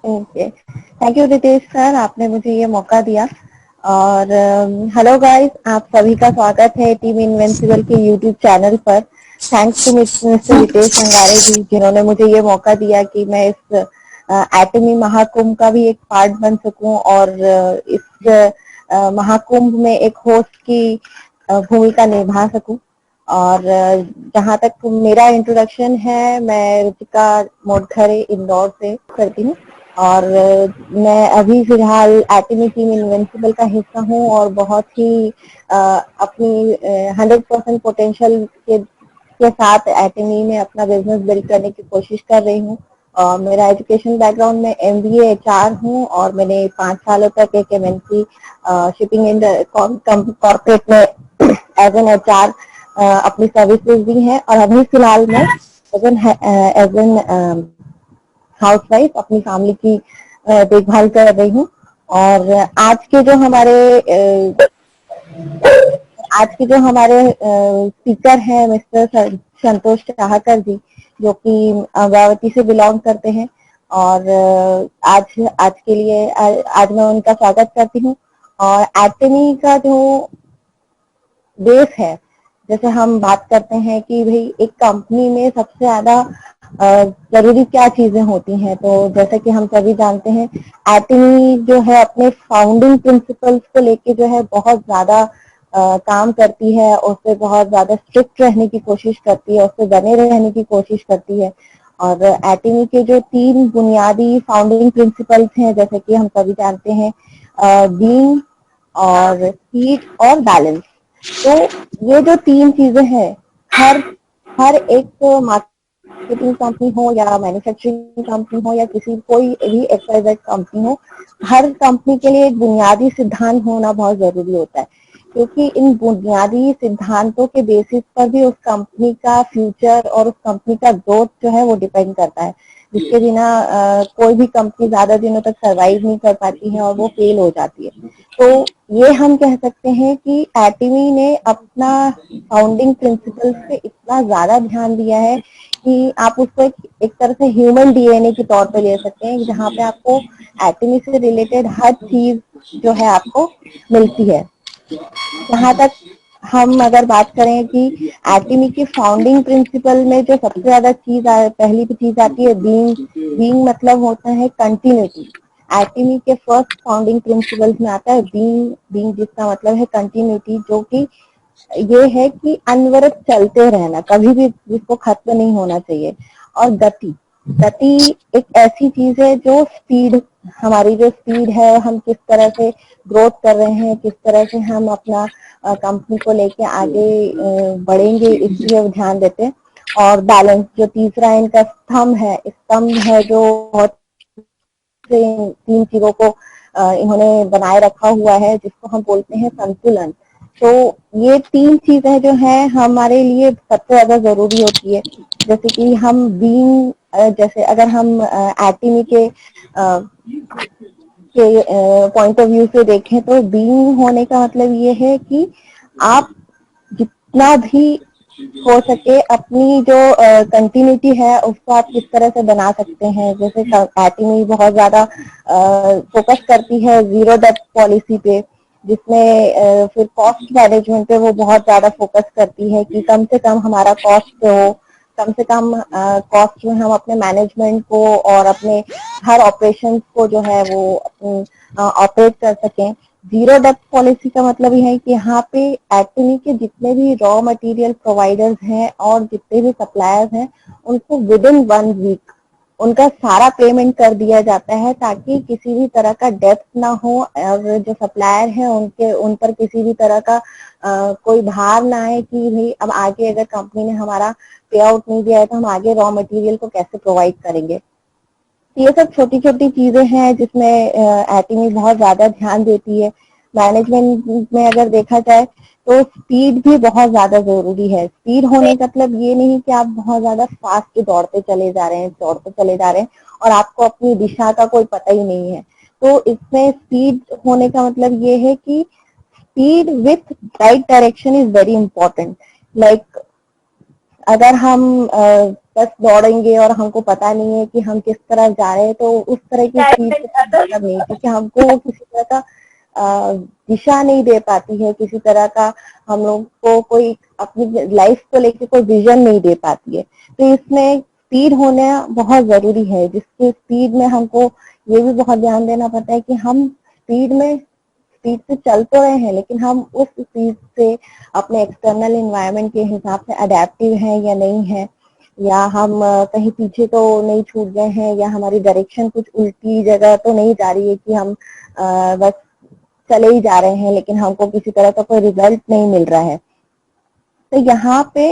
Okay, thank you Ritesh sir, आपने मुझे ये मौका दिया। और हेलो गाइस, आप सभी का स्वागत है टीम इनविंसिबल के यूट्यूब चैनल पर। थैंक्स टू मिस्टर रितेश अंगारे जी, जिन्होंने मुझे ये मौका दिया कि मैं इस एटमी महाकुंभ का भी एक पार्ट बन सकूं और इस महाकुंभ में एक होस्ट की भूमिका निभा सकूं। और जहाँ तक मेरा इंट्रोडक्शन है, मैं रुचिका मोडखरे इंदौर से करती हूँ और मैं अभी फिलहाल एटमी टीम इनविंसिबल का हिस्सा हूँ और बहुत ही अपनी 100% पोटेंशियल के साथ एटमी में अपना बिजनेस बिल्ड करने की कोशिश कर रही हूँ। मेरा एजुकेशन बैकग्राउंड में MBA HR हूँ और मैंने 5 सालों तक एक MNC शिपिंग कॉर्पोरेट में एज एन HR अपनी सर्विसेज दी हैं और अभी फिलहाल मैं एज एन हाउसवाइफ अपनी फैमिली की देखभाल कर रही हूँ। और आज के जो हमारे स्पीकर हैं मिस्टर संतोष चाहकर जी, जो कि अमरावती से बिलोंग करते हैं। और आज के लिए आज मैं उनका स्वागत करती हूँ। और एटमी का जो बेस है, जैसे हम बात करते हैं कि भाई एक कंपनी में सबसे ज्यादा जरूरी क्या चीजें होती हैं, तो जैसे कि हम सभी जानते हैं एटमी जो है अपने फाउंडिंग प्रिंसिपल्स को लेके जो है बहुत ज्यादा काम करती है, उससे बहुत ज्यादा स्ट्रिक्ट रहने की कोशिश करती है, उससे बने रहने की कोशिश करती है। और एटमी के जो 3 बुनियादी फाउंडिंग प्रिंसिपल्स हैं, जैसे कि हम सभी जानते हैं, बीइंग और स्पीड और बैलेंस। तो ये जो 3 चीजें हैं, हर हर एक मार्केटिंग कंपनी हो या मैन्युफैक्चरिंग कंपनी हो या कोई भी XYZ कंपनी हो, हर कंपनी के लिए एक बुनियादी सिद्धांत होना बहुत जरूरी होता है, क्योंकि इन बुनियादी सिद्धांतों के बेसिस पर भी उस कंपनी का फ्यूचर और उस कंपनी का ग्रोथ जो है वो डिपेंड करता है, जिसके बिना कोई भी कंपनी ज्यादा दिनों तक सरवाइव नहीं कर पाती है और वो फेल हो जाती है। तो ये हम कह सकते हैं कि एटमी ने अपना फाउंडिंग प्रिंसिपल पे इतना ज्यादा ध्यान दिया है कि आप उसको एक तरह से ह्यूमन DNA के तौर पे ले सकते हैं, जहाँ पे आपको एटमी से रिलेटेड हर चीज जो है आपको मिलती है। जहाँ तक हम अगर बात करें कि एटमी की फाउंडिंग प्रिंसिपल में जो सबसे ज्यादा पहली चीज आती है बीइंग मतलब होता है कंटिन्यूटी। एटमी के फर्स्ट फाउंडिंग प्रिंसिपल्स में आता है बीइंग जिसका मतलब है कंटिन्यूटी, जो कि ये है कि अनवरत चलते रहना, कभी भी जिसको खत्म नहीं होना चाहिए। और गति गति एक ऐसी चीज है जो हमारी जो स्पीड है, हम किस तरह से ग्रोथ कर रहे हैं, किस तरह से हम अपना कंपनी को लेके आगे बढ़ेंगे, इसलिए ध्यान देते हैं। और बैलेंस जो तीसरा इनका स्तंभ है जो बहुत 3 चीजों को इन्होंने बनाए रखा हुआ है, जिसको हम बोलते हैं संतुलन। तो ये 3 चीजें जो है हमारे लिए सबसे ज्यादा जरूरी होती है। जैसे कि हम जैसे अगर हम एटमी के पॉइंट ऑफ व्यू से देखें, तो बीइंग होने का मतलब ये है कि आप जितना भी हो सके अपनी जो कंटिन्यूटी है उसको आप किस तरह से बना सकते हैं। जैसे एटमी बहुत ज्यादा फोकस करती है जीरो डेब्ट पॉलिसी पे, जिसमें फिर कॉस्ट मैनेजमेंट पे वो बहुत ज्यादा फोकस करती है कि कम से कम हमारा कॉस्ट हो, कम से कम कॉस्ट में हम अपने मैनेजमेंट को और अपने हर ऑपरेशंस को जो है वो ऑपरेट कर सकें। जीरो डेब्ट पॉलिसी का मतलब ये है कि यहाँ पे एटमी के जितने भी रॉ मटेरियल प्रोवाइडर्स हैं और जितने भी सप्लायर्स हैं, उनको विद इन 1 वीक उनका सारा पेमेंट कर दिया जाता है, ताकि किसी भी तरह का डेब्ट ना हो और जो सप्लायर है उन पर किसी भी तरह का कोई भार ना आए कि भाई अब आगे अगर कंपनी ने हमारा पे आउट नहीं दिया है तो हम आगे रॉ मटेरियल को कैसे प्रोवाइड करेंगे। ये सब छोटी छोटी चीजें हैं जिसमें एटमी बहुत ज्यादा ध्यान देती है। मैनेजमेंट में अगर देखा जाए तो स्पीड भी बहुत ज्यादा जरूरी है। स्पीड होने का मतलब ये नहीं कि आप बहुत ज्यादा फास्ट दौड़ते चले जा रहे हैं और आपको अपनी दिशा का कोई पता ही नहीं है। तो इसमें स्पीड होने का मतलब ये है कि speed with right direction is very important. Like अगर हम बस दौड़ेंगे और हमको पता नहीं है कि हम किस तरफ जा रहे हैं, तो उस तरह की स्पीड से मतलब नहीं, क्योंकि हमको किसी तरह का दिशा नहीं दे पाती है, किसी तरह का हम लोग को कोई अपनी लाइफ को लेके कोई विजन नहीं दे पाती है। तो इसमें स्पीड होना बहुत जरूरी है, जिसकी स्पीड में हमको ये भी बहुत ध्यान देना पड़ता है कि हम स्पीड से चल तो रहे हैं, लेकिन हम उस स्पीड से अपने एक्सटर्नल एनवायरनमेंट के हिसाब से अडेप्टिव हैं या नहीं है, या हम कहीं पीछे तो नहीं छूट गए हैं, या हमारी डायरेक्शन कुछ उल्टी जगह तो नहीं जा रही है कि हम बस चले ही जा रहे हैं लेकिन हमको किसी तरह का कोई रिजल्ट नहीं मिल रहा है। तो यहाँ पे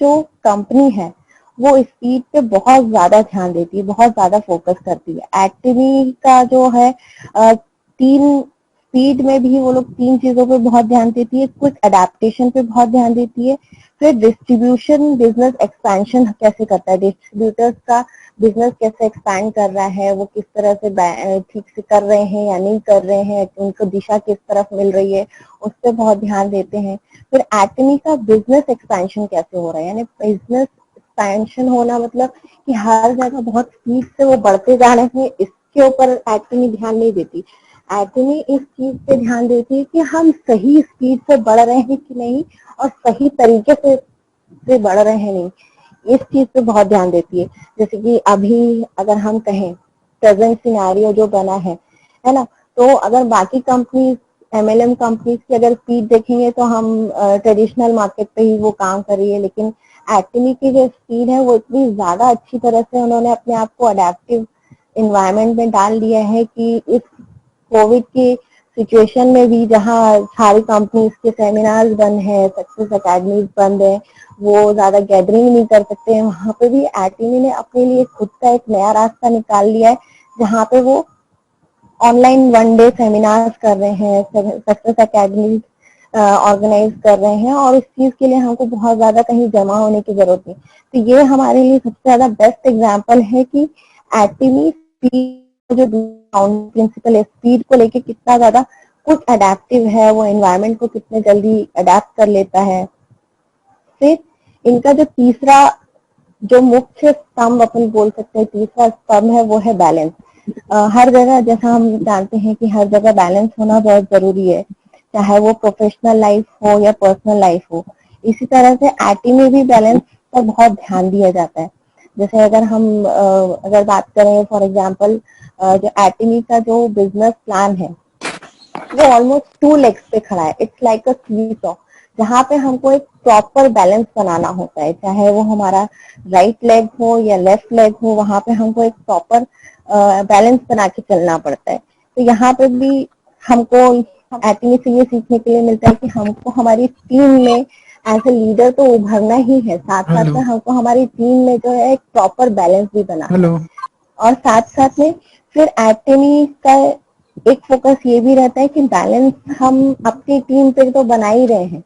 जो कंपनी है वो स्पीड पे बहुत ज्यादा ध्यान देती है, बहुत ज्यादा फोकस करती है। एक्टिवी का जो है तीन स्पीड में भी वो लोग तीन चीजों पे बहुत ध्यान देती है। क्विक अडेप्टेशन पे बहुत ध्यान देती है, फिर डिस्ट्रीब्यूशन बिजनेस एक्सपेंशन कैसे करता है, डिस्ट्रीब्यूटर्स का बिजनेस कैसे एक्सपैंड कर रहा है, वो किस तरह से ठीक से कर रहे हैं या नहीं कर रहे हैं, उनको दिशा किस तरफ मिल रही है, उस पर बहुत ध्यान देते हैं। फिर एटमी का बिजनेस एक्सपेंशन कैसे हो रहा है, यानी बिजनेस एक्सपेंशन होना मतलब कि हर जगह बहुत स्पीड से वो बढ़ते जा रहे हैं, इसके ऊपर एटमी ध्यान नहीं देती। एटमी इस चीज पे ध्यान देती है कि हम सही स्पीड से बढ़ रहे हैं कि नहीं, और सही तरीके से बढ़ रहे हैं नहीं, इस चीज पे बहुत ध्यान देती है। जैसे कि अभी अगर हम कहें प्रेजेंट सिनेरियो जो बना है ना, तो अगर बाकी कंपनी एमएलएम कंपनीज की अगर स्पीड देखेंगे तो हम ट्रेडिशनल मार्केट पे ही वो काम कर रही है, लेकिन एक्टिमी की जो स्पीड है वो इतनी ज्यादा अच्छी तरह से उन्होंने अपने आप को अडेप्टिव इन्वायरमेंट में डाल दिया है कि इस कोविड की सिचुएशन में भी जहाँ सारी कंपनीज के सेमिनार्स बंद है, सक्सेस अकेडमीज बंद है, वो ज्यादा गैदरिंग नहीं कर सकते हैं, वहाँ पे भी एटिमी ने अपने लिए खुद का एक नया रास्ता निकाल लिया है, जहाँ पे वो ऑनलाइन वन डे सेमिनार्स कर रहे हैं, सक्सेस अकेडमी ऑर्गेनाइज कर रहे हैं, और इस चीज के लिए हमको बहुत ज्यादा कहीं जमा होने की जरूरत नहीं। तो ये हमारे लिए सबसे ज्यादा बेस्ट एग्जाम्पल है कि एटिमी जो प्रिंसिपल है स्पीड को लेके कितना ज्यादा कुछ अडेप्टिव है, वो एनवायरनमेंट को कितने जल्दी अडेप्ट कर लेता है। फिर इनका जो तीसरा जो मुख्य स्तंभ अपन बोल सकते हैं, तीसरा स्तंभ है वो है बैलेंस। हर जगह जैसा हम जानते हैं कि हर जगह बैलेंस होना बहुत जरूरी है, चाहे वो प्रोफेशनल लाइफ हो या पर्सनल लाइफ हो। इसी तरह से एटी में भी बैलेंस पर बहुत ध्यान दिया जाता है। जैसे अगर हम अगर बात करें फॉर एग्जांपल, जो एटीमी का जो बिजनेस प्लान है वो ऑलमोस्ट टू लेग्स पे खड़ा है, इट्स लाइक अ सीसॉ, जहाँ पे हमको एक प्रॉपर बैलेंस बनाना होता है, चाहे वो हमारा राइट लेग हो या लेफ्ट लेग हो, वहाँ पे हमको एक प्रॉपर बैलेंस बना के चलना पड़ता है। तो यहाँ पे भी हमको एटीमी से ये सीखने के लिए मिलता है कि हमको हमारी टीम में एज ए लीडर तो उभरना ही है, साथ साथ में हमको हमारी टीम में जो है एक प्रॉपर बैलेंस भी बनाना है। और साथ साथ में फिर एटीमी का एक फोकस ये भी रहता है कि बैलेंस हम अपनी टीम पे तो बना ही रहे हैं,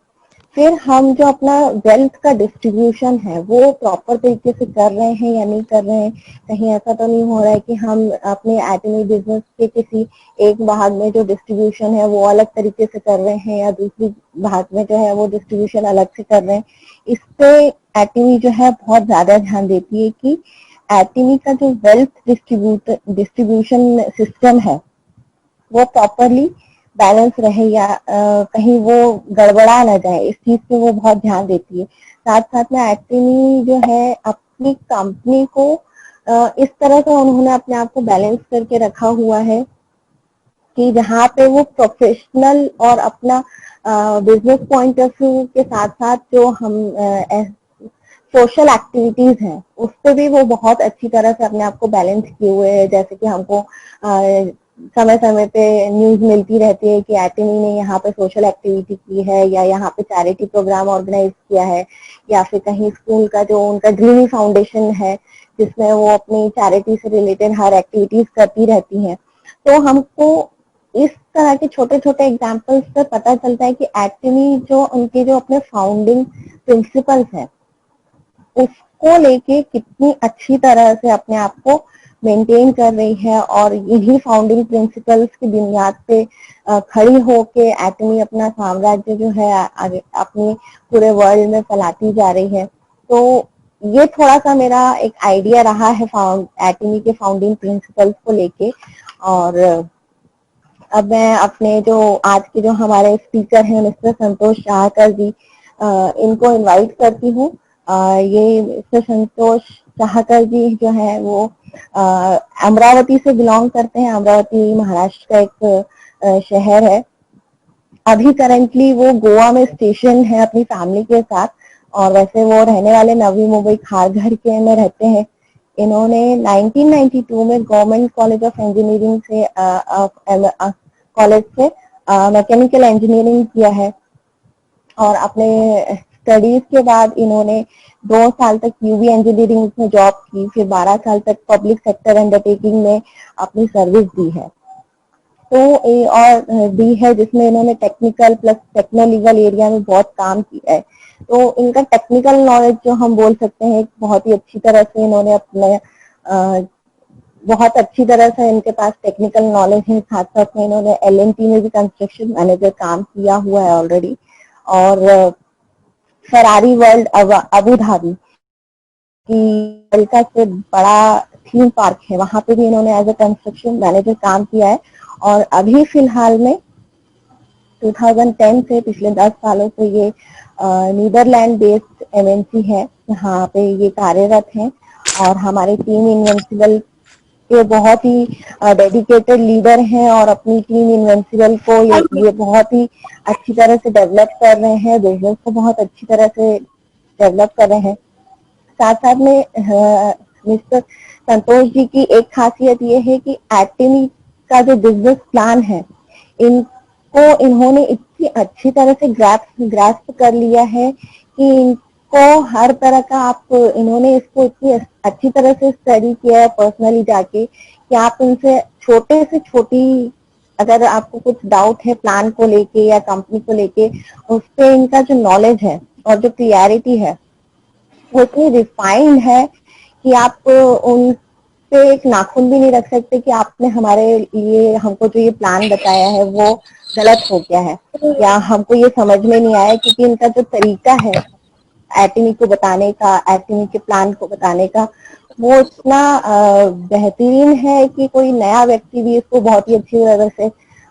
फिर हम जो अपना वेल्थ का डिस्ट्रीब्यूशन है वो प्रॉपर तरीके से कर रहे हैं या नहीं कर रहे हैं। कहीं ऐसा तो नहीं हो रहा है कि हम अपने एटमी बिजनेस के किसी एक भाग में जो डिस्ट्रीब्यूशन है वो अलग तरीके से कर रहे हैं, या दूसरी भाग में जो है वो डिस्ट्रीब्यूशन अलग से कर रहे हैं। इस पे एटमी जो है बहुत ज्यादा ध्यान देती है कि एटमी का जो वेल्थ डिस्ट्रीब्यूशन सिस्टम है वो प्रॉपरली बैलेंस रहे, या कहीं वो गड़बड़ा ना जाए, इस चीज पे वो बहुत ध्यान देती है। साथ साथ में एटमी जो है अपनी कंपनी को इस तरह से उन्होंने अपने आप को बैलेंस करके रखा हुआ है कि जहाँ पे वो प्रोफेशनल और अपना बिजनेस पॉइंट ऑफ व्यू के साथ साथ जो हम सोशल एक्टिविटीज हैं उस पर भी वो बहुत अच्छी तरह से अपने आप को बैलेंस किए हुए है। जैसे कि हमको समय समय पे न्यूज मिलती रहती है कि एटमी ने यहाँ पे सोशल एक्टिविटी की है, या यहाँ पे चैरिटी प्रोग्राम ऑर्गेनाइज किया है, या फिर कहीं स्कूल का जो उनका ड्रीमी फाउंडेशन है जिसमें वो अपनी चैरिटी से रिलेटेड हर एक्टिविटीज करती रहती हैं। तो हमको इस तरह के छोटे छोटे एग्जाम्पल्स से पता चलता है कि एटमी जो उनके जो अपने फाउंडिंग प्रिंसिपल्स हैं उसको लेके कितनी अच्छी तरह से अपने आप को मेंटेन कर रही है, और यही फाउंडिंग प्रिंसिपल्स की बुनियाद पे खड़ी होके एटमी अपना साम्राज्य जो है आगे अपने पूरे वर्ल्ड में फैलाती जा रही है। तो ये थोड़ा सा मेरा एक आइडिया रहा है एटीमी के फाउंडिंग प्रिंसिपल्स को लेके। और अब मैं अपने जो आज के जो हमारे स्पीकर हैं मिस्टर संतोष शाहकर जी, इनको इनवाइट करती हूँ। ये मिस्टर संतोष शाहकर जी जो है वो अमरावती से बिलोंग करते हैं। अमरावती महाराष्ट्र का एक शहर है। अभी करेंटली वो गोवा में स्टेशन है अपनी फैमिली के साथ, और वैसे वो रहने वाले नवी मुंबई खारघर के में रहते हैं। इन्होंने 1992 में गवर्नमेंट कॉलेज ऑफ इंजीनियरिंग से कॉलेज से मैकेनिकल इंजीनियरिंग किया है, और अपने स्टडीज के बाद इन्होंने 2 साल तक यूवी इंजीनियरिंग में जॉब की, फिर 12 साल तक पब्लिक सेक्टर अंडरटेकिंग में अपनी सर्विस दी है। तो और दी है जिसमें इन्होंने technical plus techno legal area में बहुत काम किया है। तो इनका टेक्निकल नॉलेज जो हम बोल सकते हैं बहुत ही अच्छी तरह से इन्होंने अपने बहुत अच्छी तरह से इनके पास टेक्निकल नॉलेज है। साथ साथ में इन्होंने एलएनटी में भी कंस्ट्रक्शन मैनेजर काम किया हुआ है ऑलरेडी, और फरारी वर्ल्ड अबू धाबी की का से बड़ा थीम पार्क है, वहां पे भी इन्होंने एज ए कंस्ट्रक्शन मैनेजर काम किया है। और अभी फिलहाल में 2010 से पिछले 10 सालों से ये नीदरलैंड बेस्ड एमएनसी है, यहाँ पे ये कार्यरत हैं। और हमारे टीम इनविंसिबल के बहुत ही डेडिकेटेड लीडर हैं, और अपनी टीम इनविंसिबल को ये बहुत ही अच्छी तरह से डेवलप कर रहे हैं, बिजनेस को बहुत अच्छी तरह से डेवलप कर रहे हैं। साथ साथ में मिस्टर संतोष जी की एक खासियत ये है कि एटीमी का जो बिजनेस प्लान है इनको इन्होंने इतनी अच्छी तरह से ग्रास्प कर लिया है कि इनको हर तरह का इन्होंने इसको इतनी अच्छी तरह से स्टडी किया है पर्सनली जाके, कि आप इनसे छोटे से छोटी अगर आपको कुछ डाउट है प्लान को लेके या कंपनी को लेके, उस पे इनका जो नॉलेज है और जो क्लियरिटी है वो इतनी रिफाइंड है कि आप उन पे एक नाखून भी नहीं रख सकते कि आपने हमारे लिए हमको जो ये प्लान बताया है वो गलत हो गया है या हमको ये समझ में नहीं आया, क्योंकि इनका जो तरीका है एटीमी को बताने का, एटीमी के प्लान को बताने का, वो इतना बेहतरीन है कि कोई नया व्यक्ति भी इसको बहुत ही अच्छी तरह से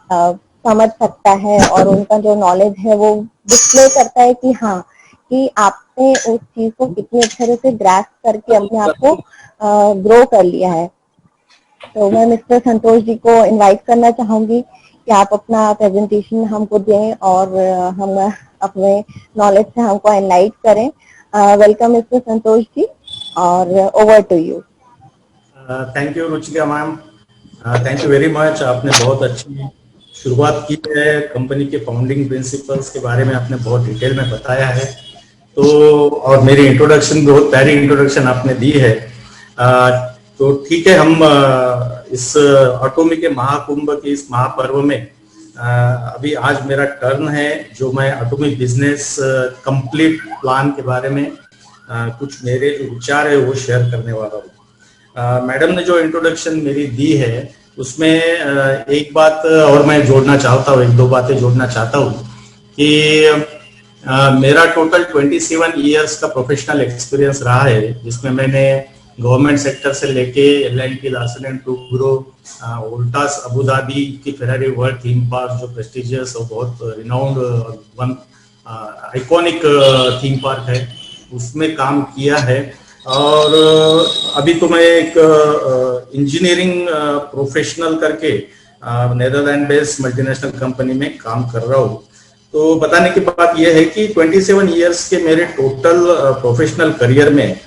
समझ सकता है। और उनका जो नॉलेज है वो डिस्प्ले करता है कि हाँ, कि आपने उस चीज को कितनी अच्छे तरह से ग्रास्प करके अपने आप को ग्रो कर लिया है। तो मैं मिस्टर संतोष जी को इनवाइट करना चाहूंगी कि आप अपना प्रेजेंटेशन हमको दें और हम अपने नॉलेज से हमको एनलाइट करें। वेलकम मिस्टर संतोष जी, और over to you. Thank you Ruchika ma'am, thank you very much. आपने बहुत अच्छी शुरुआत की है, कंपनी के फाउंडिंग प्रिंसिपल्स के बारे में आपने बहुत डिटेल में बताया है। तो और मेरी इंट्रोडक्शन, बहुत प्यारी इंट्रोडक्शन आपने दी है। तो ठीक है, हम इस ऑटोमी के महाकुंभ के इस महापर्व में अभी आज मेरा टर्न है, जो मैं ऑटोमी बिजनेस कंप्लीट प्लान के बारे में कुछ मेरे जो विचार है वो शेयर करने वाला हूँ। मैडम ने जो इंट्रोडक्शन मेरी दी है उसमें एक बात और मैं जोड़ना चाहता हूँ, 1-2 बातें जोड़ना चाहता हूँ कि मेरा टोटल 27 इयर्स का प्रोफेशनल एक्सपीरियंस रहा है, जिसमें मैंने गवर्नमेंट सेक्टर से लेके L&T, Larsen and Toubro, Voltas Abu Dhabi की फेरारी वर्ल्ड थीम पार्क जो प्रेस्टिजियस और बहुत renowned one iconic theme park है, उसमें काम किया है। और अभी तो मैं एक इंजीनियरिंग प्रोफेशनल करके नेदरलैंड बेस्ड मल्टीनेशनल कंपनी में काम कर रहा हूँ। तो बताने की बात यह है कि 27 इयर्स के मेरे टोटल प्रोफेशनल करियर में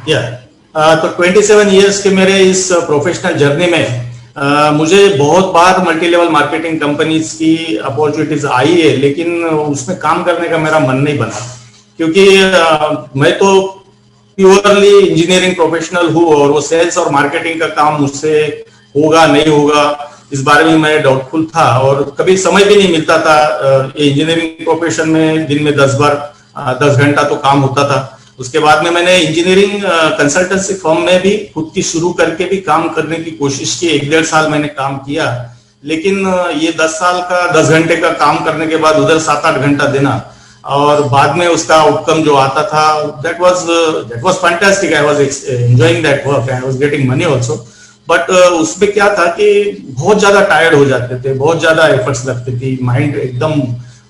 तो 27 इयर्स के मेरे इस प्रोफेशनल जर्नी में मुझे बहुत बार मल्टी लेवल मार्केटिंग कंपनीज की अपॉर्चुनिटीज आई है, लेकिन उसमें काम करने का मेरा मन नहीं बना, क्योंकि मैं तो प्योरली इंजीनियरिंग प्रोफेशनल हूँ और वो सेल्स और मार्केटिंग का काम मुझसे होगा नहीं होगा इस बारे में मैं डाउटफुल था, और कभी समय भी नहीं मिलता था। इंजीनियरिंग प्रोफेशन में दिन में 10 घंटा तो काम होता था। उसके बाद में मैंने इंजीनियरिंग कंसल्टेंसी फर्म में भी खुद की शुरू करके भी काम करने की कोशिश की। 1-1.5 साल मैंने काम किया, लेकिन ये 10 साल का 10 घंटे का काम करने के बाद उधर 7-8 घंटा देना और बाद में उसका आउटकम जो आता था that was fantastic. I was enjoying that work and I was getting money also. But उसमें क्या था कि बहुत ज्यादा टायर्ड हो जाते थे, बहुत ज्यादा एफर्ट्स लगती थी, माइंड एकदम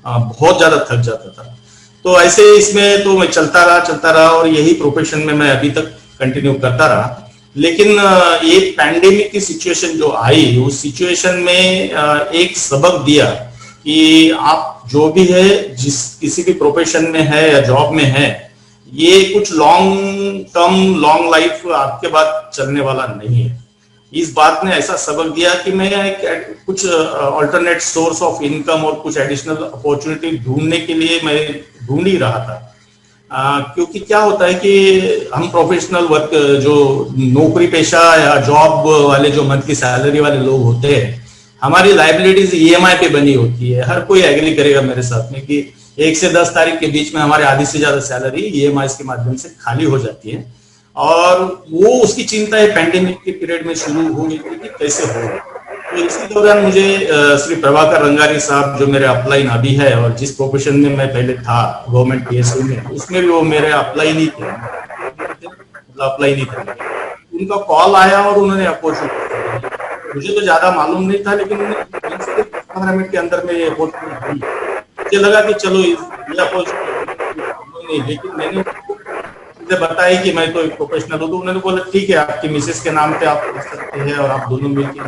बहुत ज्यादा थक जाता था. तो ऐसे इसमें तो मैं चलता रहा और यही प्रोफेशन में मैं अभी तक कंटिन्यू करता रहा. लेकिन ये पैंडेमिक की सिचुएशन जो आई, उस सिचुएशन में एक सबक दिया कि आप जो भी है, जिस किसी भी प्रोफेशन में है या जॉब में है, ये कुछ लॉन्ग टर्म लॉन्ग लाइफ आपके बाद चलने वाला नहीं है. इस बात ने ऐसा सबक दिया कि मैं कुछ अल्टरनेट सोर्स ऑफ इनकम और कुछ एडिशनल अपॉर्चुनिटी ढूंढने के लिए मैं ढूंढ ही रहा था. क्योंकि क्या होता है कि हम प्रोफेशनल वर्क, जो नौकरी पेशा या जॉब वाले, जो मंथ की सैलरी वाले लोग होते हैं, हमारी लाइबिलिटीज ईएमआई पे बनी होती है. हर कोई एग्री करेगा मेरे साथ में कि 1 से 10 तारीख के बीच में हमारे आधी से ज्यादा सैलरी ईएमआई के माध्यम से खाली हो जाती है. और वो उसकी चिंता है पैंडेमिक के पीरियड में शुरू होगी कि कैसे होगा. तो इसी दौरान मुझे श्री प्रभाकर रंगारी साहब, जो मेरे अपलाइन अभी है और जिस प्रोफेशन में मैं पहले था गवर्नमेंट पीएसयू में, उसमें भी वो मेरे अपलाइन ही थे, उनका कॉल आया और उन्होंने अप्रोच किया. मुझे तो ज्यादा मालूम नहीं था, लेकिन 15 मिनट के अंदर में ये अपॉर्चुनिटी दी. मुझे लगा कि चलो ये अपॉर्चुनिटी, लेकिन मैंने बताया कि मैं तो एक प्रोफेशनल हूँ. तो उन्होंने बोला ठीक है, आपकी मिसेस के नाम पे आप कर सकते हैं और आप दोनों मिलकर.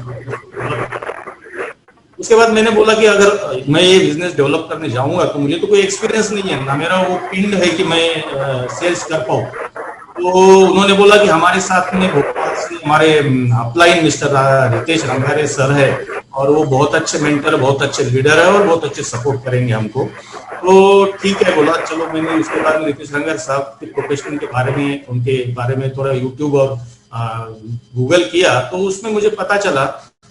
उसके बाद मैंने बोला कि अगर मैं ये बिजनेस डेवलप करने जाऊंगा तो मुझे तो कोई एक्सपीरियंस नहीं है ना, मेरा वो पिंड है कि मैं सेल्स कर पाऊँ. तो उन्होंने बोला कि हमारे साथ में भोपाल से हमारे upline mister Ritesh Rangare sir है और वो बहुत अच्छे मेंटर, बहुत अच्छे लीडर है और बहुत अच्छे सपोर्ट करेंगे हमको. तो ठीक है बोला. चलो मैंने उसके बाद में रितेश रंगारे साहब के प्रोफेशन के बारे में, उनके बारे में थोड़ा यूट्यूब और गूगल किया. तो उसमें मुझे पता चला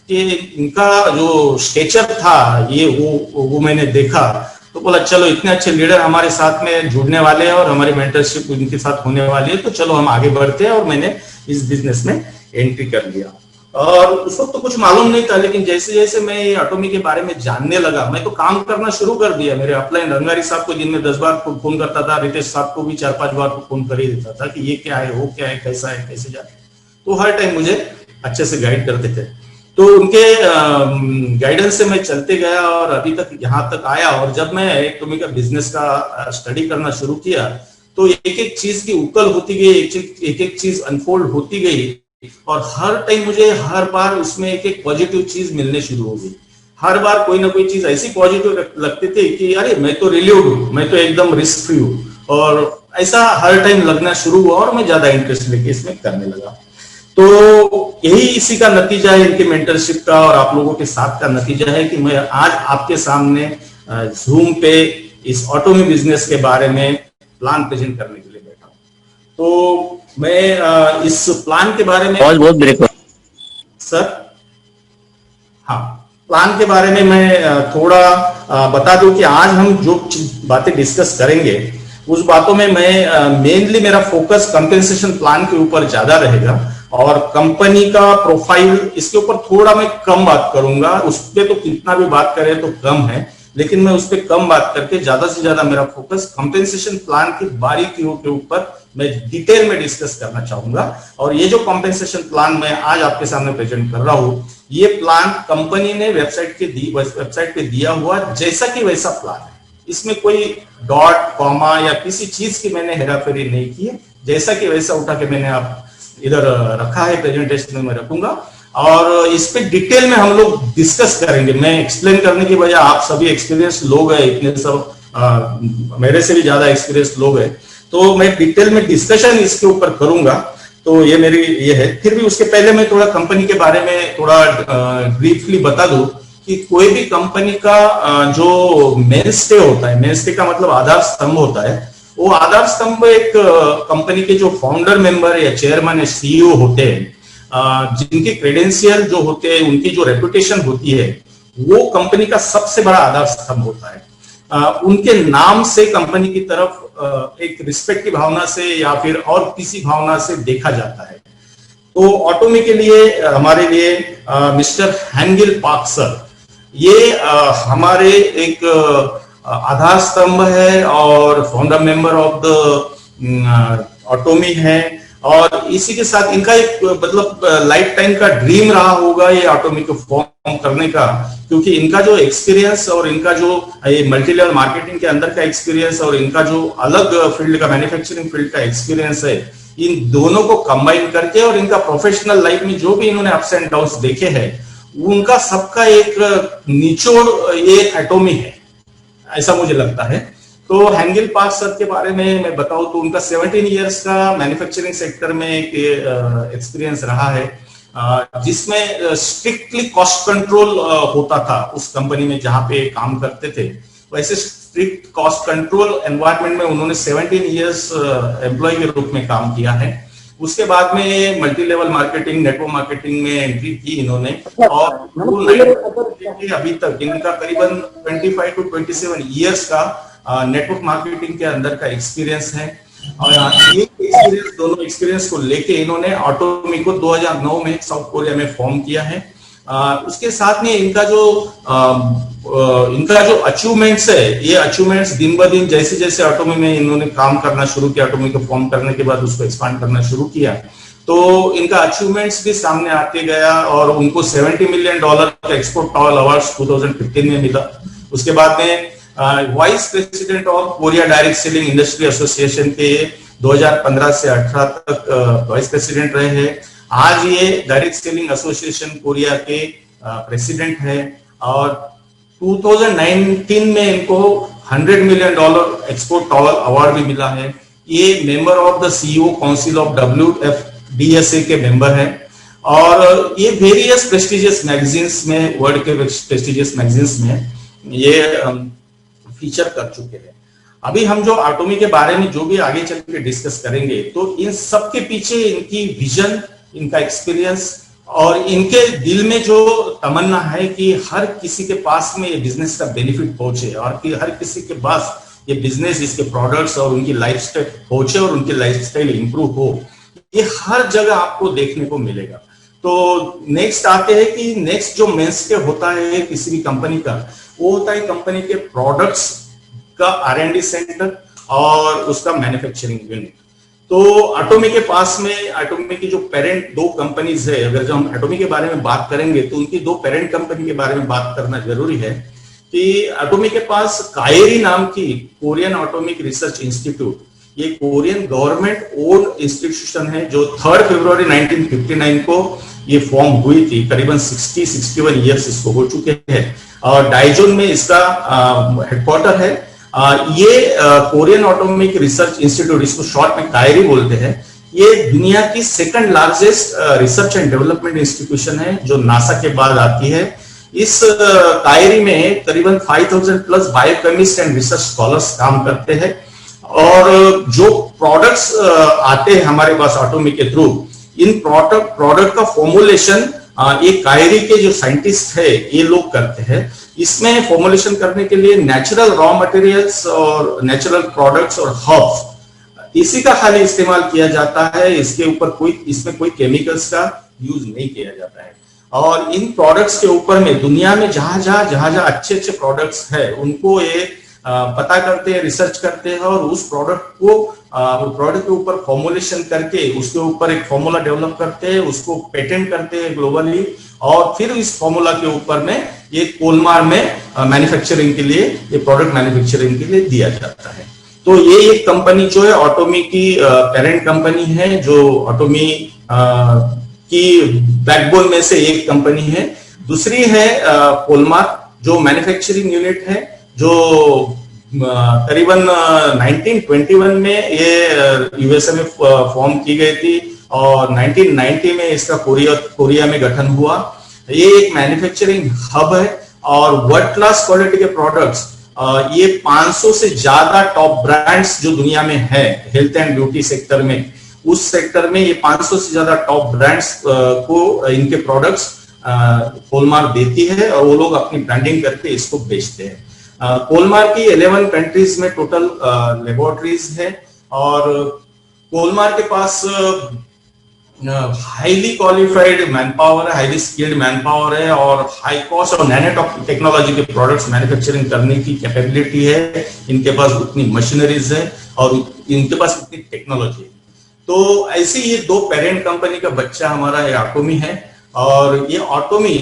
कि इनका जो स्टेचर था ये वो मैंने देखा. तो बोला चलो इतने अच्छे लीडर हमारे साथ में जुड़ने वाले हैं और हमारी मेंटरशिप उनके साथ होने वाली है, तो चलो हम आगे बढ़ते हैं. और मैंने इस बिजनेस में एंट्री कर लिया. और उस वक्त तो कुछ मालूम नहीं था, लेकिन जैसे जैसे मैं ऑटोमी के बारे में जानने लगा, मैं तो काम करना शुरू कर दिया. मेरे अपलाइन रंगारी साहब को दिन में 10 बार फोन करता था, रितेश साहब को भी 4-5 बार फोन कर ही देता था कि ये क्या है, वो क्या है, कैसा है, कैसे जाए. तो हर टाइम मुझे अच्छे से गाइड करते थे. तो उनके गाइडेंस से मैं चलते गया और अभी तक यहाँ तक आया. और जब मैं ऑटोमी का बिजनेस का स्टडी करना शुरू किया तो एक एक चीज की उकल होती गई, एक एक चीज अनफोल्ड होती गई. और हर टाइम मुझे हर बार उसमें एक एक पॉजिटिव चीज मिलने शुरू हो गई. हर बार कोई ना कोई चीज ऐसी पॉजिटिव लगती थी कि अरे मैं तो रिलीव्ड हूँ, मैं तो एकदम रिस्क फ्री हूँ. और ऐसा हर टाइम लगना शुरू हुआ और मैं ज्यादा इंटरेस्ट लेके इसमें करने लगा. तो यही इसी का नतीजा है, इनके मेंटरशिप का और आप लोगों के साथ का नतीजा है कि मैं आज आपके सामने जूम पे इस ऑटोमी बिजनेस के बारे में प्लान प्रेजेंट करने के लिए बैठा हूं. तो मैं इस प्लान के बारे में बहुत सर, हाँ, प्लान के बारे में मैं थोड़ा बता दूं कि आज हम जो बातें डिस्कस करेंगे उस बातों में मैं मेनली मेरा फोकस कंपेंसेशन प्लान के ऊपर ज्यादा रहेगा और कंपनी का प्रोफाइल इसके ऊपर थोड़ा मैं कम बात करूंगा. उस पर तो कितना भी बात करें तो कम है, लेकिन मैं उस पर कम बात करके ज्यादा से ज्यादा मेरा फोकस कंपेंसेशन प्लान की बारीकियों के ऊपर मैं डिटेल में डिस्कस करना चाहूंगा. और ये जो कंपेंसेशन प्लान मैं आज आपके सामने प्रेजेंट कर रहा हूं, ये प्लान कंपनी ने वेबसाइट पे दिया हुआ जैसा कि वैसा प्लान है. इसमें कोई डॉट कॉमा या किसी चीज की मैंने हेराफेरी नहीं की है. जैसा कि वैसा उठा के मैंने आप इधर रखा है, प्रेजेंटेशन में मैं रखूंगा और इस पे डिटेल में हम लोग डिस्कस करेंगे. मैं एक्सप्लेन करने की वजह, आप सभी एक्सपीरियंस लोग हैं, इतने सब मेरे से भी ज्यादा एक्सपीरियंस लोग हैं, तो मैं डिटेल में डिस्कशन इसके ऊपर करूंगा. तो ये मेरी ये है. फिर भी उसके पहले मैं थोड़ा कंपनी के बारे में थोड़ा ब्रीफली बता दूं कि कोई भी कंपनी का जो मेन स्टे होता है, मेन स्टे का मतलब आधार स्तंभ होता है, वो आधार स्तंभ एक कंपनी के जो फाउंडर मेंबर या चेयरमैन या सीईओ होते हैं, जिनके क्रेडेंशियल जो होते हैं, उनकी जो रेपुटेशन होती है, वो कंपनी का सबसे बड़ा आधार स्तंभ होता है. उनके नाम से कंपनी की तरफ एक रिस्पेक्ट की भावना से या फिर और किसी भावना से देखा जाता है. तो ऑटोमी के लिए हमारे लिए मिस्टर हैंगिल पार्क सर, ये हमारे एक आधार स्तंभ है और founder member of the otomy है। और इसी के साथ इनका एक मतलब लाइफ टाइम का ड्रीम रहा होगा ये ऑटोमी को फॉर्म करने का, क्योंकि इनका जो एक्सपीरियंस और इनका जो ये मल्टी लेवल मार्केटिंग के अंदर का एक्सपीरियंस और इनका जो अलग फील्ड का मैन्युफैक्चरिंग फील्ड का एक्सपीरियंस है, इन दोनों को कंबाइन करके और इनका प्रोफेशनल लाइफ में जो भी इन्होंने अप्स एंड डाउन्स देखे हैं, उनका सबका एक निचोड़ ये एटोमी है, ऐसा मुझे लगता है। तो हेंगेल पार्क सर के बारे में मैं बताऊं तो उनका 17 इयर्स का मैन्युफैक्चरिंग सेक्टर में एक एक्सपीरियंस रहा है, जिसमें स्ट्रिक्टली कॉस्ट कंट्रोल होता था उस कंपनी में जहां पे काम करते थे। वैसे स्ट्रिक्ट कॉस्ट कंट्रोल एनवायरनमेंट में उन्होंने 17 इयर्स एम्प्लॉय के रूप में काम किया है। उसके बाद में multi level marketing, network marketing में एंट्री की इन्होंने, और अभी तक इनका करीबन 25 to 27 इयर्स का नेटवर्क मार्केटिंग के अंदर का एक्सपीरियंस है। और ये एक्सपीरियंस, दोनों एक्सपीरियंस को लेके इन्होंने ऑटोमी को 2009 में साउथ कोरिया में फॉर्म किया है। उसके साथ में इनका जो अचीवमेंट्स है, ये अचीवमेंट्स दिन ब दिन जैसे जैसे ऑटोमी में इन्होंने काम करना शुरू किया, ऑटोमी को फॉर्म करने के बाद उसको एक्सपांड करना शुरू किया, तो इनका अचीवमेंट्स भी सामने आते गया और उनको $70 मिलियन का एक्सपोर्ट टॉयल अवार्ड्स 2015 में मिला। उसके बाद में vice president of Korea direct selling industry association के 2015 से 18 तक वाइस प्रेसिडेंट रहे हैं। आज ये डायरेक्ट सेलिंग एसोसिएशन कोरिया के प्रेसिडेंट है, और 2019 में इनको $100 मिलियन एक्सपोर्ट टॉयल अवार्ड भी मिला है। ये member of the CEO council of WFDSA के मेंबर है, और ये वेरियस प्रेस्टिजियस मैगजीन्स में, वर्ल्ड के प्रेस्टिजियस मैगजीन्स में ये फीचर कर चुके हैं। अभी हम जो ऑटोमी के बारे में जो भी आगे चल के डिस्कस करेंगे, तो इन सब के पीछे इनकी विजन, इनका एक्सपीरियंस और इनके दिल में जो तमन्ना है कि हर किसी के पास में ये बिजनेस का बेनिफिट पहुंचे, और कि हर किसी के पास ये बिजनेस, इसके प्रोडक्ट्स और उनकी लाइफस्टाइल पहुंचे और उनकी लाइफस्टाइल इंप्रूव हो, ये हर जगह आपको देखने को मिलेगा। तो नेक्स्ट आते हैं कि नेक्स्ट जो मेंस्टे होता है किसी भी कंपनी का, वो होता है कंपनी के प्रोडक्ट्स का R&D सेंटर और उसका मैन्युफैक्चरिंग यूनिट। तो ऑटोमी के पास में, ऑटोमी की जो पेरेंट दो कंपनीज है, अगर जो हम ऑटोमी के बारे में बात करेंगे तो उनकी दो पेरेंट कंपनी के बारे में बात करना जरूरी है कि ऑटोमी के पास कायरी नाम की कोरियन ऑटोमिक रिसर्च इंस्टीट्यूट, ये कोरियन गवर्नमेंट ओन इंस्टीट्यूशन है, जो 3 फरवरी 1959 को ये फॉर्म हुई थी। करीबन 61 ईयर्स इसको हो चुके हैं, और डाइजोन में इसका हेडक्वार्टर है। ये कोरियन ऑटोमिक रिसर्च इंस्टीट्यूट, इसको शॉर्ट में कायरी बोलते हैं, ये दुनिया की second largest research and development institution है, जो नासा के बाद आती है। इस कायरी में करीबन 5000 plus biochemist and research scholars काम करते हैं, और जो प्रोडक्ट्स आते हैं हमारे पास ऑटोमी के थ्रू, इन प्रोडक्ट का फॉर्मुलेशन ये कायरी के जो साइंटिस्ट है ये लोग करते हैं। इसमें फॉर्मुलेशन करने के लिए नेचुरल रॉ मटेरियल्स और नेचुरल प्रोडक्ट्स और हर्ब्स, इसी का खाली इस्तेमाल किया जाता है। इसके ऊपर इसमें कोई केमिकल्स का यूज नहीं किया जाता है। और इन प्रोडक्ट्स के ऊपर में दुनिया में जहां जहां अच्छे प्रोडक्ट्स है, उनको ये पता करते हैं, रिसर्च करते हैं, और उस प्रोडक्ट के ऊपर फॉर्मुलेशन करके उसके ऊपर एक फॉर्मूला डेवलप करते हैं, उसको पेटेंट करते हैं ग्लोबली, और फिर इस फॉर्मूला के ऊपर में ये कोलमार में मैन्युफैक्चरिंग के लिए, ये प्रोडक्ट मैन्युफैक्चरिंग के लिए दिया जाता है। तो ये एक कंपनी जो है ऑटोमी की पेरेंट कंपनी है, जो ऑटोमी की बैकबोन में से एक कंपनी है। दूसरी है कोलमार, जो मैन्युफैक्चरिंग यूनिट है, जो करीबन 1921 में ये यूएसए में फॉर्म की गई थी, और 1990 में इसका कोरिया में गठन हुआ। ये एक मैन्युफैक्चरिंग हब है, और वर्ल्ड क्लास क्वालिटी के प्रोडक्ट्स, ये 500 से ज्यादा टॉप ब्रांड्स जो दुनिया में है हेल्थ एंड ब्यूटी सेक्टर में, उस सेक्टर में ये 500 से ज्यादा टॉप ब्रांड्स को इनके प्रोडक्ट्स कोलमार देती है, और वो लोग अपनी ब्रांडिंग करके इसको बेचते हैं। कोलमार की 11 कंट्रीज में टोटल लेबोरेटरीज है, और कोलमार के पास हाईली क्वालिफाइड मैन पावर है, हाईली स्किल्ड मैन पावर है और हाई कॉस्ट और नैनो टेक्नोलॉजी के प्रोडक्ट्स मैन्युफैक्चरिंग करने की कैपेबिलिटी है, इनके पास उतनी मशीनरीज है और इनके पास उतनी टेक्नोलॉजी है। तो ऐसे ये दो पेरेंट कंपनी का बच्चा हमारा ये ऑटोमी है। और ये ऑटोमी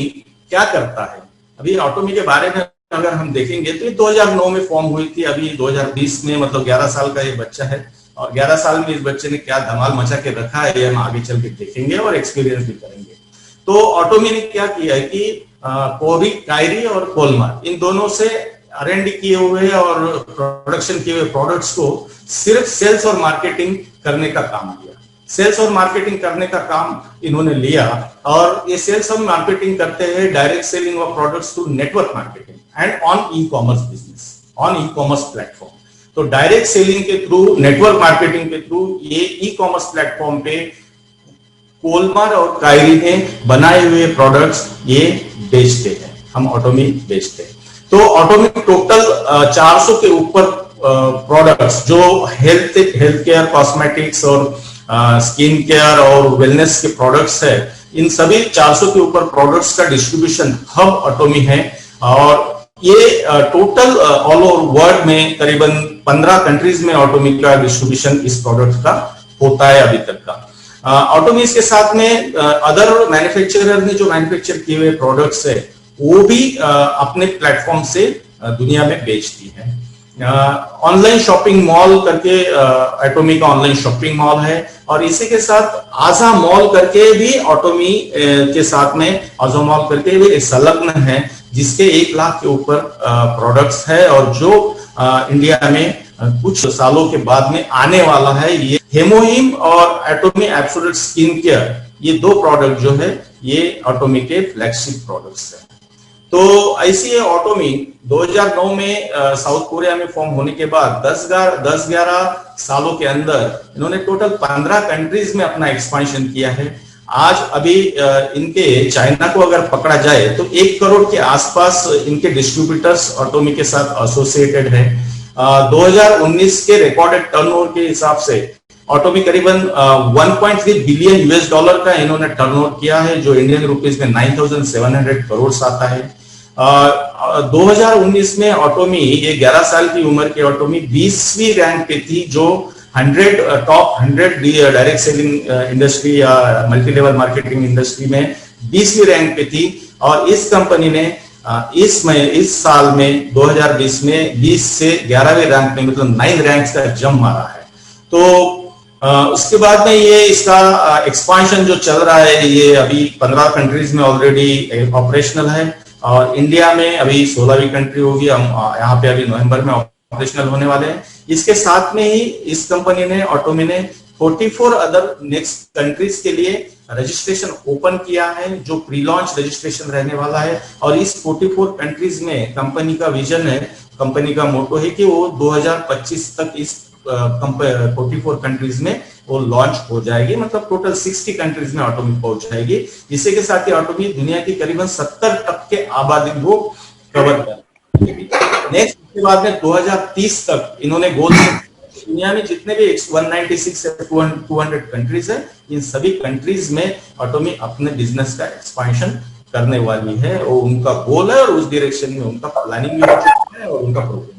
क्या करता है, अभी ऑटोमी के बारे में अगर हम देखेंगे तो ये 2009 में फॉर्म हुई थी, अभी 2020 में, मतलब 11 साल का ये बच्चा है। और 11 साल में इस बच्चे ने क्या धमाल मचा के रखा है ये हम आगे चल के देखेंगे और एक्सपीरियंस भी करेंगे। तो ऑटोमी ने क्या किया है कि कोबी, कायरी और कोलमार, इन दोनों से R&D किए हुए और प्रोडक्शन किए हुए प्रोडक्ट्स को सिर्फ सेल्स और मार्केटिंग करने का काम किया। सेल्स और मार्केटिंग करने का काम इन्होंने लिया और ये सेल्स और मार्केटिंग करते हैं direct selling of products through network marketing and on e commerce business, on e commerce platform. तो डायरेक्ट सेलिंग के थ्रू, नेटवर्क मार्केटिंग के थ्रू ये ई कॉमर्स प्लेटफॉर्म पे कोलमार और कायरी ने बनाए हुए प्रोडक्ट्स ये बेचते हैं, हम ऑटोमी बेचते हैं। तो ऑटोमी टोटल 400 के ऊपर प्रोडक्ट्स जो हेल्थ केयर, कॉस्मेटिक्स और स्किन केयर और वेलनेस के प्रोडक्ट्स है, इन सभी 400 के ऊपर प्रोडक्ट्स का डिस्ट्रीब्यूशन हब ऑटोमी है। और ये टोटल ऑल ओवर वर्ल्ड में करीबन 15 कंट्रीज में ऑटोमी का डिस्ट्रीब्यूशन इस प्रोडक्ट का होता है अभी तक का। ऑटोमी के साथ में अदर मैन्युफैक्चरर ने जो मैन्युफैक्चर किए हुए प्रोडक्ट्स है वो भी अपने प्लेटफॉर्म से दुनिया में बेचती है। ऑनलाइन शॉपिंग मॉल करके ऑटोमी का ऑनलाइन शॉपिंग मॉल है और इसी के साथ आजा मॉल करके भी ऑटोमी के साथ में आजा मॉल करके भी संलग्न है, जिसके 1 लाख के ऊपर प्रोडक्ट्स है और जो इंडिया में कुछ सालों के बाद में आने वाला है। ये हेमोहिम और एटोमी एब्सोल्यूट स्किन केयर, ये 2 प्रोडक्ट जो है ये ऑटोमी के फ्लैगशिप प्रोडक्ट्स है। तो ऐसी ये ऑटोमी 2009 में साउथ कोरिया में फॉर्म होने के बाद 10-11 सालों के अंदर इन्होंने टोटल 15 कंट्रीज में अपना एक्सपेंशन किया है। आज अभी इनके चाइना को अगर पकड़ा जाए तो 1 करोड़ के आसपास इनके डिस्ट्रीब्यूटर्स ऑटोमी के साथ एसोसिएटेड है। 2019 के रिकॉर्डेड टर्नओवर के हिसाब से ऑटोमी करीबन 1.3 बिलियन यूएस डॉलर का इन्होंने टर्नओवर किया है, जो इंडियन रुपीस में 9,700 करोड़ आता है। 2019 में ऑटोमी, ये 11 साल की उम्र के ऑटोमी 20वीं रैंक पे थी, जो टॉप 100 डायरेक्ट सेलिंग इंडस्ट्री या मल्टी लेवल मार्केटिंग इंडस्ट्री में 20वीं रैंक पे थी। और इस कंपनी ने इस साल में 2020 में 20 से 11वें रैंक में, मतलब 9 रैंक्स का जंप मारा है। तो उसके बाद में ये इसका एक्सपांशन जो चल रहा है, ये अभी 15 कंट्रीज में ऑलरेडी ऑपरेशनल है और इंडिया में अभी 16वीं कंट्री होगी, हम यहाँ पे अभी नवंबर में ऑपरेशनल होने वाले हैं। इसके साथ में ही इस कंपनी ने, ऑटोमी ने 44 अदर नेक्स्ट कंट्रीज के लिए रजिस्ट्रेशन ओपन किया है, जो प्री लॉन्च रजिस्ट्रेशन रहने वाला है। और इस 44 कंट्रीज में कंपनी का विजन है, कंपनी का मोटो है कि वो 2025 तक इस 44 कंट्रीज में वो लॉन्च हो जाएगी, मतलब टोटल 60 कंट्रीज में ऑटोमी पहुंच जाएगी। इसी के साथ ही ऑटोमी दुनिया की करीबन 70% आबादी को कवर करेगी। नेक्स्ट के बाद में 2030 तक इन्होंने गोल, दुनिया में जितने भी 196 से 200 कंट्रीज है, इन सभी कंट्रीज में ऑटोमी अपने बिजनेस का एक्सपेंशन करने वाली है, और उनका गोल है और उस डायरेक्शन में उनका प्लानिंग भी हो चुका है और उनका प्रोग्राम।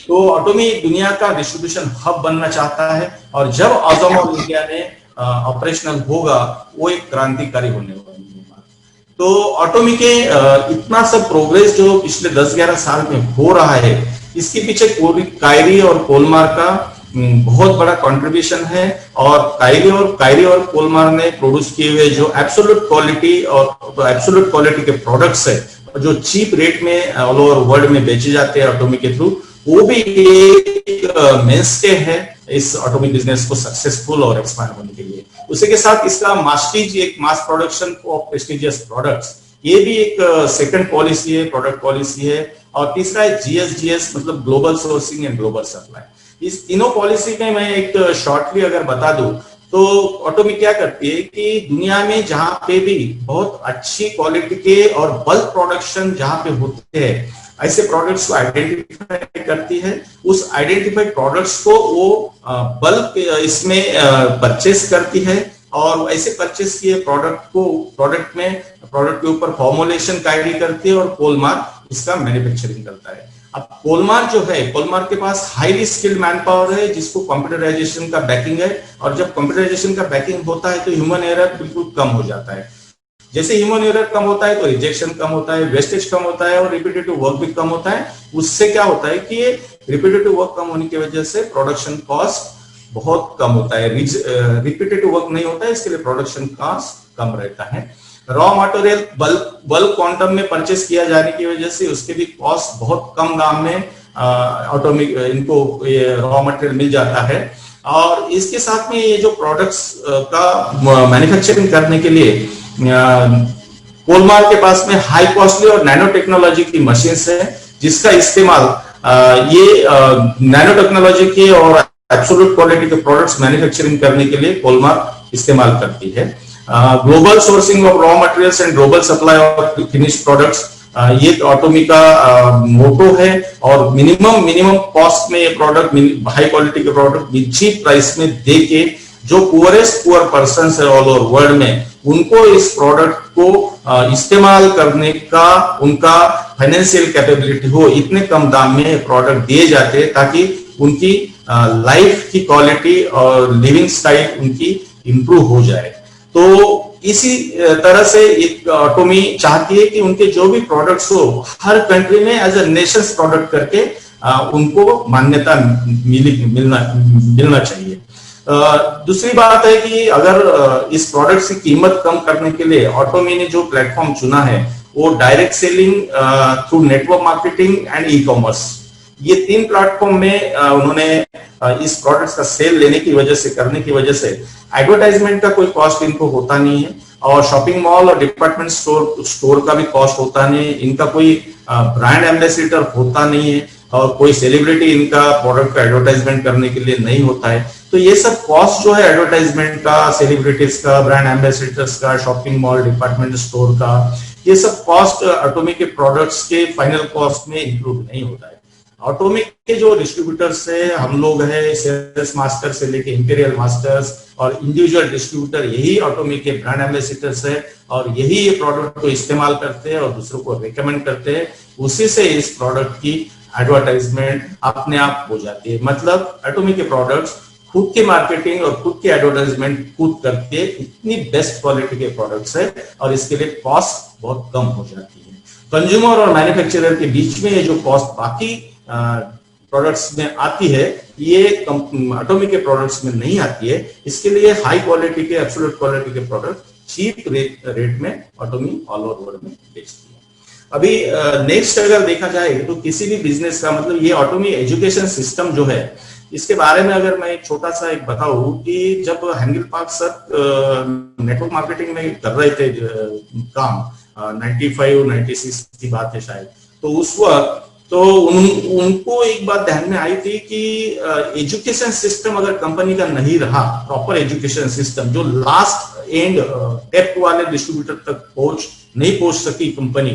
तो ऑटोमी दुनिया का डिस्ट्रीब्यूशन हब बनना चाहता है और जब ऑटोमो इंडिया ने ऑपरेशनल होगा वो एक क्रांतिकारी होने वाली है। तो ऑटोमी के इतना सब प्रोग्रेस जो पिछले 10-11 साल में हो रहा है, इसके पीछे कायरी और कोलमार का बहुत बड़ा कंट्रीब्यूशन है। और कायरी और कोलमार ने प्रोड्यूस किए हुए जो एब्सोल्यूट क्वालिटी के प्रोडक्ट्स है, जो चीप रेट में ऑल ओवर वर्ल्ड में बेचे जाते हैं ऑटोमी के थ्रू, वो भी एक मेनस्टे है इस ऑटोमी बिजनेस को सक्सेसफुल और एक्सपांड होने के लिए। उसी के साथ इसका मास्टीज, एक mass production of prestigious products, ये भी एक सेकंड पॉलिसी है, प्रोडक्ट पॉलिसी है। और तीसरा है GSGS, मतलब global sourcing and global supply. इस तीनों पॉलिसी में मैं एक शॉर्टली अगर बता दूं तो ऑटोमी क्या करती है कि दुनिया में जहां पे भी बहुत अच्छी क्वालिटी के और बल्क प्रोडक्शन जहां पे होते हैं, ऐसे प्रोडक्ट्स को आइडेंटिफाई करती है। उस आइडेंटिफाइड प्रोडक्ट्स को वो बल्क इसमें परचेस करती है, और ऐसे परचेस किए प्रोडक्ट के ऊपर फॉर्मुलेशन कैरी करती है और कोलमार्क इसका मैन्युफैक्चरिंग करता है। अब कोलमार्क के पास हाईली स्किल्ड मैन पावर है जिसको कंप्यूटराइजेशन का बैकिंग है, और जब कंप्यूटराइजेशन का बैकिंग होता है तो ह्यूमन एरर बिल्कुल कम हो जाता है। जैसे ह्यूमन एरर कम होता है तो रिजेक्शन कम होता है, वेस्टेज कम होता है और रिपीटेटिव वर्क भी कम होता है। उससे क्या होता है कि ये रिपीटेटिव वर्क कम होने की वजह से प्रोडक्शन कॉस्ट बहुत कम होता है। रिपीटेटिव वर्क नहीं होता है, इसके लिए प्रोडक्शन कॉस्ट कम रहता है। रॉ मटेरियल बल्क क्वांटम में परचेस किया जाने की वजह से उसके भी कॉस्ट बहुत कम दाम में ऑटोमिक इनको ये रॉ मटेरियल मिल जाता है। और इसके साथ में ये जो प्रोडक्ट्स का मैन्युफैक्चरिंग करने के लिए कोलमार्क के पास में हाई कॉस्टली और नैनो टेक्नोलॉजी की मशीन्स है, जिसका इस्तेमाल ये नैनो टेक्नोलॉजी के और एब्सोल्यूट क्वालिटी के प्रोडक्ट्स मैन्युफैक्चरिंग करने के लिए कोलमार्क इस्तेमाल करती है। Global sourcing of raw materials and global supply of finished products, ये ऑटोमी का मोटो है। और मिनिमम कॉस्ट में ये प्रोडक्ट, हाई क्वालिटी के प्रोडक्ट चीप प्राइस में दे के जो पुअर पर्सन है ऑल ओवर वर्ल्ड में, उनको इस प्रोडक्ट को इस्तेमाल करने का उनका फाइनेंशियल कैपेबिलिटी हो, इतने कम दाम में प्रोडक्ट दिए जाते हैं ताकि उनकी लाइफ की क्वालिटी और लिविंग स्टाइल उनकी इंप्रूव हो जाए। तो इसी तरह से एक ऑटोमी चाहती है कि उनके जो भी प्रोडक्ट्स हो हर कंट्री में एज अ नेशंस प्रोडक्ट करके उनको मान्यता मिलना चाहिए। दूसरी बात है कि अगर इस प्रोडक्ट की कीमत कम करने के लिए ऑटोमी ने जो प्लेटफॉर्म चुना है वो direct selling through network marketing and e commerce, ये 3 प्लेटफॉर्म में उन्होंने इस प्रोडक्ट्स का सेल लेने की वजह से, करने की वजह से एडवर्टाइजमेंट का कोई कॉस्ट इनको होता नहीं है, और शॉपिंग मॉल और डिपार्टमेंट स्टोर का भी कॉस्ट होता नहीं है, इनका कोई ब्रांड एम्बेसडर होता नहीं है, और कोई सेलिब्रिटी इनका प्रोडक्ट का एडवर्टाइजमेंट करने के लिए नहीं होता है। तो ये सब कॉस्ट जो है एडवर्टाइजमेंट का, सेलिब्रिटीज का, ब्रांड एम्बेसडर्स का, शॉपिंग मॉल, डिपार्टमेंट स्टोर का, ये सब कॉस्ट ऑटोमी के प्रोडक्ट्स के फाइनल कॉस्ट में इंक्लूड नहीं होता है। ऑटोमिक के जो डिस्ट्रीब्यूटर्स है, हम लोग है, सेल्स मास्टर से लेके इंपीरियल मास्टर्स और इंडिविजुअल डिस्ट्रीब्यूटर, यही ऑटोमिक के ब्रांड एम्बेसडर्स है और यही ये प्रोडक्ट को इस्तेमाल करते हैं और दूसरों को रिकमेंड करते हैं। उसी से इस प्रोडक्ट की एडवर्टाइजमेंट अपने आप हो जाती है। मतलब ऑटोमिक के प्रोडक्ट्स खुद की मार्केटिंग और खुद की एडवर्टाइजमेंट खुद करके इतनी बेस्ट क्वालिटी के प्रोडक्ट्स है और इसके लिए कॉस्ट बहुत कम हो जाती है। कंज्यूमर और मैन्युफैक्चरर के बीच में ये जो कॉस्ट बाकी प्रोडक्ट्स में आती है, ये ऑटोमिक के प्रोडक्ट्स में नहीं आती है। इसके लिए हाई क्वालिटी के, एब्सोल्यूट क्वालिटी के प्रोडक्ट चीप रेट में ऑटोमी ऑल ओवर वर्ल्ड में बेचती है। अभी नेक्स्ट अगर देखा जाए तो किसी भी बिजनेस का, मतलब ये ऑटोमी एजुकेशन सिस्टम जो है, इसके बारे में अगर मैं एक छोटा सा एक बताऊं कि जब हेंगल पार्क सर नेटवर्क मार्केटिंग में कर रहे थे काम, 95-96 की बात है शायद, तो उस वक्त तो उनको एक बात ध्यान में आई थी कि एजुकेशन सिस्टम अगर कंपनी का नहीं रहा, प्रॉपर एजुकेशन सिस्टम जो लास्ट एंड टेप वाले डिस्ट्रीब्यूटर तक नहीं पहुंच सकी कंपनी,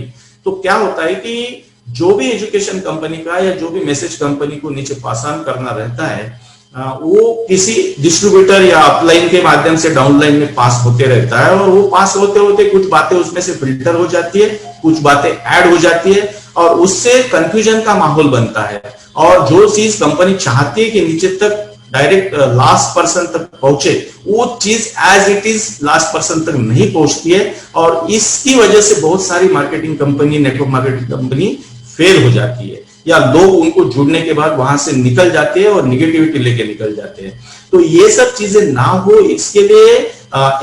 तो क्या होता है कि जो भी एजुकेशन कंपनी का या जो भी मैसेज कंपनी को नीचे पास ऑन करना रहता है, वो किसी डिस्ट्रीब्यूटर या अपलाइन के माध्यम से डाउनलाइन में पास होते रहता है, और वो पास होते होते कुछ बातें उसमें से फिल्टर हो जाती है, कुछ बातें ऐड हो जाती है और उससे कंफ्यूजन का माहौल बनता है। और जो चीज कंपनी चाहती है कि नीचे तक डायरेक्ट लास्ट पर्सन तक पहुंचे, वो चीज as it is last person तक नहीं पहुंचती है, और इसकी वजह से बहुत सारी marketing company, network marketing company fail हो जाती है, या लोग उनको जुड़ने के बाद वहां से निकल जाते हैं और निगेटिविटी लेके निकल जाते हैं। तो ये सब चीजें ना हो, इसके लिए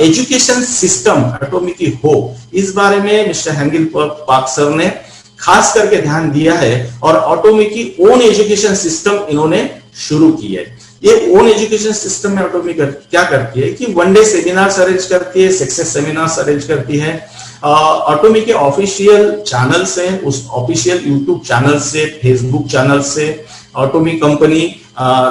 एजुकेशन सिस्टम ऑटोमी की हो, इस बारे में मिस्टर हेंगल पार्क सर ने खास करके ध्यान दिया है, और ऑटोमी की ओन एजुकेशन सिस्टम इन्होंने शुरू की है। ये ओन एजुकेशन सिस्टम में ऑटोमी क्या करती है कि 1 डे सेमिनार्स अरेंज करती है, सक्सेस सेमिनार्स अरेंज करती है। ऑटोमी के ऑफिशियल चैनल्स हैं, उस ऑफिशियल यूट्यूब चैनल से, फेसबुक चैनल से ऑटोमी कंपनी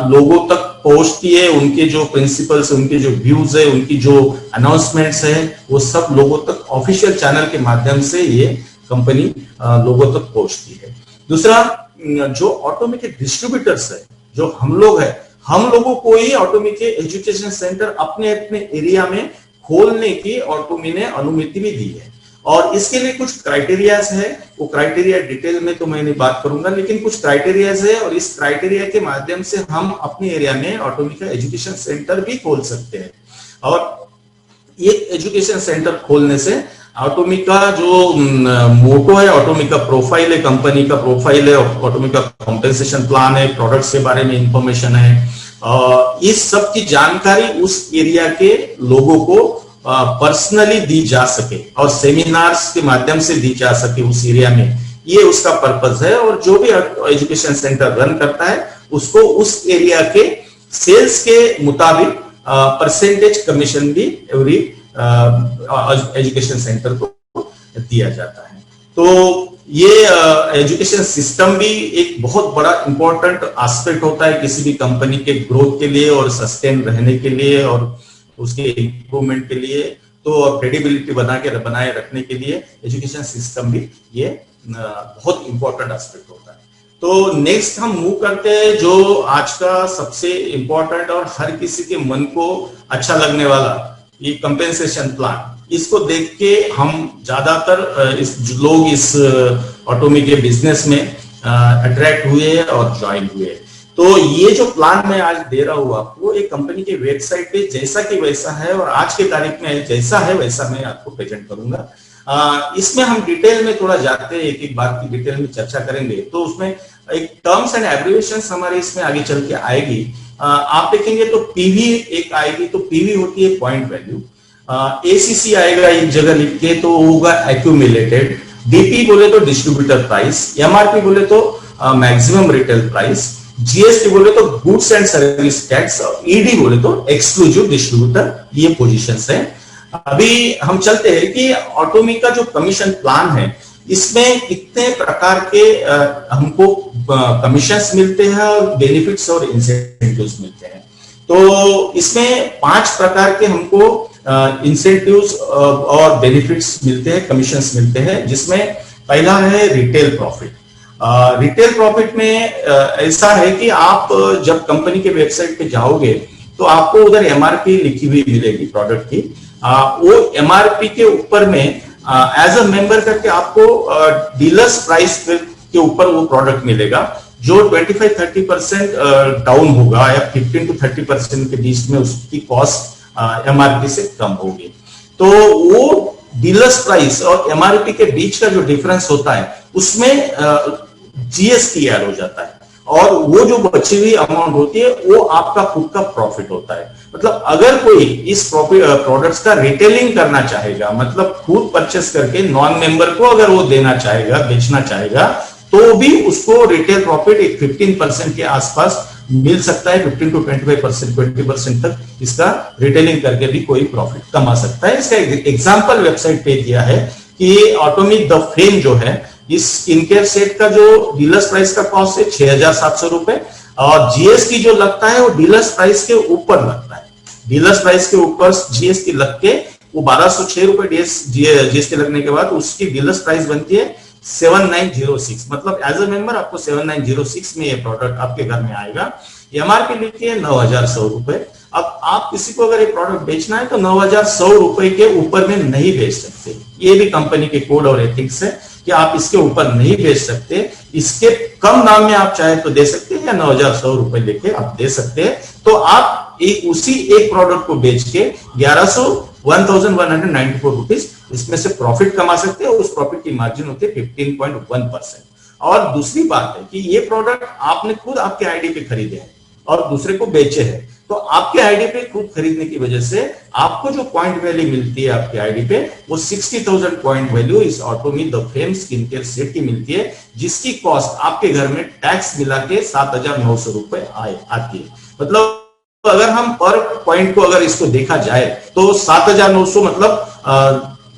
लोगों तक पहुंचती है। उनके जो प्रिंसिपल्स, उनके जो व्यूज है, उनकी जो अनाउंसमेंट्स है, वो सब लोगों तक ऑफिशियल चैनल के माध्यम से ये कंपनी लोगों तक पहुंचती है। दूसरा, जो ऑटोमी के डिस्ट्रीब्यूटर्स है, जो हम लोग हैं, हम लोगों को ही ऑटोमी के एजुकेशन सेंटर अपने अपने एरिया में खोलने की ऑटोमी ने अनुमति भी दी है। और इसके लिए कुछ क्राइटेरियाज है, वो क्राइटेरिया डिटेल में तो मैं नहीं बात करूंगा, लेकिन कुछ क्राइटेरियाज है और इस क्राइटेरिया के माध्यम से हम अपने एरिया में ऑटोमी का एजुकेशन सेंटर भी खोल सकते हैं। और ये एजुकेशन सेंटर खोलने से ऑटोमी का जो मोटो है, ऑटोमी का प्रोफाइल है, कंपनी का प्रोफाइल है, ऑटोमी का कॉम्पेंसेशन प्लान है, प्रोडक्ट्स के बारे में इंफॉर्मेशन है, इस सब की जानकारी उस एरिया के लोगों को पर्सनली दी जा सके और सेमिनार्स के माध्यम से दी जा सके उस एरिया में, ये उसका पर्पस है। और जो भी एजुकेशन सेंटर रन करता है उसको उस एरिया के सेल्स के मुताबिक परसेंटेज कमीशन भी एवरी एजुकेशन सेंटर को दिया जाता है। तो ये एजुकेशन सिस्टम भी एक बहुत बड़ा इंपॉर्टेंट एस्पेक्ट होता है किसी भी कंपनी के ग्रोथ के लिए और सस्टेन रहने के लिए और उसके इम्प्रूवमेंट के लिए। तो क्रेडिबिलिटी बनाए रखने के लिए एजुकेशन सिस्टम भी ये बहुत इंपॉर्टेंट एस्पेक्ट होता है। तो नेक्स्ट हम मूव करते हैं जो आज का सबसे इंपॉर्टेंट और हर किसी के मन को अच्छा लगने वाला, ये कंपेंसेशन प्लान। इसको देख के हम ज्यादातर लोग इस ऑटोमी के बिजनेस में अट्रैक्ट हुए और ज्वाइन हुए। तो ये जो प्लान मैं आज दे रहा हूँ आपको, एक कंपनी के वेबसाइट पे जैसा कि वैसा है और आज के तारीख में जैसा है वैसा मैं आपको प्रेजेंट करूंगा। इसमें हम डिटेल में थोड़ा जाते हैं, एक एक बात की डिटेल में चर्चा करेंगे। तो उसमें एक टर्म्स एंड एब्रिविएशंस हमारे इसमें आगे चल के आएगी। आप देखेंगे तो पीवी एक आएगी, तो पीवी होती है पॉइंट वैल्यू, एसीसी आएगा एक जगह लिख के तो होगा एक्यूमुलेटेड, डीपी बोले तो डिस्ट्रीब्यूटर प्राइस, एमआरपी बोले तो मैक्सिमम रिटेल प्राइस, जीएसटी बोले तो गुड्स एंड सर्विस टैक्स, और ईडी बोले तो एक्सक्लूसिव डिस्ट्रीब्यूटर। ये पोजीशंस है। अभी हम चलते हैं कि ऑटोमी का जो कमीशन प्लान है इसमें कितने प्रकार के हमको कमीशंस मिलते हैं और बेनिफिट्स और इंसेंटिव्स मिलते हैं। तो इसमें 5 प्रकार के हमको इंसेंटिव्स और बेनिफिट्स मिलते हैं, कमीशंस मिलते हैं, जिसमें पहला है रिटेल प्रॉफिट। रिटेल प्रॉफिट में ऐसा है कि आप जब कंपनी के वेबसाइट पे जाओगे तो आपको उधर एमआरपी लिखी हुई मिलेगी प्रोडक्ट की। वो एमआरपी के ऊपर में एज अ मेंबर करके आपको डीलर्स प्राइस के ऊपर वो प्रोडक्ट मिलेगा, जो 25-30% डाउन होगा या 15 to 30% के बीच में उसकी कॉस्ट एमआरपी से कम होगी। तो वो डीलर्स प्राइस और एमआरपी के बीच का जो डिफरेंस होता है उसमें जीएसटी ऐड हो जाता है, और वो जो बची हुई अमाउंट होती है वो आपका खुद का प्रॉफिट होता है। मतलब अगर कोई इस प्रोडक्ट्स का रिटेलिंग करना चाहेगा, मतलब खुद परचेस करके नॉन मेंबर को अगर वो देना चाहेगा, बेचना चाहेगा, तो भी उसको रिटेल प्रॉफिट एक 15% के आसपास मिल सकता है। 15 to 25%, 20% तक इसका रिटेलिंग करके भी कोई प्रॉफिट कमा सकता है। इसका एग्जांपल वेबसाइट पे दिया है कि ऑटोमी द फ्रेम जो है, इस स्किन केयर सेट का जो डीलर्स प्राइस का कॉस्ट है 6,700 रुपए, और जीएसटी जो लगता है वो डीलर्स प्राइस के ऊपर लगता है। डीलर्स प्राइस के ऊपर जीएसटी लग के वो 1,206 रुपए जीएसटी लगने के बाद उसकी डीलर्स प्राइस बनती है 7,906। मतलब एज अ मेंबर आपको 7,906 में ये प्रोडक्ट आपके घर में आएगा। एमआरपी लिखी है 9,100 रुपए। अब आप किसी को अगर ये प्रोडक्ट बेचना है तो 9,100 रुपए के ऊपर में नहीं बेच सकते। ये भी कंपनी के कोड और एथिक्स है कि आप इसके ऊपर नहीं बेच सकते। इसके कम दाम में आप चाहे तो दे सकते हैं या 9,100 रुपए लेके आप दे सकते हैं। तो आप उसी एक प्रोडक्ट को बेच के 1,194 रुपीज इसमें से प्रॉफिट कमा सकते हैं। उस प्रॉफिट की मार्जिन होती है 15.1%। और दूसरी बात है कि ये प्रोडक्ट आपने खुद आपके आईडी पे खरीदे हैं और दूसरे को बेचे हैं, तो आपके आईडी पे खुद खरीदने की वजह से आपको जो पॉइंट वैल्यू मिलती है आपके आईडी पे, वो 60,000 पॉइंट वैल्यू इस otomy the frame skin care set की मिलती है, जिसकी कॉस्ट आपके घर में टैक्स मिला के 7,900 रुपए आती है। मतलब अगर हम पर पॉइंट को अगर इसको देखा जाए तो 7,900 मतलब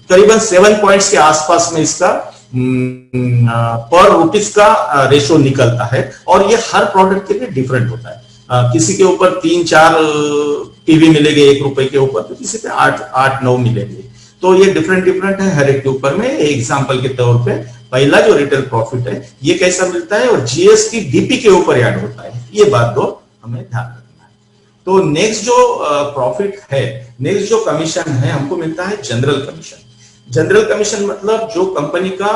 करीबन 7 पॉइंट्स के आसपास में इसका पर रुपीज का रेशो निकलता है। और ये हर प्रोडक्ट के लिए डिफरेंट होता है। किसी के ऊपर 3-4 पीवी मिलेंगे 1 रुपए के ऊपर, तो किसी पे 8-9 मिलेंगे। तो ये डिफरेंट है हर एक के ऊपर में। एग्जांपल के तौर पे पहला जो रिटेल प्रॉफिट है ये कैसा मिलता है, और जीएसटी डीपी के ऊपर ऐड होता है। ये बात तो हमें ध्यान रखना है। तो नेक्स्ट जो प्रॉफिट है, नेक्स्ट जो कमीशन है, हमको मिलता है जनरल कमीशन। जनरल कमीशन मतलब जो कंपनी का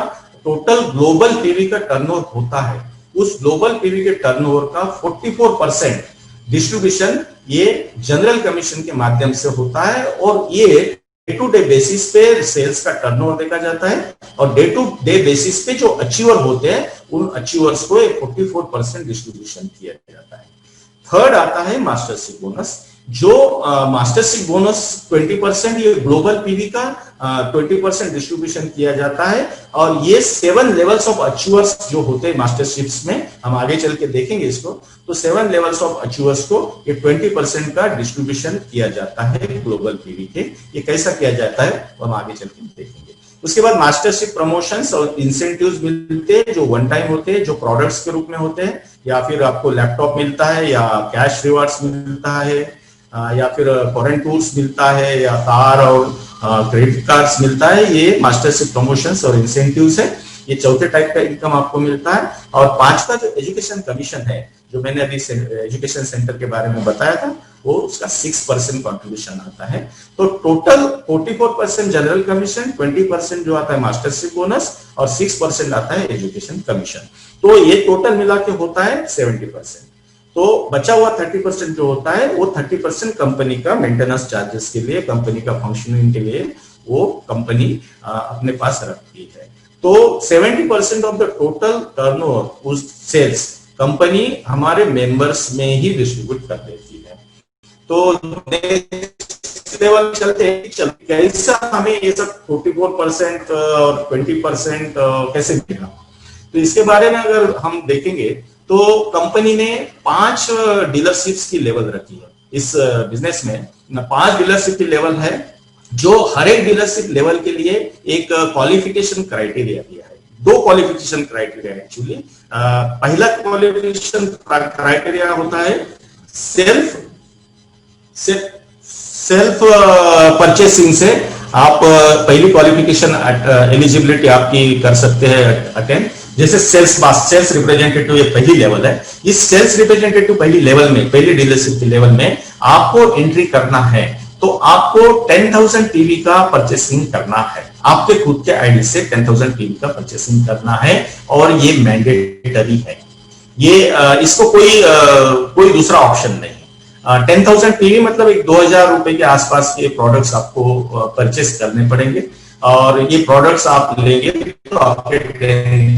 टोटल ग्लोबल पीवी का टर्नओवर होता है, उस ग्लोबल पीवी के टर्नओवर का 44% डिस्ट्रीब्यूशन ये जनरल कमीशन के माध्यम से होता है। और ये डे टू डे बेसिस पे सेल्स का टर्नओवर देखा जाता है, और डे टू डे बेसिस पे जो अचीवर होते हैं उन अचीवर्स को 44% डिस्ट्रीब्यूशन किया जाता है। थर्ड आता है मास्टरशिप बोनस। जो मास्टरशिप बोनस 20% ये ग्लोबल पीवी का 20% डिस्ट्रीब्यूशन किया जाता है। और ये 7 लेवल्स ऑफ अचीवर्स जो होते हैं मास्टरशिप्स में, हम आगे चल के देखेंगे इसको, तो 7 लेवल्स ऑफ अचीवर्स को ये 20% का डिस्ट्रीब्यूशन किया जाता है ग्लोबल पीवी के। ये कैसा किया जाता है वो हम आगे चल के देखेंगे। उसके बाद मास्टरशिप प्रमोशंस और इंसेंटिव्स मिलते हैं जो वन टाइम होते हैं, जो प्रोडक्ट्स के रूप में होते हैं, या फिर आपको लैपटॉप मिलता है, या कैश रिवार्ड्स मिलता है, या फिर फॉरेन टूर्स मिलता है, या कार और क्रेडिट कार्ड्स मिलता है। ये मास्टरशिप प्रमोशंस और इंसेंटिव्स है। ये चौथे टाइप का इनकम आपको मिलता है। और पांचवा जो एजुकेशन कमीशन है, जो मैंने अभी एजुकेशन सेंटर के बारे में बताया था, वो उसका 6% कंट्रीब्यूशन आता है। तो टोटल 44% जनरल कमीशन, 20% जो आता है मास्टरशिप बोनस, और 6% आता है एजुकेशन कमीशन। तो ये टोटल मिला के होता है 70%। तो बचा हुआ 30% जो होता है वो 30% कंपनी का मेंटेनेंस चार्जेस के लिए, कंपनी का फंक्शनिंग के लिए वो कंपनी अपने पास रखती है। तो 70% ऑफ द टोटल टर्नओवर उस सेल्स कंपनी हमारे मेंबर्स में ही डिस्ट्रीब्यूट कर देती है। तो नेक्स्ट लेवल चलते कैसा हमें ये सब 44% और 20% कैसे मिलेगा, तो इसके बारे में अगर हम देखेंगे तो कंपनी ने 5 डीलरशिप्स की लेवल रखी है इस बिजनेस में। 5 डीलरशिप की लेवल है, जो हर एक डीलरशिप लेवल के लिए एक क्वालिफिकेशन क्राइटेरिया दिया है। 2 क्वालिफिकेशन क्राइटेरिया है एक्चुअली। पहला क्वालिफिकेशन क्राइटेरिया होता है सेल्फ परचेसिंग से आप पहली क्वालिफिकेशन एलिजिबिलिटी आपकी कर सकते हैं अटेंड। जैसे सेल्स रिप्रेजेंटेटिव ये पहली लेवल है। इस सेल्स रिप्रेजेंटेटिव पहली लेवल में, पहली डीलरशिप की लेवल में आपको एंट्री करना है तो आपको 10,000 टीवी का परचेसिंग करना है। आपके खुद के आईडी से 10,000 टीवी का परचेसिंग करना है, और ये मैंडेटरी है। ये इसको कोई दूसरा ऑप्शन नहीं। 10,000 टीवी मतलब एक 2,000 रुपए के आसपास के प्रोडक्ट्स आपको परचेस करने पड़ेंगे, और ये प्रोडक्ट्स आप लेंगे तो आपके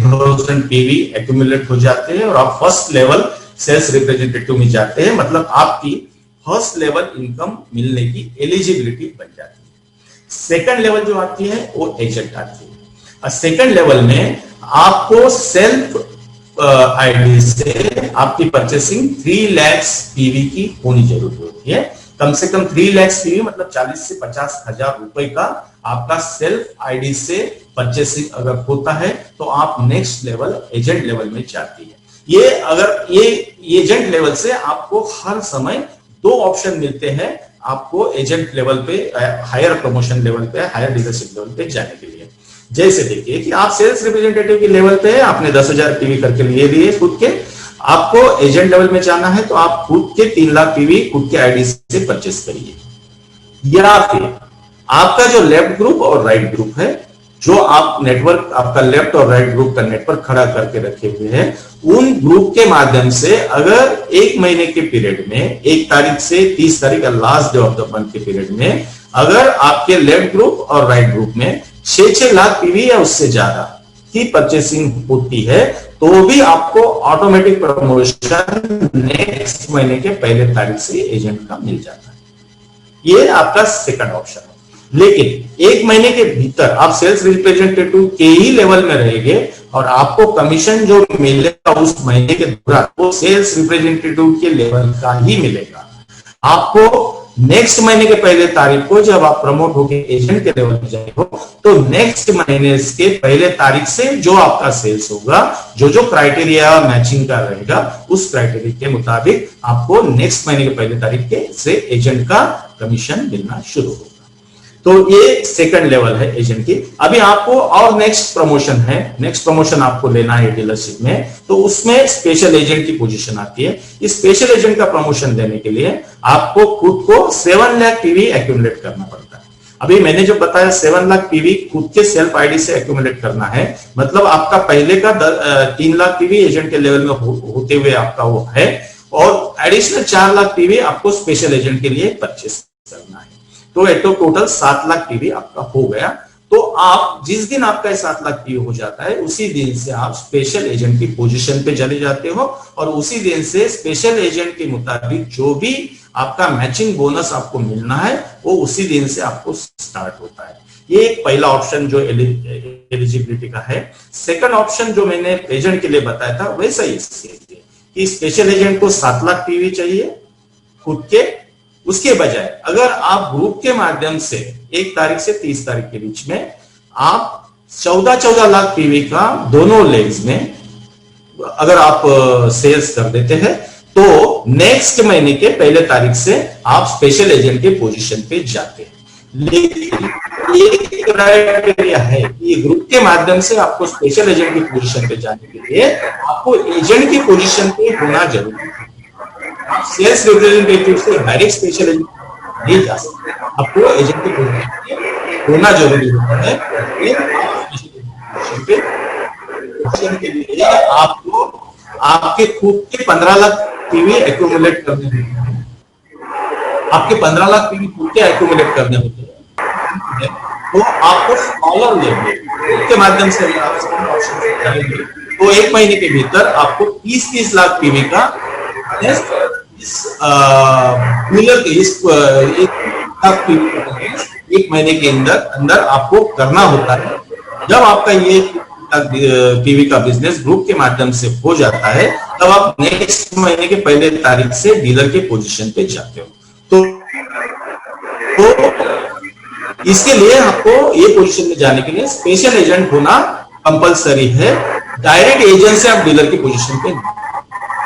10,000 पीवी एक्यूमुलेट हो जाते हैं, और आप फर्स्ट लेवल सेल्स रिप्रेजेंटेटिव में जाते हैं। मतलब आपकी फर्स्ट लेवल इनकम मिलने की एलिजिबिलिटी बन जाती है। सेकंड लेवल जो आती है वो एजेंट आती है। सेकंड लेवल में आपको सेल्फ आईडी से आपकी परचेसिंग 3 लाख पीवी की होनी जरूरी होती है। कम से कम 3 लाख पीवी मतलब 40 से 50 हजार रुपए का आपका सेल्फ आईडी से परचेसिंग अगर होता है तो आप नेक्स्ट लेवल एजेंट लेवल में जाती है। ये अगर ये एजेंट लेवल से आपको हर समय 2 ऑप्शन मिलते हैं आपको एजेंट लेवल पे, हायर प्रमोशन लेवल पे, हायर डीलरशिप लेवल पे जाने के लिए। जैसे देखिए कि आप सेल्स रिप्रेजेंटेटिव के लेवल पे आपने 10,000 पीवी करके लिए खुद के, आपको एजेंट लेवल में जाना है तो आप खुद के 3 लाख पीवी खुद के आईडी से परचेस करिए। या फिर आपका जो लेफ्ट ग्रुप और राइट ग्रुप है, जो आप नेटवर्क, आपका लेफ्ट और राइट ग्रुप का नेटवर्क खड़ा करके रखे हुए हैं, उन ग्रुप के माध्यम से अगर 1 महीने के पीरियड में 1 तारीख से 30 तारीख का last day of the month के पीरियड में अगर आपके लेफ्ट ग्रुप और राइट ग्रुप में 6 लाख पीवी या उससे ज्यादा की परचेसिंग होती है तो भी आपको ऑटोमेटिक प्रमोशन नेक्स्ट महीने के पहले तारीख से एजेंट का मिल जाता है। ये आपका सेकंड ऑप्शन है। लेकिन 1 महीने के भीतर आप सेल्स रिप्रेजेंटेटिव के ही लेवल में रहेंगे और आपको कमीशन जो मिलेगा उस महीने के दौरान वो सेल्स रिप्रेजेंटेटिव के लेवल का ही मिलेगा। आपको नेक्स्ट महीने के पहले तारीख को जब आप प्रमोट होकर एजेंट के लेवल पे जाएंगे तो नेक्स्ट महीने के पहले तारीख से जो आपका सेल्स होगा, जो क्राइटेरिया मैचिंग का रहेगा, उस क्राइटेरिया के मुताबिक आपको नेक्स्ट महीने के पहले तारीख के से एजेंट का कमीशन मिलना शुरू होगा। तो ये सेकंड लेवल है एजेंट की। अभी आपको और नेक्स्ट प्रमोशन आपको लेना है डीलरशिप में, तो उसमें स्पेशल एजेंट की पोजीशन आती है। इस स्पेशल एजेंट का प्रमोशन देने के लिए आपको खुद को 7 लाख पीवी एक्यूमुलेट करना पड़ता है। अभी मैंने जो बताया 7 लाख पीवी खुद के सेल्फ आईडी से एक्यूमुलेट करना है, मतलब आपका पहले का 3 लाख पीवी एजेंट के लेवल में होते हुए आपका वो है, और एडिशनल 4 लाख पीवी आपको स्पेशल एजेंट के लिए परचेस करना है। तो टोटल 7 लाख पीवी आपका हो गया। तो आप जिस दिन आपका 7 लाख पीवी हो जाता है, उसी दिन से आप स्पेशल एजेंट की पोजीशन पे चले जाते हो, और उसी दिन से स्पेशल एजेंट के मुताबिक जो भी आपका मैचिंग बोनस आपको मिलना है वो उसी दिन से आपको स्टार्ट होता है। ये एक पहला ऑप्शन जो एलिजिबिलिटी का है। सेकंड ऑप्शन जो मैंने एजेंट के लिए बताया था वैसा ही कि स्पेशल एजेंट को 7 लाख पीवी चाहिए खुद के। उसके बजाय अगर आप ग्रुप के माध्यम से 1 तारीख से 30 तारीख के बीच में आप 14 लाख पीवी का दोनों लेग्स में अगर आप सेल्स कर देते हैं, तो नेक्स्ट महीने के पहले तारीख से आप स्पेशल एजेंट के पोजीशन पे जाते हैं। लेकिन ये क्राइटेरिया है कि ग्रुप के माध्यम से आपको स्पेशल एजेंट की पोजीशन पे जाने के लिए आपको एजेंट की पोजीशन पे होना जरूरी है। आप सेल्स रिप्रेजेंटेटिव से डायरेक्ट स्पेशल एजेंट नहीं जा सकते, आपको एजेंट की पोजीशन पे होना जरूरी होता है। पोजीशन के लिए आपको आपके खुद के 15 लाख पीवी एक्यूमुलेट करने होते हैं। आपके 15 लाख पीवी खुद के एक्यूमुलेट करने होते हैं, तो आपको स्मॉलर लेवल के माध्यम से जाएंगे तो 1 महीने के भीतर आपको 30 लाख पीवी का एक महीने के अंदर आपको करना होता है। जब आपका ये पीवी का बिजनेस ग्रुप के माध्यम से हो जाता है, तब आप नेक्स्ट महीने के पहले तारीख से डीलर के पोजीशन पे जाते हो। तो इसके लिए आपको ये पोजीशन में जाने के लिए स्पेशल एजेंट होना कंपलसरी है। डायरेक्ट एजेंट से आप डीलर की पोजीशन पे।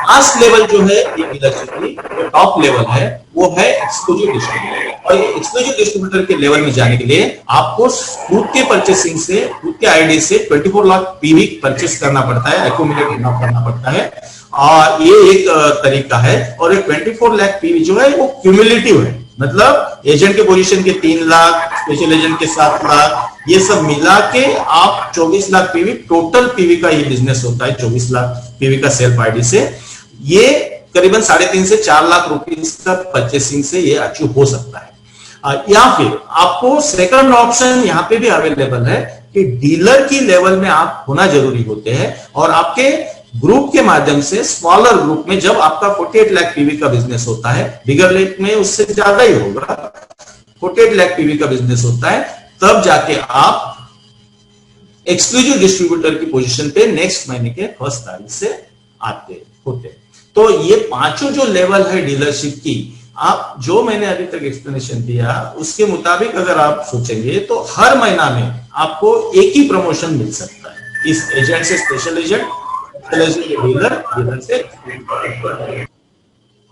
लास्ट लेवल जो है ये डीलरशिप की टॉप लेवल है, वो है एक्सक्लूसिव डिस्ट्रीब्यूटर। और ये एक्सक्लूसिव डिस्ट्रीब्यूटर के लेवल में जाने के लिए आपको खुद के परचेसिंग से, खुद के आईडी से 24 लाख पीवी परचेस करना पड़ता है, एक्यूमुलेट करना पड़ता है। और ये एक तरीका है। और ये 24 लाख पीवी जो है वो क्यूमुलेटिव है, मतलब एजेंट के पोजीशन के 3 लाख, स्पेशल एजेंट के 7 लाख, ये सब मिला के आप 24 लाख पीवी टोटल पीवी का ये बिजनेस होता है। 24 लाख पीवी का सेल्फ आईडी से ये करीबन 3.5 से 4 लाख रुपीस का परचेसिंग से ये अचीव हो सकता है। या फिर आपको सेकंड ऑप्शन यहाँ पे भी अवेलेबल है कि डीलर की लेवल में आप होना जरूरी होते हैं, और आपके ग्रुप के माध्यम से स्मॉलर ग्रुप में जब आपका 48 लाख पीवी का बिजनेस होता है, बिगर लेक में उससे ज्यादा ही होगा, 48 लाख पीवी का बिजनेस होता है, तब जाके आप एक्सक्लूसिव डिस्ट्रीब्यूटर की पोजीशन पे नेक्स्ट महीने के 1 तारीख से आते होते। तो ये पांचों जो लेवल है डीलरशिप की, आप जो मैंने अभी तक एक्सप्लेनेशन दिया उसके मुताबिक अगर आप सोचेंगे तो हर महीना में आपको एक ही प्रमोशन मिल सकता है, इस एजेंट से स्पेशल एजेंट, डीलर से।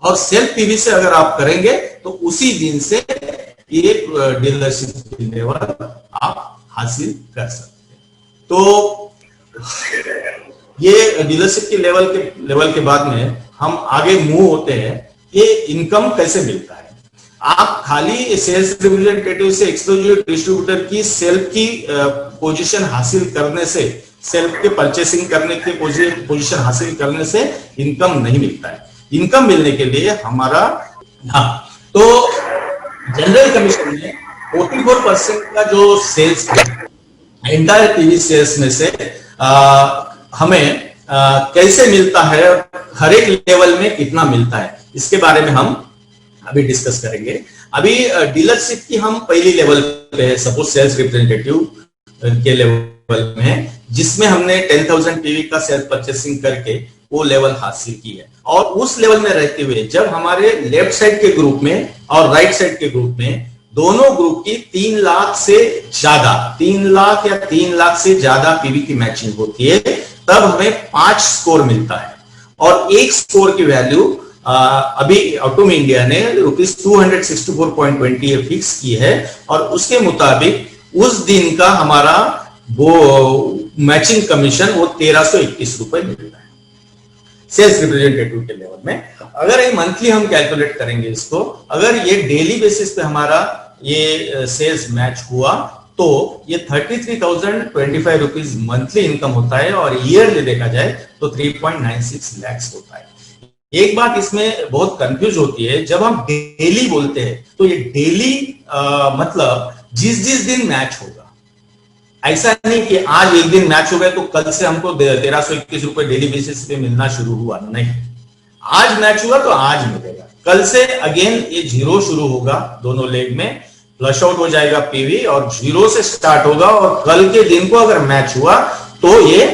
और सेल्फ पीवी से अगर आप करेंगे तो उसी दिन से ये डीलरशिप लेवल आप हासिल कर सकते हैं। तो ये डीलरशिप के लेवल के बाद में हम आगे मूव होते हैं। ये इनकम कैसे मिलता है? आप खाली सेल्स रिप्रेजेंटेटिव से एक्सक्लूसिव डिस्ट्रीब्यूटर की सेल्फ की पोजीशन हासिल करने से, सेल्फ के परचेसिंग करने की पोजीशन हासिल करने से इनकम नहीं मिलता है। इनकम मिलने के लिए हमारा तो जनरल कमीशन में 44% का जो सेल्स एंटायर पीवी सेल्स में से हमें कैसे मिलता है, हर एक लेवल में कितना मिलता है, इसके बारे में हम अभी डिस्कस करेंगे। अभी डीलरशिप की हम पहली लेवल पे है, सपोज सेल्स रिप्रेजेंटेटिव के लेवल में, जिसमें हमने 10,000 पीवी का सेल्फ परचेसिंग करके वो लेवल हासिल की है। और उस लेवल में रहते हुए जब हमारे लेफ्ट साइड के ग्रुप में और राइट साइड के ग्रुप में दोनों ग्रुप की 3 लाख से ज्यादा, 3 लाख या 3 लाख से ज्यादा पीवी की मैचिंग होती है, तब हमें 5 स्कोर मिलता है। और एक स्कोर की वैल्यू अभी ऑटोम इंडिया ने ₹264.20 ये फिक्स की है और उसके मुताबिक उस दिन का हमारा वो मैचिंग कमीशन वो ₹1321 मिल रहा है सेल्स रिप्रेजेंटेटिव के लेवल में। अगर ये मंथली हम कैलकुलेट करेंगे इसको, अगर ये डेली बेसिस पे हमारा ये सेल्स मैच हुआ तो ये ₹33,025 मंथली इनकम होता है और ईयरली देखा जाए तो 3.96 लाख होता है। एक बात इसमें बहुत कंफ्यूज होती है, जब हम डेली बोलते हैं तो ये डेली मतलब जिस जिस दिन मैच होगा, ऐसा नहीं कि आज एक दिन मैच हो गया तो कल से हमको ₹1321 डेली बेसिस पे मिलना शुरू हुआ, नहीं। आज मैच हुआ तो आज मिलेगा, कल से अगेन ये जीरो शुरू होगा, दोनों लेग में फ्लश आउट हो जाएगा पीवी और जीरो से स्टार्ट होगा और कल के दिन को अगर मैच हुआ तो ये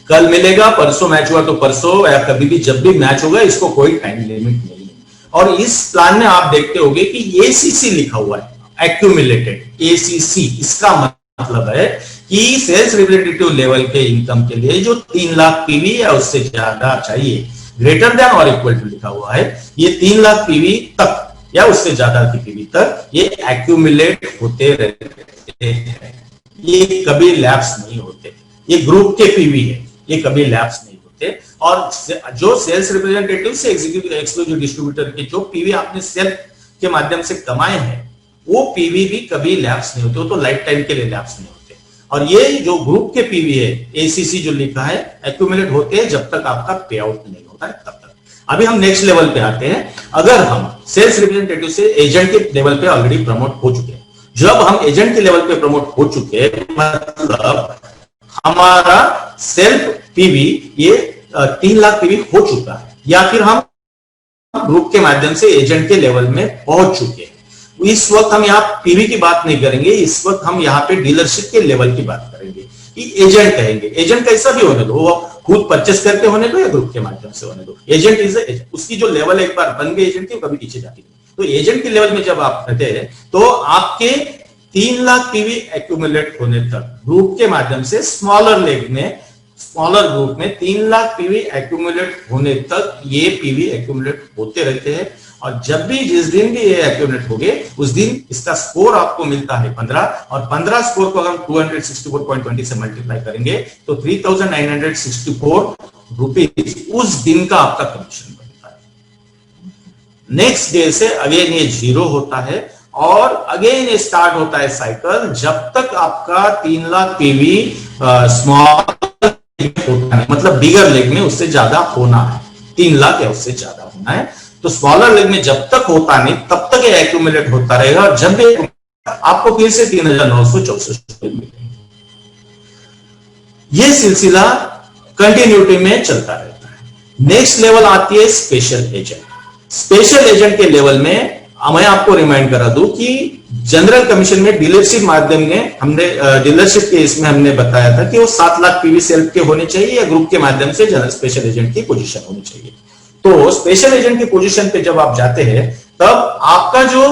कल मिलेगा, परसों मैच हुआ तो परसों, या कभी भी जब भी मैच होगा, इसको कोई टाइम लिमिट नहीं है। और इस प्लान में आप देखते होंगे कि एसीसी लिखा हुआ है, एक्यूमुलेटेड एसीसी। इसका मतलब है कि सेल्स रिप्रेजेंटेटिव लेवल के इनकम के लिए जो 3 लाख पीवी या उससे ज्यादा चाहिए, ग्रेटर देन और इक्वल टू लिखा हुआ है, ये 3 लाख पीवी तक या उससे ज्यादा की पीवी तक ये एक्यूमुलेट होते रहते हैं, ये कभी लैप्स नहीं होते। ये ग्रुप के पीवी है, ये कभी लैप्स नहीं होते। और जो सेल्स रिप्रेजेंटेटिव से एग्जीक्यूटिव एक्सक्लूसिव डिस्ट्रीब्यूटर के जो पीवी आपने सेल के माध्यम से कमाए हैं, वो पीवी भी कभी लैप्स नहीं होते, वो तो लाइफ टाइम के लिए लैप्स नहीं होते। और ये जो ग्रुप के पीवी है, एसीसी जो लिखा है, एक्यूमुलेट होते हैं जब तक आपका पे आउट नहीं होता है तब तक। अभी हम नेक्स्ट लेवल पे आते हैं। अगर हम सेल्स रिप्रेजेंटेटिव से एजेंट के लेवल पे ऑलरेडी प्रमोट हो चुके हैं, जब हम एजेंट के लेवल पे प्रमोट हो चुके हैं, मतलब हमारा सेल्फ पीवी ये 3 लाख पीवी हो चुका है, या फिर हम ग्रुप के माध्यम से एजेंट के लेवल में पहुंच चुके हैं, इस वक्त हम यहाँ पीवी की बात नहीं करेंगे, इस वक्त हम यहाँ पे डीलरशिप के लेवल की बात करेंगे कि एजेंट कहेंगे। एजेंट कैसा भी होने दो, वो खुद परचेस करके होने दो या ग्रुप के माध्यम से होने दो, एजेंट इज एजेंट। उसकी जो लेवल एक बार बन गई एजेंट की, कभी पीछे जाती नहीं। तो एजेंट के लेवल में जब आप रहते हैं तो आपके 3 लाख पीवी एक्यूमुलेट होने तक ग्रुप के माध्यम से स्मॉलर लेग में, स्मॉलर ग्रुप में 3 लाख पीवी एक्यूमुलेट होने तक ये पीवी एक्यूमुलेट होते रहते हैं। और जब भी जिस दिन भी ये एक्यूमुलेट हो गए, उस दिन इसका स्कोर आपको मिलता है 15, और 15 स्कोर को हम 264.20 से मल्टीप्लाई करेंगे तो 3,964 रुपीज उस दिन का आपका कमीशन बनता है। नेक्स्ट डे से अगेन ये जीरो होता है और अगेन ये स्टार्ट होता है साइकिल, जब तक आपका 3 लाख पीवी स्मॉल मतलब बिगर लेग में उससे ज्यादा होना है, 3 लाख या उससे ज्यादा होना है। तो स्मॉलर लेग में जब तक होता नहीं तब तक ये एक्यूमुलेट होता रहेगा और जब भी आपको फिर से 3,964 मिलेंगे। ये सिलसिला कंटिन्यूटी में चलता रहता है। नेक्स्ट लेवल आती है स्पेशल एजेंट। स्पेशल एजेंट के लेवल में मैं आपको रिमाइंड करा दूं कि जनरल कमीशन में डीलरशिप माध्यम में हमने डीलरशिप के इसमें हमने बताया था कि वो 7 लाख पीवी सेल्फ के होने चाहिए या ग्रुप के माध्यम से जनरल स्पेशल एजेंट की पोजीशन होनी चाहिए। तो स्पेशल एजेंट की पोजीशन पे जब आप जाते हैं तब आपका जो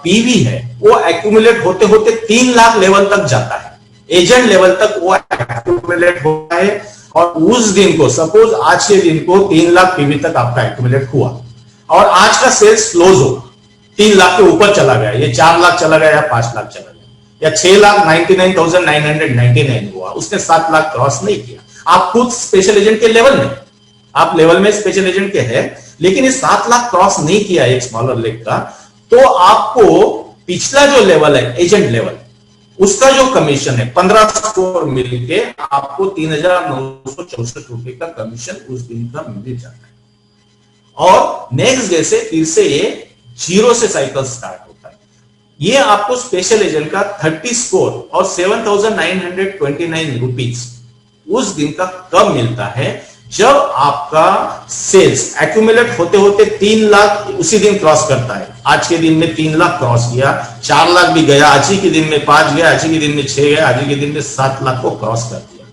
पीवी है वो एक्यूमुलेट होते होते 3 लाख लेवल तक जाता है, एजेंट लेवल तक वो एक्यूमुलेट होता है। और उस दिन को, सपोज आज के दिन को 3 लाख पीवी तक आपका एक्यूमुलेट हुआ और आज का सेल्स क्लोज हो 3 लाख के ऊपर चला गया, ये 4 लाख चला गया या 5 लाख चला गया या 6,99,999 हुआ, उसने 7 लाख क्रॉस नहीं किया। आप खुद स्पेशल एजेंट के लेवल में, आप लेवल में स्पेशल एजेंट के हैं, लेकिन ये 7 लाख क्रॉस नहीं किया एक स्मॉलर लेग का, तो आपको पिछला जो लेवल है एजेंट लेवल, उसका जो कमीशन है 15 स्कोर मिलके आपको 3,964 रुपए का कमीशन उस दिन का मिल जाता है। और नेक्स्ट डे से फिर से ये जीरो से साइकिल स्टार्ट होता है। ये आपको स्पेशल एजेंट का 30 स्कोर और 7,929 रुपीज उस दिन का कब मिलता है, जब आपका सेल्स एक्यूमुलेट होते होते 3 लाख उसी दिन क्रॉस करता है। आज के दिन में 3 लाख क्रॉस किया, 4 लाख भी गया, आज ही के दिन में 5 गया, आज ही के दिन में 6 गया, आज ही के दिन में 7 लाख को क्रॉस कर दिया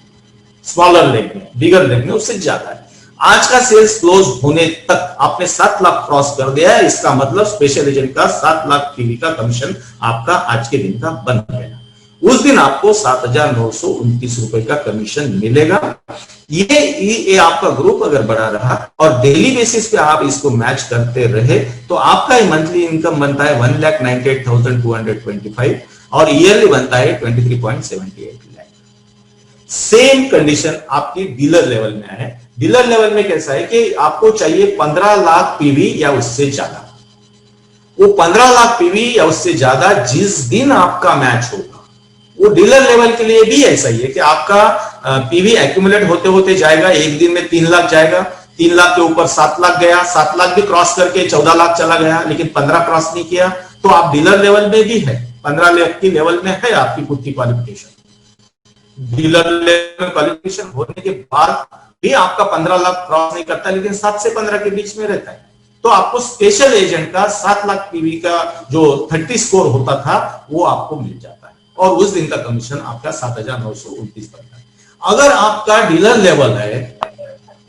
स्मॉलर लेग में। बिगर लेग में उससे ज्यादा है। आज का सेल्स क्लोज होने तक आपने 7 लाख क्रॉस कर दिया है, इसका मतलब स्पेशल एजेंट का 7 लाख पीवी का कमीशन आपका आज के दिन का बन गया। उस दिन आपको 7,929 रुपए का कमीशन मिलेगा। ये आपका ग्रुप अगर बड़ा रहा और डेली बेसिस पे आप इसको मैच करते रहे तो आपका मंथली इनकम बनता है 1,98,225 और ईयरली बनता है 23.78 लाख। सेम कंडीशन आपकी डीलर लेवल में है। डीलर लेवल में कैसा है कि आपको चाहिए 15 लाख पीवी या उससे ज्यादा। वो 15 लाख पीवी या उससे ज्यादा जिस दिन आपका मैच होगा, वो डीलर लेवल के लिए भी ऐसा ही है कि आपका पीवी एक्यूमुलेट होते होते जाएगा। एक दिन में 3 लाख जाएगा, 3 लाख के ऊपर 7 लाख गया, 7 लाख भी क्रॉस करके 14 लाख चला गया, लेकिन 15 क्रॉस नहीं किया, तो आप डीलर लेवल में भी है, 15 लाख की लेवल में है आपकी खुद की क्वालिफिकेशन। डीलर लेवल में क्वालिफिकेशन होने के बाद भी आपका 15 लाख क्रॉस नहीं करता, लेकिन 7 से 15 के बीच में रहता है, तो आपको स्पेशल एजेंट का 7 लाख पीवी का जो 30 स्कोर होता था वो आपको मिल जाता है और उस दिन का कमीशन आपका 7,929 बनता है। अगर आपका डीलर लेवल है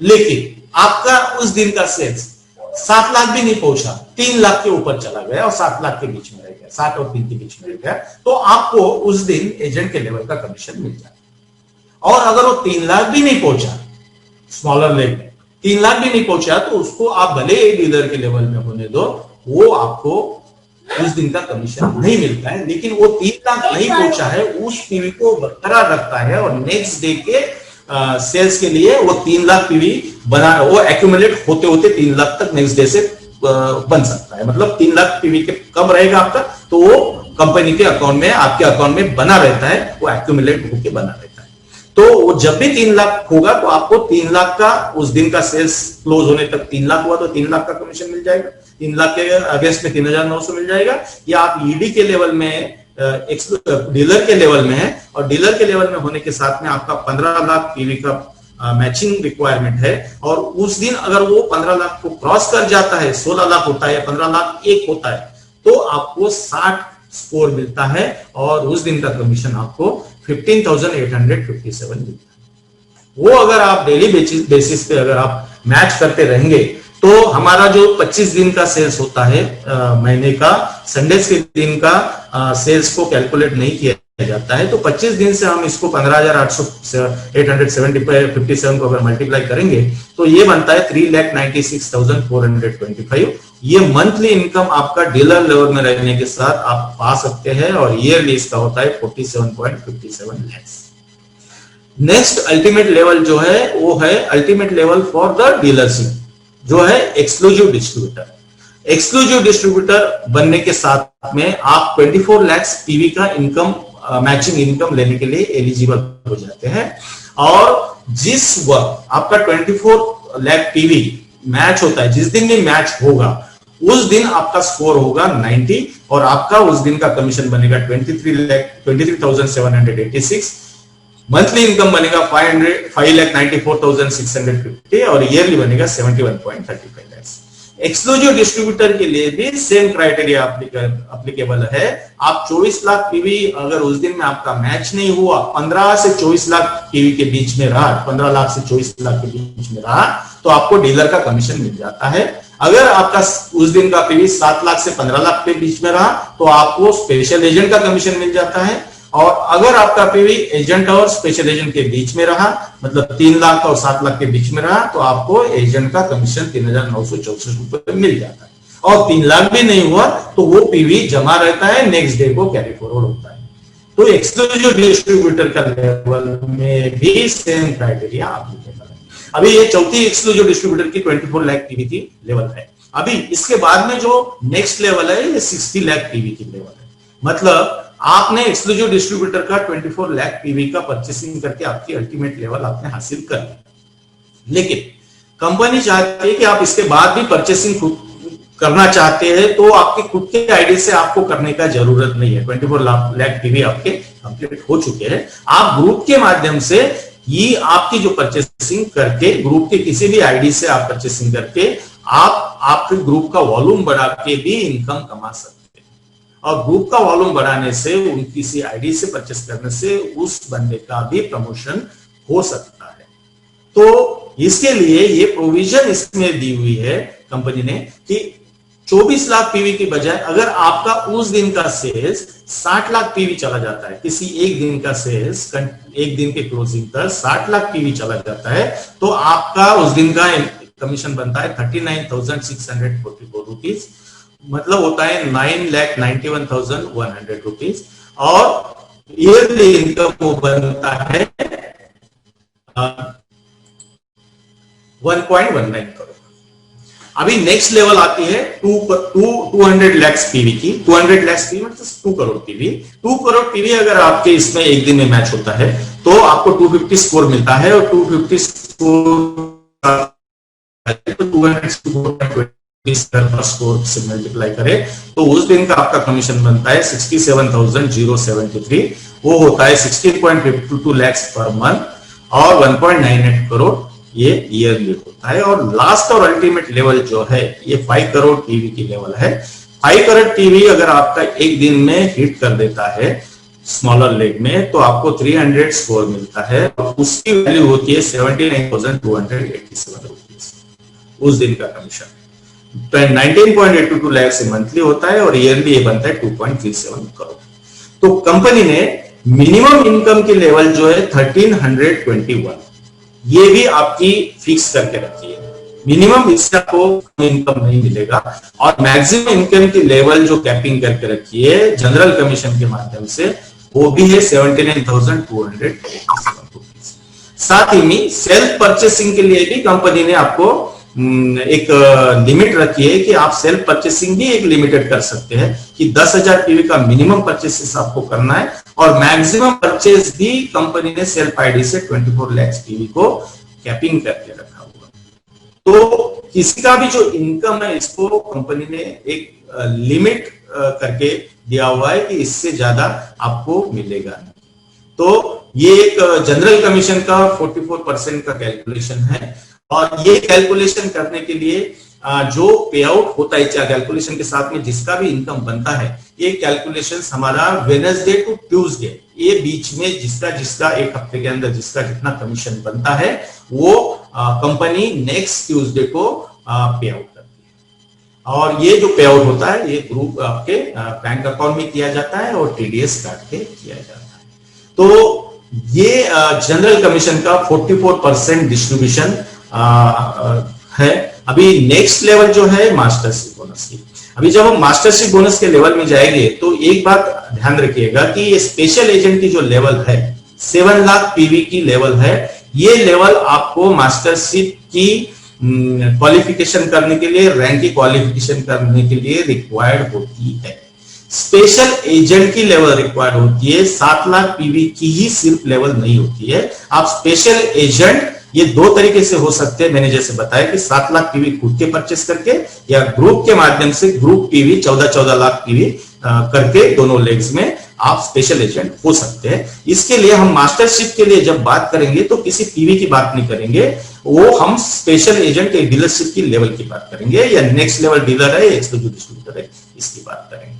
लेकिन आपका उस दिन का सेल्स 7 लाख भी नहीं पहुंचा, 3 लाख के ऊपर चला गया और 7 लाख के बीच में रह गया, 7 और 3 के बीच में रह गया, तो आपको उस दिन एजेंट के लेवल का कमीशन मिल जाता है। और अगर वो 3 लाख भी नहीं पहुंचा, स्मॉलर लेवल में 3 लाख भी नहीं पहुंचा, तो उसको आप भले डीलर के लेवल में होने दो, वो आपको उस दिन का कमीशन नहीं मिलता है। लेकिन वो 3 लाख नहीं पहुंचा है, उस पीवी को बरकरार रखता है और नेक्स्ट डे के सेल्स के लिए वो 3 लाख पीवी बना, वो एक्यूमुलेट होते होते 3 लाख तक नेक्स्ट डे से बन सकता है। मतलब 3 लाख पीवी के कम रहेगा आपका, तो वो कंपनी के अकाउंट में, आपके अकाउंट में बना रहता है, वो एक्यूमुलेट होकर बना रहता है। तो वो जब भी 3 लाख होगा तो आपको 3 लाख का उस दिन का सेल्स क्लोज होने तक 3 लाख हुआ तो 3 लाख का कमीशन मिल जाएगा। 3 लाख के अगेंस्ट में 3,900 मिल जाएगा। या आप ईडी के लेवल में, डीलर के लेवल में है और डीलर के लेवल में होने के साथ में आपका 15 लाख पीवी का मैचिंग रिक्वायरमेंट है और उस दिन अगर वो 15 लाख को क्रॉस कर जाता है, 16 लाख होता है, 15 लाख 1 होता है, तो आपको 60 स्कोर मिलता है और उस दिन का कमीशन आपको 15,857 मिलता है। वो अगर आप डेली बेसिस पे अगर आप मैच करते रहेंगे तो हमारा जो 25 दिन का सेल्स होता है महीने का, संडेज के दिन का सेल्स को कैलकुलेट नहीं किया जाता है, तो 25 दिन से हम इसको 15,857 को अगर मल्टीप्लाई करेंगे तो ये बनता है 3,96,425। ये मंथली इनकम आपका डीलर लेवल में रहने के साथ आप पा सकते हैं और ईयरली इसका होता है 47.57 लाख। नेक्स्ट अल्टीमेट लेवल जो है वो है ultimate level for the dealership, जो है एक्सक्लूसिव डिस्ट्रीब्यूटर। एक्सक्लूसिव डिस्ट्रीब्यूटर बनने के साथ में आप 24 लाख पीवी का इनकम, मैचिंग इनकम लेने के लिए एलिजिबल हो जाते हैं। और जिस वक्त आपका 24 लाख पीवी मैच होता है, जिस दिन भी मैच होगा उस दिन आपका स्कोर होगा 90 और आपका उस दिन का कमीशन बनेगा 23,786। मंथली इनकम बनेगा 5,94,650 और ईयरली बनेगा 71.35 लाख। एक्सक्लूसिव डिस्ट्रीब्यूटर के लिए भी सेम क्राइटेरिया एप्लीकेबल है। आप 24 लाख पीवी अगर उस दिन में आपका मैच नहीं हुआ, 15 से 24 लाख पीवी के बीच में रहा, 15 लाख से 24 लाख के बीच में रहा, तो आपको डीलर का कमीशन मिल जाता है। अगर आपका उस दिन का पीवी 7 लाख से 15 लाख के बीच में रहा तो आपको स्पेशल एजेंट का कमीशन मिल जाता है। और अगर आपका पीवी एजेंट और स्पेशल एजेंट के बीच में रहा, मतलब 3 लाख और 7 लाख के बीच में रहा, तो आपको एजेंट का कमीशन 3,964 रुपए मिल जाता है। और 3 लाख भी नहीं हुआ तो वो पीवी जमा रहता है, नेक्स्ट डे को कैरी फॉरवर्ड होता है। तो एक्सक्लूसिव डिस्ट्रीब्यूटर का लेवल में भी सेम क्राइटेरिया एप्लीकेबल है। अभी ये चौथी एक्सक्लूसिव डिस्ट्रीब्यूटर की 24 लाख पीवी की लेवल है। अभी इसके बाद में जो नेक्स्ट लेवल है ये 60 लाख पीवी की लेवल है। मतलब आपने एक्सक्लूसिव डिस्ट्रीब्यूटर का 24 लाख पीवी का परचेसिंग करके आपकी अल्टीमेट लेवल आपने हासिल कर लिया, लेकिन कंपनी चाहती है कि आप इसके बाद भी परचेसिंग करना चाहते हैं तो आपके खुद के आईडी से आपको करने का जरूरत नहीं है। 24 लाख पीवी आपके कंप्लीट हो चुके हैं। आप ग्रुप के माध्यम से ये आपकी जो परचेसिंग करके, ग्रुप के किसी भी आईडी से आप परचेसिंग करके आप आपके ग्रुप का वॉल्यूम बढ़ा के भी इनकम कमा सकते हैं। और ग्रुप का वॉल्यूम बढ़ाने से, उनकी किसी आईडी से परचेस करने से उस बंदे का भी प्रमोशन हो सकता है। तो इसके लिए ये प्रोविजन इसमें दी हुई है कंपनी ने कि 24 लाख पीवी की बजाय अगर आपका उस दिन का सेल्स 60 लाख पीवी चला जाता है, किसी एक दिन का सेल्स एक दिन के क्लोजिंग तक 60 लाख पीवी चला जाता है, तो आपका उस दिन का कमीशन बनता है 39,644 रुपीज, मतलब होता है 9,91,100 रुपीज। और ईयरली इनकम वो बनता है 1.19 करोड़। अभी नेक्स्ट लेवल आती है 200 लाख पीवी की। 200 लाख पीवी मतलब 2 करोड़ पीवी। 2 करोड़ पीवी अगर आपके इसमें एक दिन में मैच होता है तो आपको 250 स्कोर मिलता है, और 250 स्कोर 200 स्कोर से मल्टीप्लाई करे तो उस दिन का आपका कमीशन बनता है 67,073। वो होता है 16.52 लाख पर मंथ और 1.98 करोड़ ये ईयरली होता है। और लास्ट और अल्टीमेट लेवल जो है ये 5 करोड़ टीवी की लेवल है। 5 करोड़ टीवी अगर आपका एक दिन में हिट कर देता है स्मॉलर लेग में तो आपको 300 स्कोर मिलता है, और उसकी वैल्यू होती है 79,287 रुपीज उस दिन का कमीशन। 19.82 लाख से मंथली होता है और ईयरली ये बनता है 2.37 करोड़। तो कंपनी ने मिनिमम इनकम की लेवल जो है 1321 ये भी आपकी फिक्स करके रखी है। मिनिमम इससे आपको इनकम नहीं मिलेगा, और मैक्सिमम इनकम की लेवल जो कैपिंग करके रखी है जनरल कमीशन के माध्यम से वो भी है 79,287 रुपीज। साथ ही में सेल्फ परचेसिंग के लिए भी कंपनी ने आपको एक लिमिट रखी है कि आप सेल्फ परचेसिंग भी एक लिमिटेड कर सकते हैं कि 10,000 पीवी का मिनिमम परचेसेस आपको करना है, और मैक्सिमम परचेस भी कंपनी ने सेल्फ आईडी से 24 लाख पीवी को कैपिंग करके रखा हुआ। तो किसी का भी जो इनकम है इसको कंपनी ने एक लिमिट करके दिया हुआ है कि इससे ज्यादा आपको मिलेगा नहीं। तो ये एक जनरल कमीशन का 44% का कैलकुलेशन है, और ये कैलकुलेशन करने के लिए जो पे आउट होता है कैलकुलेशन के साथ में जिसका भी इनकम बनता है, ये कैलकुलेशन हमारा वेडनेसडे टू ट्यूसडे ये बीच में जिसका एक हफ्ते के अंदर जिसका जितना कमीशन बनता है वो कंपनी नेक्स्ट ट्यूसडे को पे आउट करती है। और ये जो पे आउट होता है ये ग्रुप आपके बैंक अकाउंट में किया जाता है और टीडीएस काट के किया जाता है। तो ये जनरल कमीशन का 44% डिस्ट्रीब्यूशन है। अभी नेक्स्ट लेवल जो है मास्टरशिप बोनस की। अभी जब हम मास्टरशिप बोनस के लेवल में जाएंगे तो एक बात ध्यान रखिएगा कि ये स्पेशल एजेंट की जो लेवल है 7 लाख पीवी की लेवल है, ये लेवल आपको मास्टरशिप की क्वालिफिकेशन करने के लिए, रैंक की क्वालिफिकेशन करने के लिए रिक्वायर्ड होती है। स्पेशल एजेंट की लेवल रिक्वायर्ड होती है, 7 लाख पीवी की ही सिर्फ लेवल नहीं होती है। आप स्पेशल एजेंट ये 2 तरीके से हो सकते हैं, मैंने जैसे बताया कि 7 लाख पीवी खुद के परचेस करके या ग्रुप के माध्यम से ग्रुप पीवी 14 लाख पीवी करके दोनों लेग्स में आप स्पेशल एजेंट हो सकते हैं। इसके लिए हम मास्टरशिप के लिए जब बात करेंगे तो किसी पीवी की बात नहीं करेंगे, वो हम स्पेशल एजेंट के डीलरशिप की लेवल की बात करेंगे, या नेक्स्ट लेवल डीलर है, एक्सक्लूसिव डिस्ट्रीब्यूटर है, इसकी बात करेंगे।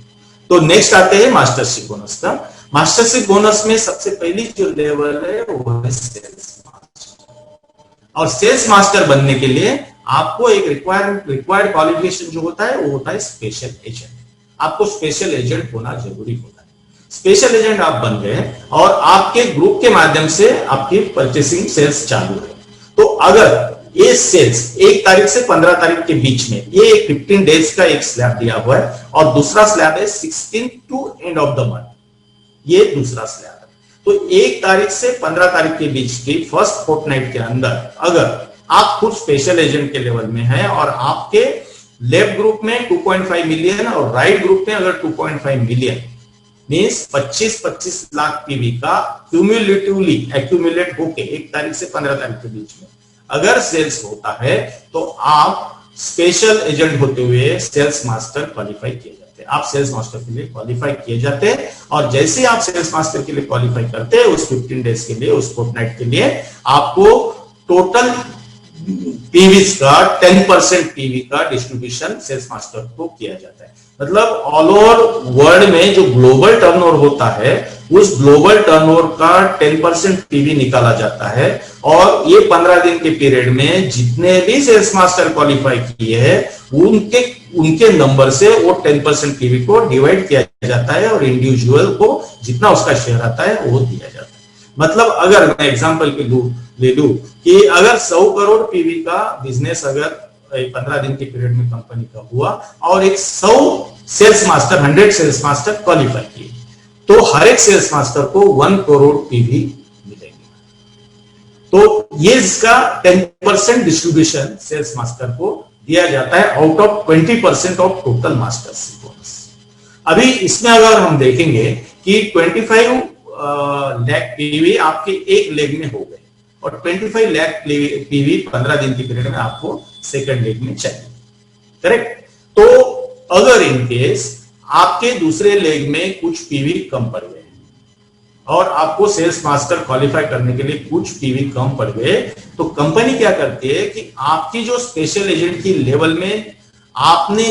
तो नेक्स्ट आते हैं मास्टरशिप बोनस का। मास्टरशिप बोनस में सबसे पहली जो लेवल है वो है सेल्स मास्टर, और सेल्स मास्टर बनने के लिए आपको एक रिक्वायर्ड क्वालिफिकेशन जो होता है वो होता है स्पेशल एजेंट। आपको स्पेशल एजेंट होना जरूरी होता है। स्पेशल एजेंट आप बन गए और आपके ग्रुप के माध्यम से आपकी परचेसिंग सेल्स चालू है। तो अगर ये सेल्स 1 तारीख से 15 तारीख के बीच में ये 15 डेज का एक स्लैब दिया हुआ है, और दूसरा स्लैब है 16 to end of the month, ये दूसरा स्लैब है। तो 1 तारीख से 15 तारीख के बीच की फर्स्ट फोर्टनाइट के अंदर अगर आप खुद स्पेशल एजेंट के लेवल में हैं और आपके लेफ्ट ग्रुप में 2.5 मिलियन और राइट ग्रुप में अगर 2.5 मिलियन मीन्स 25 लाख पीवी का क्यूमुलेटिवली एक्यूमुलेट होके 1 तारीख से 15 तारीख के बीच में अगर सेल्स होता है तो आप स्पेशल एजेंट होते हुए सेल्स मास्टर क्वालिफाई किए जाते हैं। आप सेल्स मास्टर के लिए क्वालिफाई किए जाते हैं, और जैसे आप सेल्स मास्टर के लिए क्वालिफाई करते हैं उस 15 डेज के लिए, उस फोर्टनाइट के लिए आपको टोटल पीवीज का 10% पीवी का डिस्ट्रीब्यूशन सेल्स मास्टर को किया जाता है। मतलब ऑल ओवर वर्ल्ड में जो ग्लोबल टर्नओवर होता है उस ग्लोबल टर्नओवर का 10% पीवी निकाला जाता है, और ये 15 दिन के पीरियड में जितने भी सेल्स मास्टर क्वालिफाई किए हैं उनके उनके नंबर से वो 10% पीवी को डिवाइड किया जाता है और इंडिविजुअल को जितना उसका शेयर आता है वो दिया जाता है। मतलब अगर मैं एग्जांपल के ले लूं कि अगर 100 करोड़ पीवी का बिजनेस अगर 15 दिन के पीरियड में कंपनी का हुआ और एक 100 sales master 100 sales master qualify किए, तो हर एक सेल्स मास्टर को 1 करोड़ पीवी मिलेंगे। तो ये इसका 10% डिस्ट्रीब्यूशन सेल्स मास्टर को दिया जाता है out of 20% of total masters bonus. अभी इसमें अगर हम देखेंगे कि 25 लाख पीवी आपके एक लेग में हो गए और 25 लाख पीवी 15 दिन की पीरियड में आपको सेकंड लेग में चाहिए, करेक्ट। तो अगर इन केस आपके दूसरे लेग में कुछ पीवी कम पड़ गए और आपको सेल्स मास्टर क्वालिफाई करने के लिए कुछ पीवी कम पड़ गए, तो कंपनी क्या करती है कि आपकी जो स्पेशल एजेंट की लेवल में आपने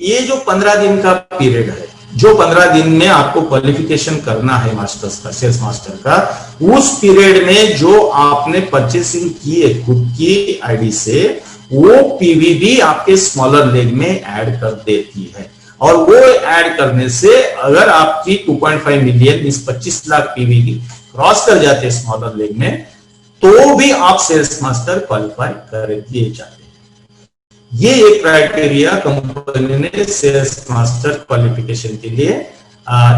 ये जो 15 दिन का पीरियड है, जो 15 दिन में आपको क्वालिफिकेशन करना है मास्टर्स का, सेल्स मास्टर का, उस पीरियड में जो आपने परचेसिंग की है खुद की आईडी से, वो पीवी भी आपके स्मॉलर लेग में ऐड कर देती है। और वो ऐड करने से अगर आपकी 2.5 मिलियन इस 25 लाख पीवी की क्रॉस कर जाते हैं स्मॉलर लेग में, तो भी आप सेल्स मास्टर क्वालिफाई कर दिए जाते हैं। ये एक क्राइटेरिया कंपनी ने सेल्स मास्टर क्वालिफिकेशन के लिए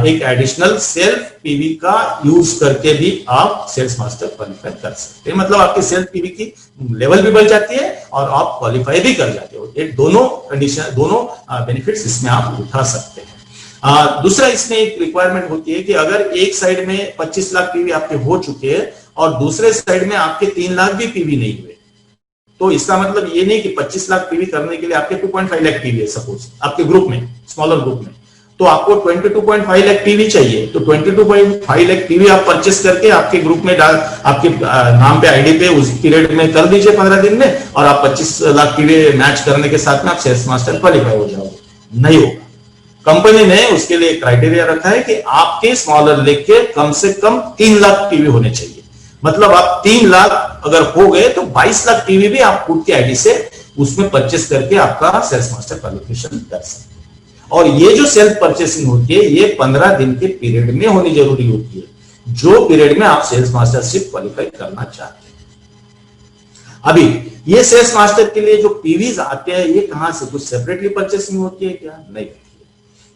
एक एडिशनल सेल्फ पीवी का यूज करके भी आप सेल्स मास्टर क्वालिफाई कर सकते हैं। मतलब आपकी सेल्फ पीवी की लेवल भी बढ़ जाती है और आप क्वालिफाई भी कर जाते हो। ये दोनों कंडीशन, दोनों बेनिफिट्स इसमें आप उठा सकते हैं। दूसरा इसमें एक रिक्वायरमेंट होती है कि अगर एक साइड में 25 लाख पीवी आपके हो चुके हैं और दूसरे साइड में आपके 3 लाख भी पीवी नहीं हुए, तो इसका मतलब ये नहीं कि 25 लाख पीवी करने के लिए आपके 2.5 लाख पीवी है सपोज आपके ग्रुप में, स्मॉलर ग्रुप में, तो आपको 22.5 लाख पीवी चाहिए। तो 22.5 लाख पीवी आप परचेस करके आपके ग्रुप में डाल, आपके नाम पे आईडी पे उस पीरियड में कर दीजिए 15 दिन में, और आप 25 लाख पीवी मैच करने के साथ में आप सेल्स मास्टर क्वालिफाई हो जाओगे। नहीं होगा। कंपनी ने उसके लिए क्राइटेरिया रखा है कि आपके स्मॉलर लेग के कम से कम 3 लाख पीवी होने चाहिए। मतलब आप 3 लाख अगर हो गए तो 22 लाख पीवी भी आप खुद की आईडी से उसमें परचेस करके आपका सेल्स मास्टर क्वालिफिकेशन कर सकते हैं। और ये जो सेल्फ परचेसिंग होती है ये 15 दिन के पीरियड में होनी जरूरी होती है, जो पीरियड में आप सेल्स मास्टरशिप क्वालिफाई करना चाहते हैं। अभी ये सेल्स मास्टर के लिए जो पीवीज आते हैं, ये कहां से, कुछ सेपरेटली परचेसिंग होती है क्या? नहीं।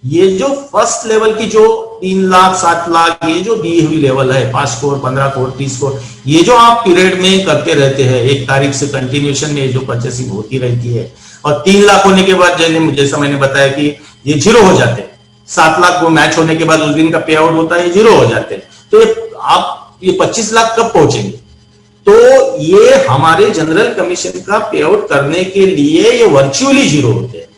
ये जो फर्स्ट लेवल की जो 3 लाख 7 लाख ये जो दी हुई लेवल है, 5 करोड़ 15 करोड़ 30 करोड़, ये जो आप पीरियड में करते रहते हैं, एक तारीख से कंटिन्यूएशन में जो परचेसिंग होती रहती है, और 3 लाख होने के बाद जैसा मैंने बताया कि ये जीरो हो जाते हैं, 7 लाख को मैच होने के बाद उस दिन का पे आउट होता है, ये जीरो हो जाते हैं। तो ये 25 लाख कब पहुंचेंगे? तो ये हमारे जनरल कमीशन का पे आउट करने के लिए ये वर्चुअली जीरो होते हैं,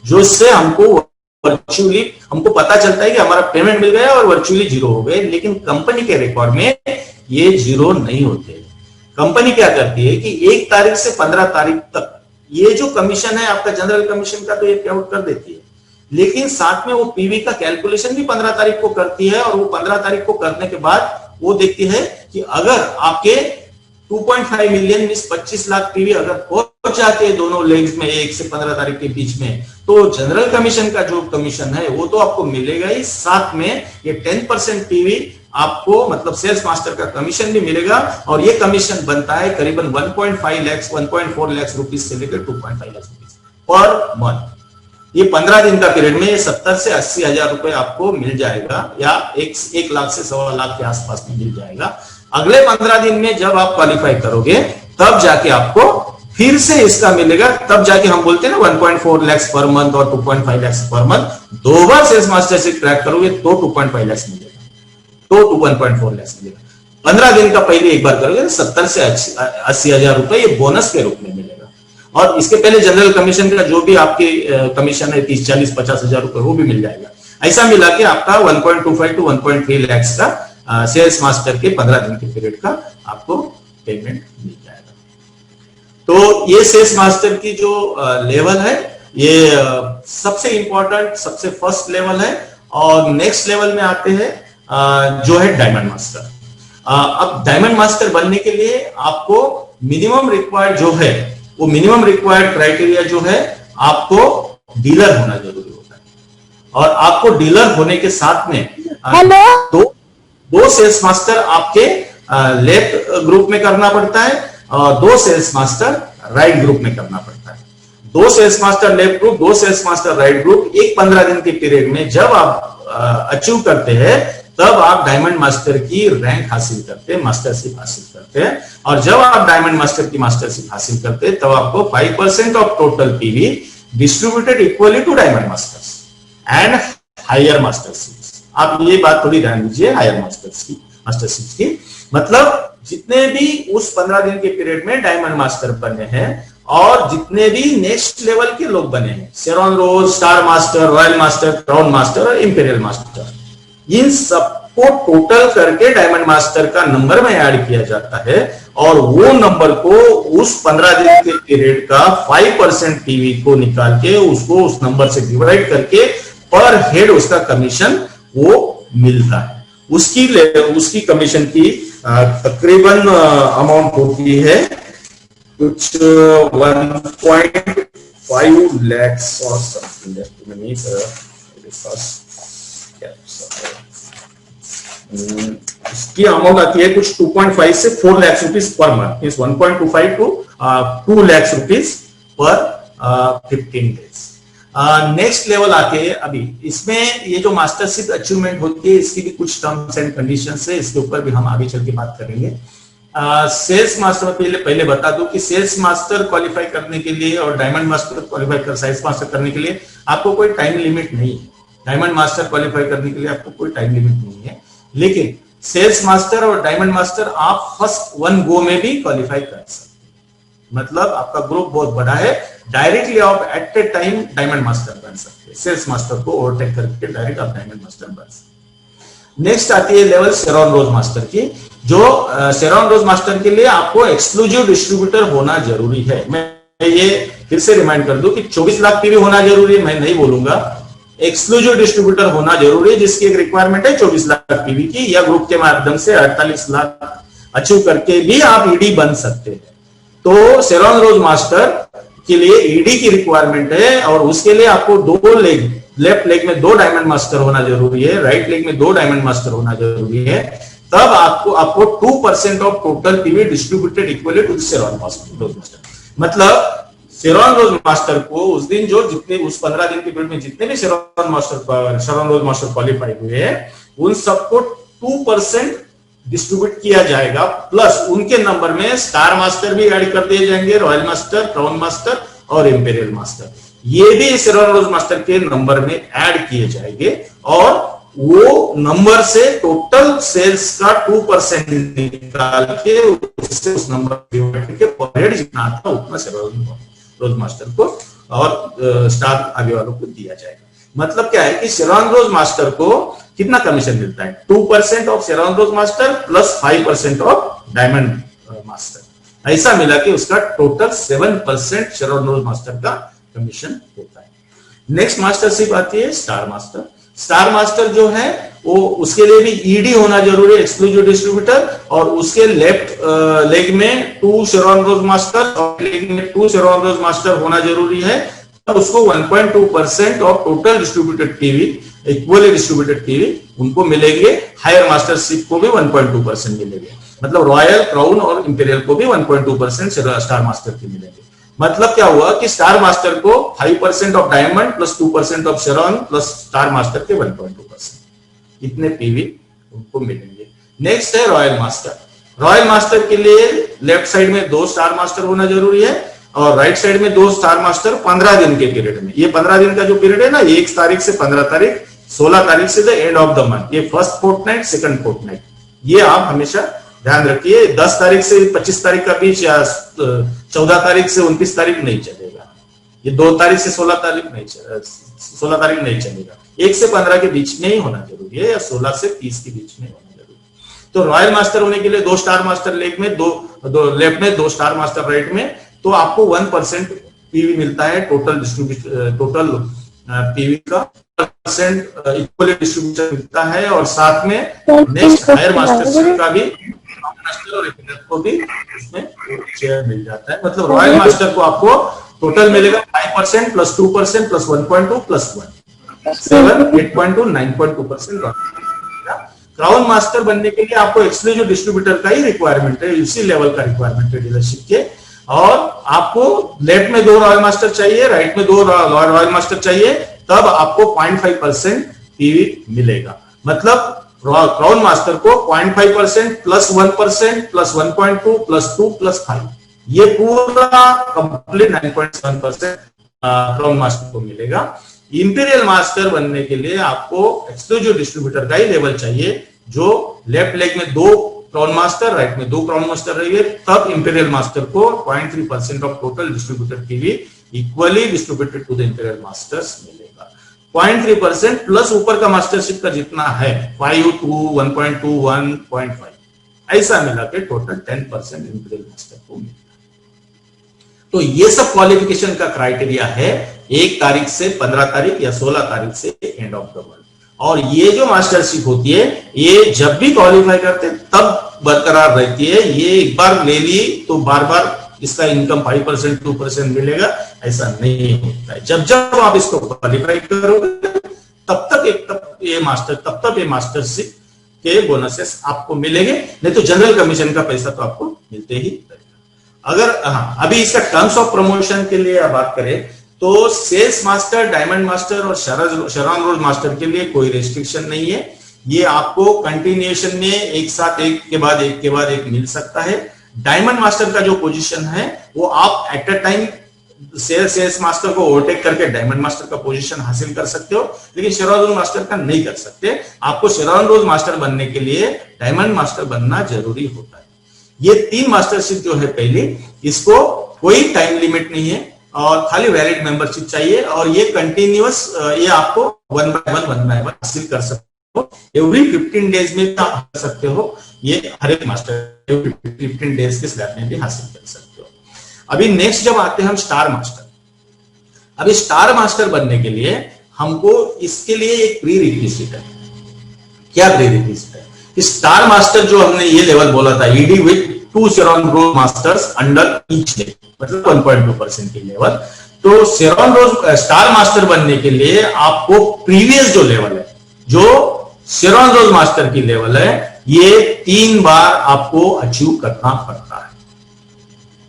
जो इससे हमको पता चलता है कि हमारा पेमेंट मिल गया और वर्चुअली जीरो हो गए। लेकिन कंपनी के रिकॉर्ड में ये जीरो नहीं होते। कंपनी क्या करती है कि 1 तारीख से 15 तारीख तक ये जो कमीशन है आपका जनरल कमीशन का, तो ये पे आउट कर देती है, लेकिन साथ में वो पीवी का कैलकुलेशन भी 15 तारीख को करती है। और वो 15 तारीख को करने के बाद वो देखती है कि अगर आपके 2.5 मिलियन 25 लाख पीवी अगर पहुंच जाते हैं दोनों लेग्स में 1 से 15 तारीख के बीच में, तो जनरल कमीशन का जो कमीशन है वो तो आपको मिलेगा ही, साथ में ये 10% पीवी आपको, मतलब सेल्स मास्टर का कमीशन भी मिलेगा। और ये कमीशन बनता है करीबन 1.5 लाख 1.4 लाख रुपीज से लेकर 2.5 लाख रुपीज पर मंथ। ये 15 दिन का पीरियड में 70 से 80 हजार रुपए आपको मिल जाएगा, या 1 लाख से 1.25 लाख के आसपास में मिल जाएगा। अगले 15 दिन में जब आप क्वालिफाई करोगे तब जाके आपको फिर से इसका मिलेगा, तब जाके हम बोलते हैं ना 1.4 लाख पर मंथ और 2.5 लाख पर मंथ। 2 बार सेल्स मास्टर से ट्रैक करोगे तो 2.5 लाख मिलेगा, तो 1.4 लाख मिलेगा। 15 दिन का पहले एक बार करोगे 70 से 80 हजार रुपए ये बोनस के रूप में मिलेगा। और इसके पहले जनरल कमीशन का जो भी आपके कमीशन है 30, 40, 50 हजार रुपए वो भी मिल जाएगा। ऐसा मिला के आपका 1.25 टू 1.3 लाख का सेल्स मास्टर के 15 दिन के पीरियड का आपको पेमेंट मिल जाएगा। तो ये सेल्स मास्टर की जो लेवल है ये सबसे इंपॉर्टेंट, सबसे फर्स्ट लेवल है। और नेक्स्ट लेवल में आते हैं जो है डायमंड मास्टर। अब डायमंड मास्टर बनने के लिए आपको मिनिमम रिक्वायर्ड जो है, वो मिनिमम रिक्वायर्ड क्राइटेरिया जो है, आपको डीलर होना जरूरी होता है। और आपको डीलर होने के साथ में दो सेल्स मास्टर आपके लेफ्ट ग्रुप में करना पड़ता है और 2 सेल्स मास्टर राइट ग्रुप में करना पड़ता है। 2 sales master left group, 2 sales master right group, एक 15 दिन के पीरियड में जब आप अचीव करते हैं तब आप डायमंड मास्टर की रैंक हासिल करते हैं, मास्टरशिप हासिल करते हैं। और जब आप डायमंड मास्टर की मास्टरशिप हासिल करते हैं तब आपको 5% of total PV distributed equally to diamond masters and higher mastership. आप ये बात थोड़ी ध्यान दीजिए, हायर मास्टरशिप की मतलब जितने भी उस 15 दिन के पीरियड में डायमंड मास्टर बने हैं और जितने भी नेक्स्ट लेवल के लोग बने हैं, Sharon rose, star master, royal master, crown master और इंपीरियल मास्टर, इन सबको टोटल करके डायमंड मास्टर का नंबर में ऐड किया जाता है और वो नंबर को उस 15 दिन के पीरियड का 5% पीवी को निकाल के उसको उस नंबर से डिवाइड करके पर हेड उसका कमीशन वो मिलता है। उसकी कमीशन की तकरीबन अमाउंट होती है कुछ 1.5 lakhs or something इसकी अमाउंट आती है कुछ 2.5 से 4 lakhs rupees per month, means 1.25 to 2 lakhs rupees per 15 days. Next level आके अभी इसमें ये जो मास्टरशिप अचीवमेंट होती है इसकी भी कुछ टर्म्स एंड कंडीशंस है, इसके ऊपर भी हम आगे चल के बात करेंगे। सेल्स मास्टर पहले बता दूं कि सेल्स मास्टर क्वालिफाई करने के लिए और डायमंड मास्टर क्वालिफाई कर सेल्स मास्टर करने के लिए आपको कोई टाइम लिमिट नहीं है। डायमंड मास्टर क्वालिफाई करने के लिए आपको कोई टाइम लिमिट नहीं है, लेकिन सेल्स मास्टर और डायमंड मास्टर आप फर्स्ट 1 गो में भी क्वालिफाई कर सकते हैं। मतलब आपका ग्रुप बहुत बड़ा है, डायरेक्टली आप at a time diamond master बन सकते हैं। सेल्स मास्टर को ओवरटेक करके डायरेक्ट आप डायमंड मास्टर बन सकते हैं। नेक्स्ट आती है लेवल शेरॉन रोज मास्टर की, जो शेरॉन रोज मास्टर के लिए आपको एक्सक्लूसिव डिस्ट्रीब्यूटर होना जरूरी है। मैं ये फिर से रिमाइंड कर दूं कि 24 लाख पीवी होना जरूरी है, मैं नहीं बोलूंगा, एक्सक्लूसिव डिस्ट्रीब्यूटर होना जरूरी है जिसकी एक रिक्वायरमेंट है 24 लाख पीवी की, या ग्रुप के माध्यम से 48 लाख अचीव करके भी आप ईडी बन सकते हैं। तो शेरॉन रोज मास्टर के लिए ईडी की रिक्वायरमेंट है और उसके लिए आपको 2 लेग, लेफ्ट लेग में 2 डायमंड मास्टर होना जरूरी है, राइट लेग में 2 डायमंड मास्टर होना जरूरी है। तब आपको 2% of total PV distributed equally to Sharon Rose master. मतलब शेरॉन रोज मास्टर को उस दिन उस 15 दिन के पीरियड में जितने भी शेरॉन रोज मास्टर क्वालिफाई हुए हैं उन सबको 2% डिस्ट्रीब्यूट किया जाएगा, प्लस उनके नंबर में स्टार मास्टर भी ऐड कर दिए जाएंगे, रॉयल मास्टर, क्राउन मास्टर और इंपीरियल मास्टर, ये भी शेरॉन रोज मास्टर के नंबर में ऐड किए जाएंगे और वो नंबर से टोटल सेल्स का 2% निकाल के उससे उस नंबर के पर हेड जितना आता उतना शेरॉन रोज मास्टर को और स्टार आगे वालों को दिया जाएगा। मतलब क्या है कि शेरॉन रोज मास्टर को कितना कमीशन मिलता है? 2% of Sharon Rose master plus 5% of diamond master, ऐसा मिला के उसका टोटल 7% शेरॉन रोज मास्टर का कमीशन होता है। नेक्स्ट मास्टरशिप आती है स्टार मास्टर। स्टार मास्टर जो है वो उसके लिए भी ईडी होना जरूरी है, एक्सक्लूसिव डिस्ट्रीब्यूटर, और उसके लेफ्ट लेग में 2 शेरॉन रोज मास्टर और लेग में 2 शेरॉन रोज मास्टर होना जरूरी है। तो उसको 1.2% of total distributed PV, equally distributed PV उनको मिलेंगे। हायर मास्टरशिप को भी 1.2% मिलेंगे। मतलब रॉयल, क्राउन और इंपीरियल को भी 1.2% स्टार मास्टर के मिलेंगे। मतलब क्या हुआ कि स्टार मास्टर को 5% of diamond plus 2% of Sharon plus star master के 1.2% इतने पीवी उनको मिलेंगे। नेक्स्ट है रॉयल मास्टर। रॉयल मास्टर के लिए लेफ्ट साइड में 2 स्टार मास्टर होना जरूरी है और राइट साइड में 2 स्टार मास्टर 15 दिन के पीरियड में। ये 15 दिन का जो पीरियड है ना, 1 तारीख से 15 तारीख, 16 तारीख से the end of the month, ये फर्स्ट फोर्टनाइट, सेकंड फोर्टनाइट, ये आप हमेशा ध्यान रखिए। 10 तारीख से 25 तारीख का बीच या 14 तारीख से 29 तारीख नहीं चलेगा, ये 2 तारीख से 16 तारीख नहीं चलेगा। 1 से 15 के बीच में ही होना जरूरी है या 16 से 30 के बीच में होना जरूरी है। तो रॉयल मास्टर होने के लिए 2 स्टार मास्टर लेग में, 2 लेफ्ट में, 2 स्टार मास्टर राइट में, तो आपको 1% पीवी मिलता है टोटल पीवी का परसेंट इक्वली डिस्ट्रीब्यूशन मिलता है। और साथ में नेक्स्ट हायर मास्टरशिप का भी मास्टर और को भी इसमें शेयर मिल जाता है। मतलब रॉयल मास्टर को आपको टोटल मिलेगा 5% plus 2% plus 1.2 plus 1, 7, 8.2, 9.2%। Crown master बनने के लिए आपको एक्सक्लूसिव डिस्ट्रीब्यूटर का ही रिक्वायरमेंट है, इसी लेवल का रिक्वायरमेंट है डीलरशिप के। और आपको लेफ्ट में 2 रॉयल मास्टर चाहिए, राइट में 2 रॉयल मास्टर चाहिए, तब आपको 0.5% पीवी मिलेगा। मतलब क्राउन मास्टर को 0.5% प्लस 1% प्लस 1.2 प्लस 2 प्लस 5, ये पूरा कंप्लीट 9.7% क्राउन मास्टर को मिलेगा। इंपीरियल मास्टर बनने के लिए आपको एक्सक्लूसिव डिस्ट्रीब्यूटर का ही लेवल चाहिए, जो लेफ्ट लेग में 2 क्राउन मास्टर, राइट में 2 क्राउन मास्टर रहिए, तब इंपीरियल मास्टर को 0.3% ऑफ टोटल डिस्ट्रीब्यूटर की भी equally distributed to the imperial masters मिलेगा। 0.3% प्लस ऊपर का मास्टरशिप का जितना है 5, 2, 1.2, 1.5, ऐसा मिला के टोटल 10% इंपीरियल मास्टर को मिलेगा। तो ये सब क्वालिफिकेशन का क्राइटेरिया है 1 तारीख से 15 तारीख या 16 तारीख से एंड ऑफ द वर्ल्ड। और ये जो मास्टरशिप होती है, ये जब भी क्वालिफाई करते तब बरकरार रहती है। ये एक बार ले ली तो बार बार इसका इनकम 5%, 2% मिलेगा, ऐसा नहीं होता है। जब जब आप इसको क्वालिफाई करोगे तब तक ये मास्टरशिप के बोनसेस आपको मिलेंगे, नहीं तो जनरल कमीशन का पैसा तो आपको मिलते ही रहेगा। अगर अभी इसका टर्म्स ऑफ प्रमोशन के लिए बात करें तो सेल्स मास्टर, डायमंड मास्टर और शेरॉन रोज मास्टर के लिए कोई रेस्ट्रिक्शन नहीं है। ये आपको कंटिन्यूएशन में एक साथ एक के बाद एक मिल सकता है। डायमंड मास्टर का जो पोजीशन है वो आप at a time sales master को ओवरटेक करके डायमंड मास्टर का पोजीशन हासिल कर सकते हो, लेकिन शेरॉन रोज मास्टर का नहीं कर सकते। आपको शेरॉन रोज मास्टर बनने के लिए डायमंड मास्टर बनना जरूरी होता है। ये 3 मास्टरशिप जो है पहले, इसको कोई टाइम लिमिट नहीं है और खाली वैलिड मेंबरशिप चाहिए, और ये कंटिन्यूअस, ये आपको 1 बाय 1 हासिल कर सकते हो। एवरी 15 डेज में कर सकते हो, ये हर एक मास्टर 15 डेज के स्लैब में भी हासिल कर सकते हो। अभी नेक्स्ट जब आते हैं हम स्टार मास्टर। अभी स्टार मास्टर बनने के लिए हमको इसके लिए एक प्री रिक्विजिट है। क्या प्री रिक्विजिट है? स्टार मास्टर जो हमने ये लेवल बोला था, ED with 2 Sharon Rose masters under each level, मतलब 1.2% की लेवल। तो शेरॉन रोज स्टार मास्टर बनने के लिए आपको प्रीवियस जो लेवल है, जो शेरॉन रोज मास्टर की लेवल है, ये 3 बार आपको अचीव करना पड़ता है।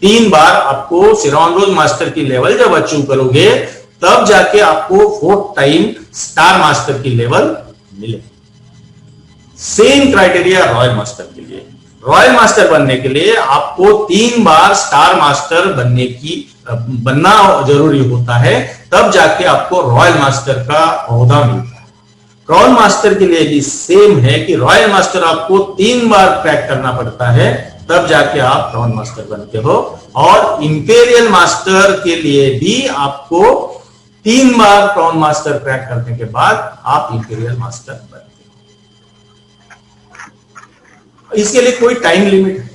3 बार आपको शेरॉन रोज मास्टर की लेवल जब अचीव करोगे तब जाके आपको 4th टाइम स्टार मास्टर की लेवल मिलेगी। सेम क्राइटेरिया रॉयल मास्टर के लिए। रॉयल मास्टर बनने के लिए आपको 3 बार स्टार मास्टर बनना जरूरी होता है, तब जाके आपको रॉयल मास्टर का ओहदा मिलता है। क्राउन मास्टर के लिए भी सेम है कि रॉयल मास्टर आपको 3 बार क्रैक करना पड़ता है, तब जाके आप क्राउन मास्टर बनते हो। और इंपीरियल मास्टर के लिए भी आपको 3 बार क्राउन मास्टर क्रैक करने के बाद आप इंपीरियल मास्टर बनते हो। इसके लिए कोई टाइम लिमिट है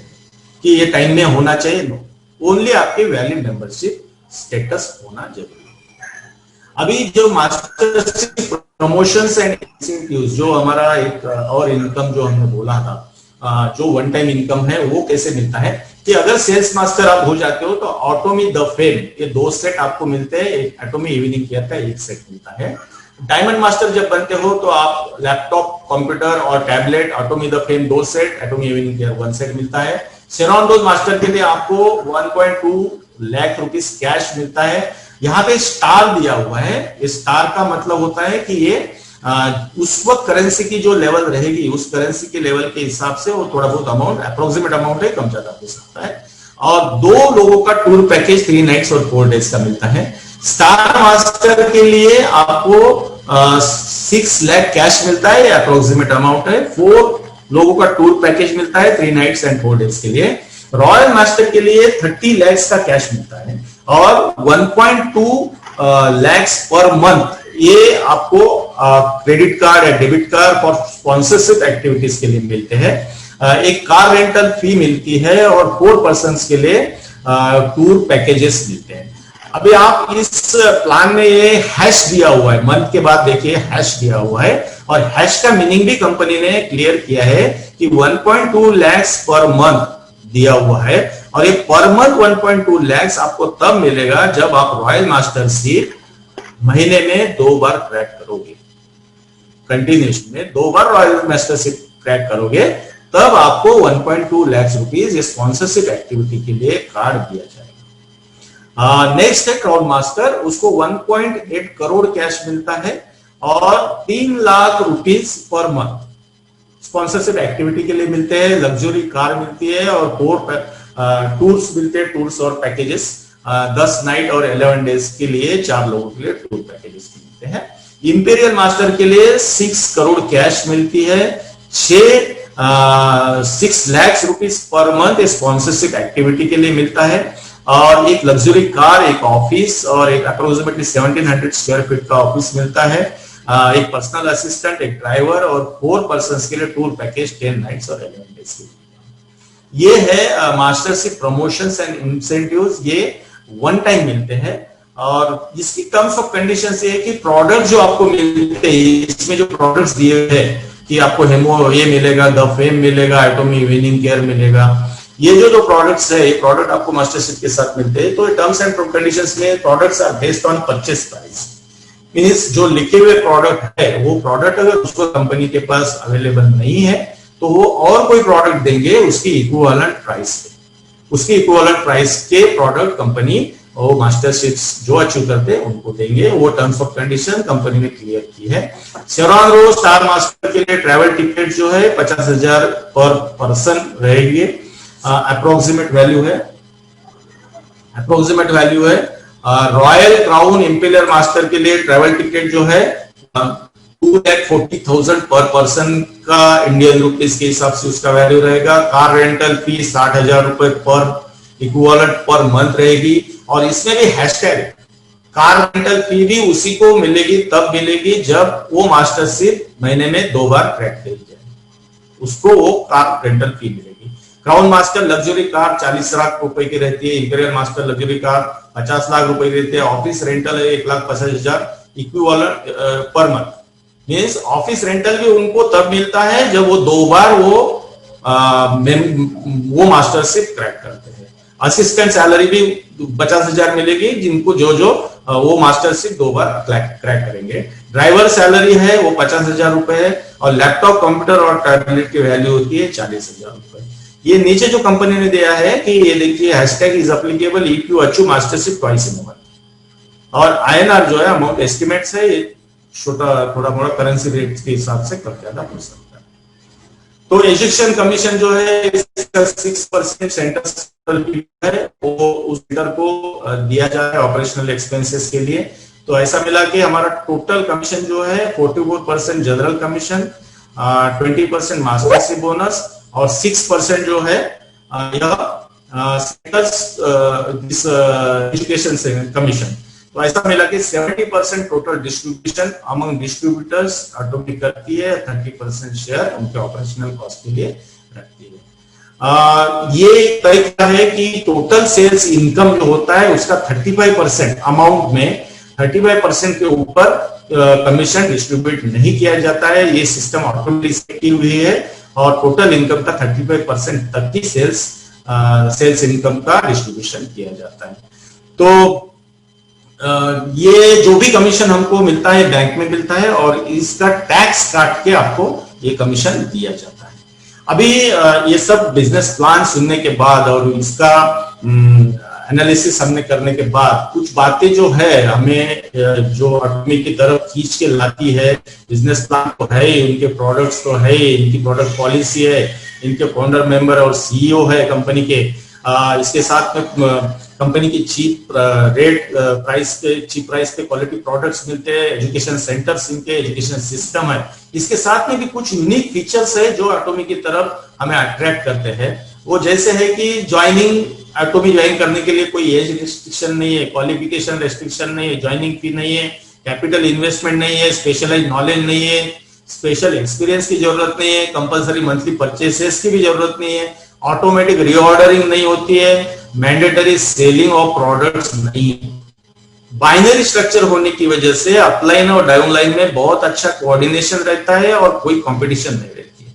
कि ये टाइम में होना चाहिए, नो, ओनली आपके वैलिड मेंबरशिप स्टेटस होना जरूरी है। अभी जो मास्टरशिप प्रमोशंस एंड इंसेंटिव्स, जो हमारा एक और इनकम जो हमने बोला था, जो 1 टाइम इनकम है, वो कैसे मिलता है कि अगर सेल्स मास्टर आप हो जाते हो तो ऑटोमी द फेम, ये 2 सेट आपको मिलते हैं। एक एटोमी इवनिंग केयर का 1 सेट मिलता है। डायमंड मास्टर जब बनते हो तो आप लैपटॉप, कंप्यूटर और tablet, Atomy the fame 2 set, Atomy evening care 1 set मिलता है। शेरॉन रोज मास्टर के लिए आपको 1.2 लाख रुपीस कैश मिलता है। यहाँ पे स्टार दिया हुआ है। इस स्टार का मतलब होता है कि ये उस वक्त करेंसी की जो लेवल रहेगी, उस करेंसी के लेवल के हिसाब से वो थोड़ा बहुत अमाउंट, अप्रोक्सीमेट अमाउंट है, कम ज्यादा हो सकता है। और 2 लोगों का टूर पैकेज 3 नाइट्स और 4 डेज का मिलता है। स्टार मास्टर के लिए आपको 6 लाख कैश मिलता है, अप्रोक्सीमेट अमाउंट है। 4 लोगों का टूर पैकेज मिलता है 3 नाइट्स एंड 4 डेज के लिए। रॉयल मास्टर के लिए 30 लाख का कैश मिलता है और 1.2 लाख पर मंथ ये आपको क्रेडिट कार्ड या debit card for sponsorship activities के लिए मिलते हैं। एक कार रेंटल फी मिलती है और 4 पर्सन्स के लिए टूर पैकेजेस मिलते हैं। अभी आप इस प्लान में ये हैश दिया हुआ है, मंथ के बाद देखिए हैश दिया हुआ है, और हैश का मीनिंग भी कंपनी ने क्लियर किया है कि 1.2 लाख पर मंथ दिया हुआ है। और ये पर मंथ 1.2 lakhs आपको तब मिलेगा जब आप रॉयल मास्टरशिप महीने में 2 बार क्रैक करोगे, कंटिन्यूशन में 2 बार रॉयल मास्टरशिप क्रैक करोगे, तब आपको 1.2 लाख रुपीज स्पॉन्सरशिप एक्टिविटी के लिए कार्ड दिया जाएगा। नेक्स्ट है क्राउन मास्टर, उसको 1.8 करोड़ कैश मिलता है और 3 lakh rupees per month sponsorship activity के लिए मिलते हैं, लग्जरी कार मिलती है और 4 टूर्स मिलते हैं, टूर्स और पैकेजेस 10 नाइट और 11 डेज के लिए 4 लोगों के लिए टूर पैकेजेस मिलते हैं। इंपीरियल मास्टर के लिए 6 करोड़ कैश मिलती है, 6 lakh rupees per month sponsorship activity के लिए मिलता है और एक लग्जरी कार, एक ऑफिस और एक अप्रोक्सीमेटली 1700 स्क्वायर फीट का ऑफिस मिलता है, एक पर्सनल असिस्टेंट, एक ड्राइवर और 4 पर्संस के लिए टूर पैकेज 10 नाइट्स और 11 डेज के लिए। ये है मास्टरशिप प्रमोशंस एंड इंसेंटिव्स, ये वन टाइम मिलते हैं और इसकी टर्म्स ऑफ कंडीशंस ये है कि प्रोडक्ट जो आपको मिलते हैं, इसमें जो प्रोडक्ट्स दिए हैं कि आपको हेमो ये मिलेगा, द फेम मिलेगा, एटोमी विनिंग केयर मिलेगा, ये जो प्रोडक्ट्स है, ये प्रोडक्ट आपको मास्टरशिप के साथ मिलते हैं। तो टर्म्स एंड कंडीशंस में products are based on purchase price, means जो लिखे हुए प्रोडक्ट है वो प्रोडक्ट अगर उसको कंपनी के पास अवेलेबल नहीं है तो वो और कोई प्रोडक्ट देंगे उसकी इक्विवेलेंट प्राइस पे, उसकी इक्विवेलेंट प्राइस के प्रोडक्ट कंपनी वो मास्टरशिप्स जो अचीव करते हैं उनको देंगे। वो टर्म्स ऑफ कंडीशन कंपनी ने क्लियर की है। शेवरॉन रो स्टार मास्टर के लिए ट्रैवल टिकट जो है 50,000 पर पर्सन रहेगी, अप्रोक्सीमेट वैल्यू है। रॉयल क्राउन इंपीरियल मास्टर के लिए ट्रैवल टिकट जो है 2,40,000 पर पर्सन का इंडियन रुपीज के हिसाब से उसका वैल्यू रहेगा। कार रेंटल फी 60,000 रुपए पर इक्विवेलेंट पर मंथ रहेगी और इसमें भी हैशटैग कार रेंटल फी भी उसी को मिलेगी, तब मिलेगी जब वो मास्टरशिप महीने में 2 बार क्रैक करी जाए, उसको वो कार रेंटल फी मिलेगी। Crown master luxury car 40 lakh रुपए की रहती है, imperial master luxury car 50 lakh रुपए की रहती है, ऑफिस रेंटल है 1,50,000 equivalent per month, means office rental भी उनको तब मिलता है जब वो 2 बार वो मास्टरशिप क्रैक करते हैं। असिस्टेंट सैलरी भी 50,000 मिलेगी जिनको जो वो मास्टरशिप 2 बार क्रैक करेंगे। ड्राइवर सैलरी है वो 50,000 रुपए है और लैपटॉप, कंप्यूटर और टैबलेट की वैल्यू होती है 40,000 रुपए। ये नीचे जो कंपनी ने दिया है कि ये देखिए hashtag is applicable if you achieve mastership twice in month, और INR जो है अमाउंट एस्टिमेट्स है, छोटा थोड़ा मोड़ा करेंसी रेट के हिसाब से कम ज्यादा हो सकता है। तो एजुकेशन कमीशन जो है इसका 6% सेंटर है वो उस सेंटर को दिया जा रहा है ऑपरेशनल एक्सपेंसेस के लिए। तो ऐसा मिला कि हमारा टोटल कमीशन जो है 44% जनरल कमीशन, 20% मास्टरशिप बोनस और 6% जो है एजुकेशन कमीशन। तो ऐसा मिला कि 70% total distribution among distributors automatic करती है, 30% शेयर उनके ऑपरेशनल कॉस्ट के लिए रखती है। ये तय किया है कि टोटल सेल्स इनकम जो होता है उसका 35% अमाउंट में 35% के ऊपर कमीशन डिस्ट्रीब्यूट नहीं किया जाता है। ये सिस्टम ऑटोमेटिक की हुई है और टोटल इनकम का 35% तक की सेल्स इनकम का डिस्ट्रीब्यूशन किया जाता है। तो ये जो भी कमीशन हमको मिलता है बैंक में मिलता है और इसका टैक्स काट के आपको ये कमीशन दिया जाता है। अभी ये सब बिजनेस प्लान सुनने के बाद और इसका एनालिसिस हमने करने के बाद कुछ बातें जो है हमें जो अटमी की तरफ खींच के लाती है, बिजनेस प्लान तो है, इनके प्रोडक्ट्स तो है, इनकी प्रोडक्ट पॉलिसी है, इनके फाउंडर मेंबर और CEO है कंपनी के, इसके साथ में कंपनी की चीप प्राइस पे क्वालिटी प्रोडक्ट्स मिलते हैं, एजुकेशन सेंटर्स इनके, एजुकेशन सिस्टम है, इसके साथ में भी कुछ यूनिक फीचर्स है जो एटॉमी की तरफ हमें अट्रैक्ट करते हैं। वो जैसे है कि एटॉमी ज्वाइन करने के लिए कोई एज रिस्ट्रिक्शन नहीं है, क्वालिफिकेशन रेस्ट्रिक्शन नहीं है, ज्वाइनिंग फी नहीं है, कैपिटल इन्वेस्टमेंट नहीं है, स्पेशलाइज नॉलेज नहीं है, स्पेशल एक्सपीरियंस की जरूरत नहीं है, कंपलसरी मंथली परचेसेस की भी जरूरत नहीं है, ऑटोमेटिक रीऑर्डरिंग नहीं होती है, मैंडेटरी सेलिंग ऑफ प्रोडक्ट्स नहीं, बाइनरी स्ट्रक्चर होने की वजह से अपलाइन और डाउनलाइन में बहुत अच्छा कोऑर्डिनेशन रहता है और कोई कंपटीशन नहीं रहती है।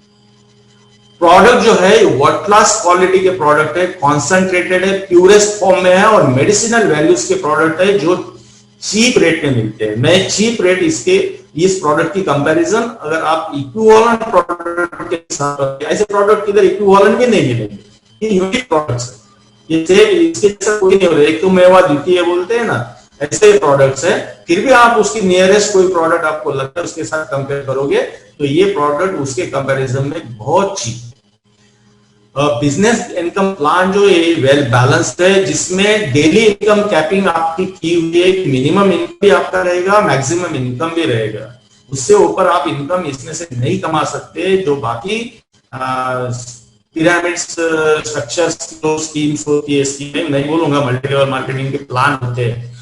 प्रोडक्ट जो है वर्ल्ड क्लास क्वालिटी के प्रोडक्ट है, कॉन्सेंट्रेटेड है, प्यूरेस्ट फॉर्म में है और मेडिसिनल वैल्यूज के प्रोडक्ट है जो चीप रेट में मिलते हैं। मैं चीप रेट इस प्रोडक्ट की कंपैरिजन अगर आप इक्विवेलेंट प्रोडक्ट के साथ, ऐसे प्रोडक्ट किधर इक्विवेलेंट भी नहीं मिलेंगे, ये यूनिक प्रोडक्ट्स है, ये सेम इसके जैसा कोई नहीं होता, एक तो मेवा द्वितीय बोलते हैं ना, ऐसे प्रोडक्ट्स है। फिर भी आप उसकी नियरेस्ट कोई प्रोडक्ट आपको लगता है उसके साथ कंपेयर करोगे तो ये प्रोडक्ट उसके कंपैरिजन में बहुत चीप। बिजनेस इनकम प्लान जो है वेल बैलेंस्ड है, जिसमें डेली इनकम कैपिंग आपकी की हुई है, मिनिमम इनकम भी आपका रहेगा, मैक्सिमम इनकम भी रहेगा, उससे ऊपर आप इनकम इसमें से नहीं कमा सकते। जो बाकी पिरामिड स्ट्रक्चर्स जो स्कीम्स होती है, स्कीम नहीं बोलूंगा, मल्टी लेवल मार्केटिंग के प्लान होते हैं,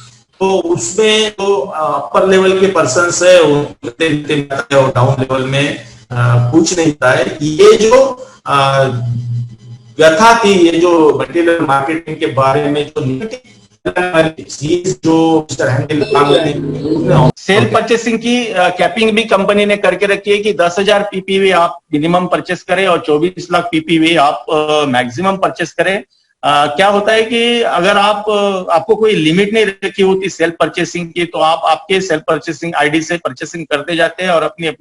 तो उसमें जो अपर लेवल के पर्सन्स है और डाउन लेवल में कुछ नहीं था। ये जो व्यथा थी, ये जो मल्टीलेवल मार्केटिंग के बारे में जो सेल परचेसिंग की कैपिंग भी कंपनी ने करके रखी है कि 10,000 पीपीवी आप मिनिमम परचेस करें और 24 लाख पीपीवी आप मैक्सिमम परचेस करें। क्या होता है कि अगर आपको कोई लिमिट नहीं रखी होती सेल्फ परचेसिंग की, तो आप आपके सेल्फ परचेसिंग आईडी से परचेसिंग करते जाते हैं और अपनी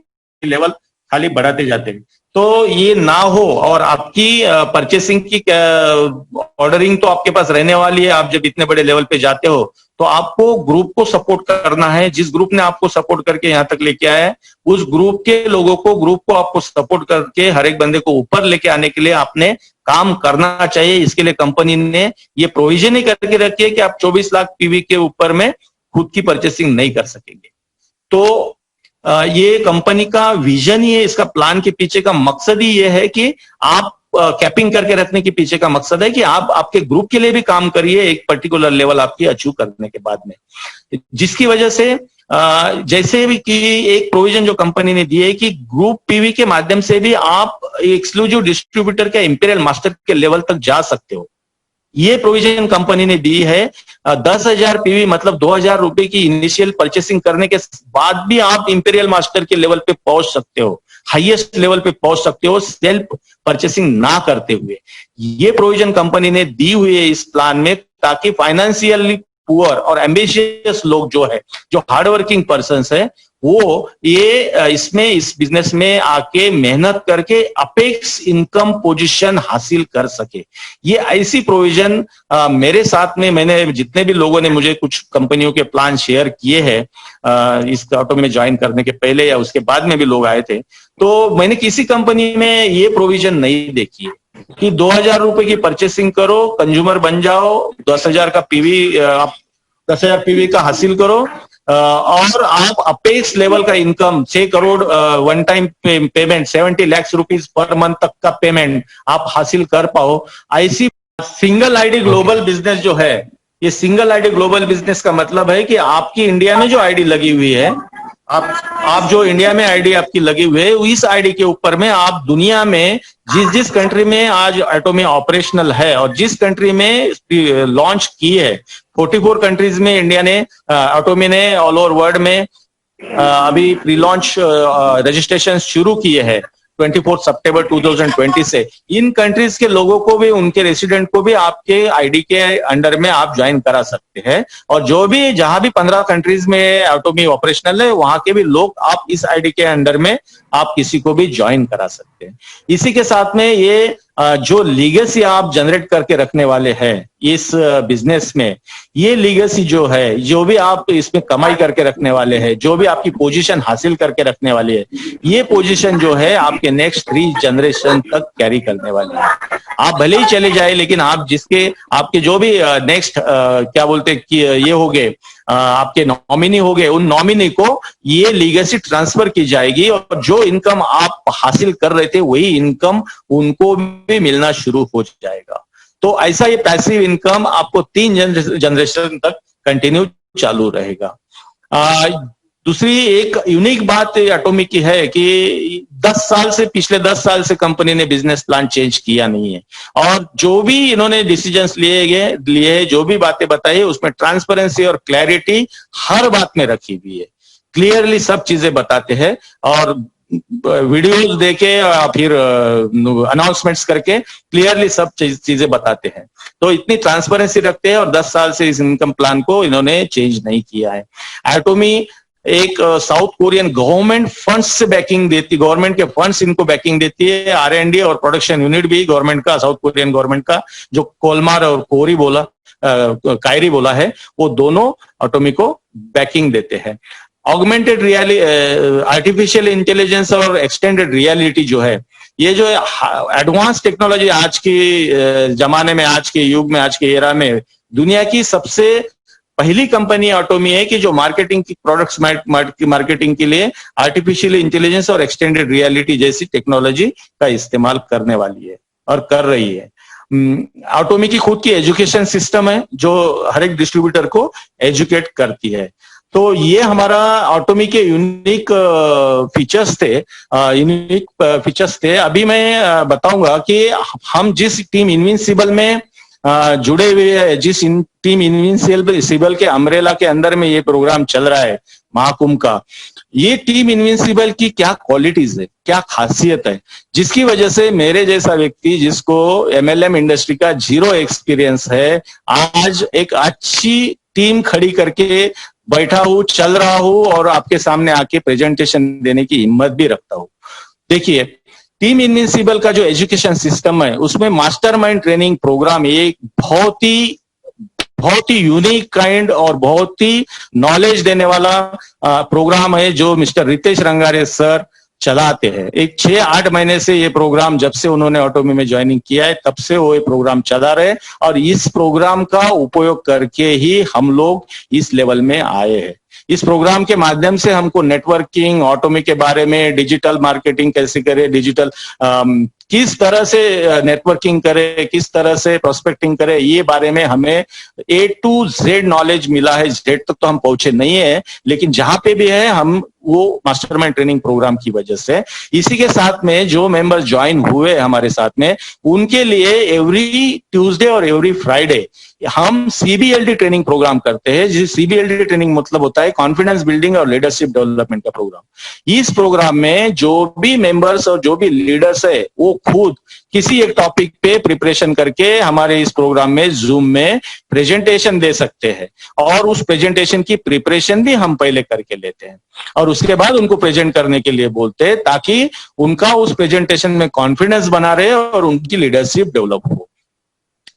लेवल खाली बढ़ाते जाते हैं। तो ये ना हो और आपकी परचेसिंग की ऑर्डरिंग तो आपके पास रहने वाली है। आप जब इतने बड़े लेवल पे जाते हो तो आपको ग्रुप को सपोर्ट करना है। जिस ग्रुप ने आपको सपोर्ट करके यहाँ तक लेके आया है, उस ग्रुप के लोगों को, ग्रुप को आपको सपोर्ट करके हर एक बंदे को ऊपर लेके आने के लिए आपने काम करना चाहिए। इसके लिए कंपनी ने ये प्रोविजन ही करके रखी है कि आप 24 लाख पीवी के ऊपर में खुद की परचेसिंग नहीं कर सकेंगे। तो ये कंपनी का विजन ही है, इसका प्लान के पीछे का मकसद ही ये है कि आप कैपिंग करके रखने के पीछे का मकसद है कि आप आपके ग्रुप के लिए भी काम करिए एक पर्टिकुलर लेवल आपकी अचीव करने के बाद में, जिसकी वजह से जैसे भी कि एक प्रोविजन जो कंपनी ने दी है कि ग्रुप पीवी के माध्यम से भी आप एक्सक्लूसिव डिस्ट्रीब्यूटर के इंपीरियल मास्टर के लेवल तक जा सकते हो। ये प्रोविजन कंपनी ने दी है। 10,000 पीवी मतलब 2,000 रुपए की इनिशियल परचेसिंग करने के बाद भी आप इंपीरियल मास्टर के लेवल पे पहुंच सकते हो, हाईएस्ट लेवल पे पहुंच सकते हो सेल्फ परचेसिंग ना करते हुए। ये प्रोविजन कंपनी ने दी हुई है इस प्लान में, ताकि फाइनेंशियली पुअर और एम्बिशियस लोग जो है, जो हार्डवर्किंग पर्सन्स है, वो ये इसमें इस बिजनेस में आके मेहनत करके अपेक्स इनकम पोजीशन हासिल कर सके। ये ऐसी प्रोविजन मेरे साथ में, मैंने जितने भी लोगों ने मुझे कुछ कंपनियों के प्लान शेयर किए हैं इस ऑटो में ज्वाइन करने के पहले या उसके बाद में भी लोग आए थे, तो मैंने किसी कंपनी में ये प्रोविजन नहीं देखी है कि 2,000 रुपए की परचेसिंग करो, कंज्यूमर बन जाओ, 10,000 का पीवी, आप 10,000 पीवी का हासिल करो और आप अपेक्स लेवल का income 6 crore one time payment 70 lakh rupees per month तक का पेमेंट आप हासिल कर पाओ। ऐसी सिंगल आईडी ग्लोबल बिजनेस जो है, ये सिंगल आईडी ग्लोबल बिजनेस का मतलब है कि आपकी इंडिया में जो आईडी लगी हुई है, आप जो इंडिया में आईडी आपकी लगी हुई है, इस आईडी के ऊपर में आप दुनिया में जिस कंट्री में आज एटोमी ऑपरेशनल है और जिस कंट्री में लॉन्च की है, 44 कंट्रीज में इंडिया ने, एटोमी ने ऑल ओवर वर्ल्ड में अभी प्री लॉन्च रजिस्ट्रेशन शुरू किए हैं 24 सितंबर 2020 से। इन कंट्रीज के लोगों को भी, उनके रेसिडेंट को भी आपके आईडी के अंडर में आप ज्वाइन करा सकते हैं। और जो भी, जहां भी 15 कंट्रीज में एटोमी ऑपरेशनल है, वहां के भी लोग आप इस आईडी के अंडर में आप किसी को भी ज्वाइन करा सकते हैं। इसी के साथ में ये जो लीगेसी आप जनरेट करके रखने वाले हैं इस बिजनेस में, ये लीगेसी जो है, जो भी आप इसमें कमाई करके रखने वाले हैं, जो भी आपकी पोजीशन हासिल करके रखने वाली है, ये पोजीशन जो है आपके नेक्स्ट 3 जनरेशन तक कैरी करने वाली है। आप भले ही चले जाए, लेकिन आप आपके जो भी नेक्स्ट क्या बोलते कि ये हो गए, आपके नॉमिनी हो गए, उन नॉमिनी को ये लीगेसी ट्रांसफर की जाएगी और जो इनकम आप हासिल कर रहे थे वही इनकम उनको भी मिलना शुरू हो जाएगा। तो ऐसा ये पैसिव इनकम आपको 3 जनरेशन तक कंटिन्यू चालू रहेगा। दूसरी एक यूनिक बात एटोमी की है कि पिछले 10 साल से कंपनी ने बिजनेस प्लान चेंज किया नहीं है और जो भी इन्होंने डिसीजंस लिए, जो भी बातें बताई, उसमें ट्रांसपेरेंसी और क्लैरिटी हर बात में रखी हुई है। क्लियरली सब चीजें बताते हैं और वीडियोस देके फिर अनाउंसमेंट्स करके क्लियरली सब चीजें बताते हैं। तो इतनी ट्रांसपेरेंसी रखते हैं और 10 साल से इस इनकम प्लान को इन्होंने चेंज नहीं किया है। एटोमी एक साउथ कोरियन गवर्नमेंट फंड्स से बैकिंग देती, गवर्नमेंट के फंड्स इनको बैकिंग देती है। R&D और प्रोडक्शन यूनिट भी गवर्नमेंट का, साउथ कोरियन गवर्नमेंट का, जो कोलमार और कायरी बोला है, वो दोनों एटोमी को बैकिंग देते हैं। ऑगमेंटेड रियलिटी, आर्टिफिशियल इंटेलिजेंस और एक्सटेंडेड रियलिटी जो है, ये जो एडवांस टेक्नोलॉजी आज के जमाने में, आज के युग में, आज के एरा में दुनिया की सबसे पहली कंपनी एटोमी है कि जो मार्केटिंग की, प्रोडक्ट्स मार्केटिंग के लिए आर्टिफिशियल इंटेलिजेंस और एक्सटेंडेड रियलिटी जैसी टेक्नोलॉजी का इस्तेमाल करने वाली है और कर रही है। एटोमी की खुद की एजुकेशन सिस्टम है जो हर एक डिस्ट्रीब्यूटर को एजुकेट करती है। तो ये हमारा एटोमी के यूनिक फीचर्स थे। अभी मैं बताऊंगा कि हम जिस टीम इनविंसिबल में जुड़े हुए हैं, जिस टीम इनविंसिबल के अम्ब्रेला के अंदर में ये प्रोग्राम चल रहा है महाकुंभ का, ये टीम इनविंसिबल की क्या क्वालिटीज है, क्या खासियत है, जिसकी वजह से मेरे जैसा व्यक्ति जिसको MLM इंडस्ट्री का 0 एक्सपीरियंस है, आज एक अच्छी टीम खड़ी करके बैठा हूं, चल रहा हूं और आपके सामने आके प्रेजेंटेशन देने की हिम्मत भी रखता हूं। देखिए, टीम इनविंसिबल का जो एजुकेशन सिस्टम है, उसमें मास्टरमाइंड ट्रेनिंग प्रोग्राम एक बहुत ही यूनिक काइंड और बहुत ही नॉलेज देने वाला प्रोग्राम है जो मिस्टर रितेश रंगारे सर चलाते हैं। एक 6-8 महीने से ये प्रोग्राम, जब से उन्होंने एटोमी में ज्वाइनिंग किया है, तब से वो ये प्रोग्राम चला रहे और इस प्रोग्राम का उपयोग करके ही हम लोग इस लेवल में आए हैं। इस प्रोग्राम के माध्यम से हमको नेटवर्किंग, एटोमी के बारे में, डिजिटल मार्केटिंग कैसे करे, डिजिटल किस तरह से नेटवर्किंग करे, किस तरह से प्रोस्पेक्टिंग करे, ये बारे में हमें A to Z नॉलेज मिला है। Z तक तो हम पहुंचे नहीं है, लेकिन जहां पे भी है हम वो मास्टरमाइंड ट्रेनिंग प्रोग्राम की वजह से। इसी के साथ में जो मेंबर्स ज्वाइन हुए हमारे साथ में, उनके लिए एवरी ट्यूसडे और एवरी फ्राइडे हम CBLD ट्रेनिंग प्रोग्राम करते हैं। जिस CBLD ट्रेनिंग मतलब होता है कॉन्फिडेंस बिल्डिंग और लीडरशिप डेवलपमेंट का प्रोग्राम। इस प्रोग्राम में जो भी मेंबर्स और जो भी लीडर्स है, वो खुद किसी एक टॉपिक पे प्रिपरेशन करके हमारे इस प्रोग्राम में जूम में प्रेजेंटेशन दे सकते हैं और उस प्रेजेंटेशन की प्रिपरेशन भी हम पहले करके लेते हैं और उसके बाद उनको प्रेजेंट करने के लिए बोलते हैं, ताकि उनका उस प्रेजेंटेशन में कॉन्फिडेंस बना रहे और उनकी लीडरशिप डेवलप हो।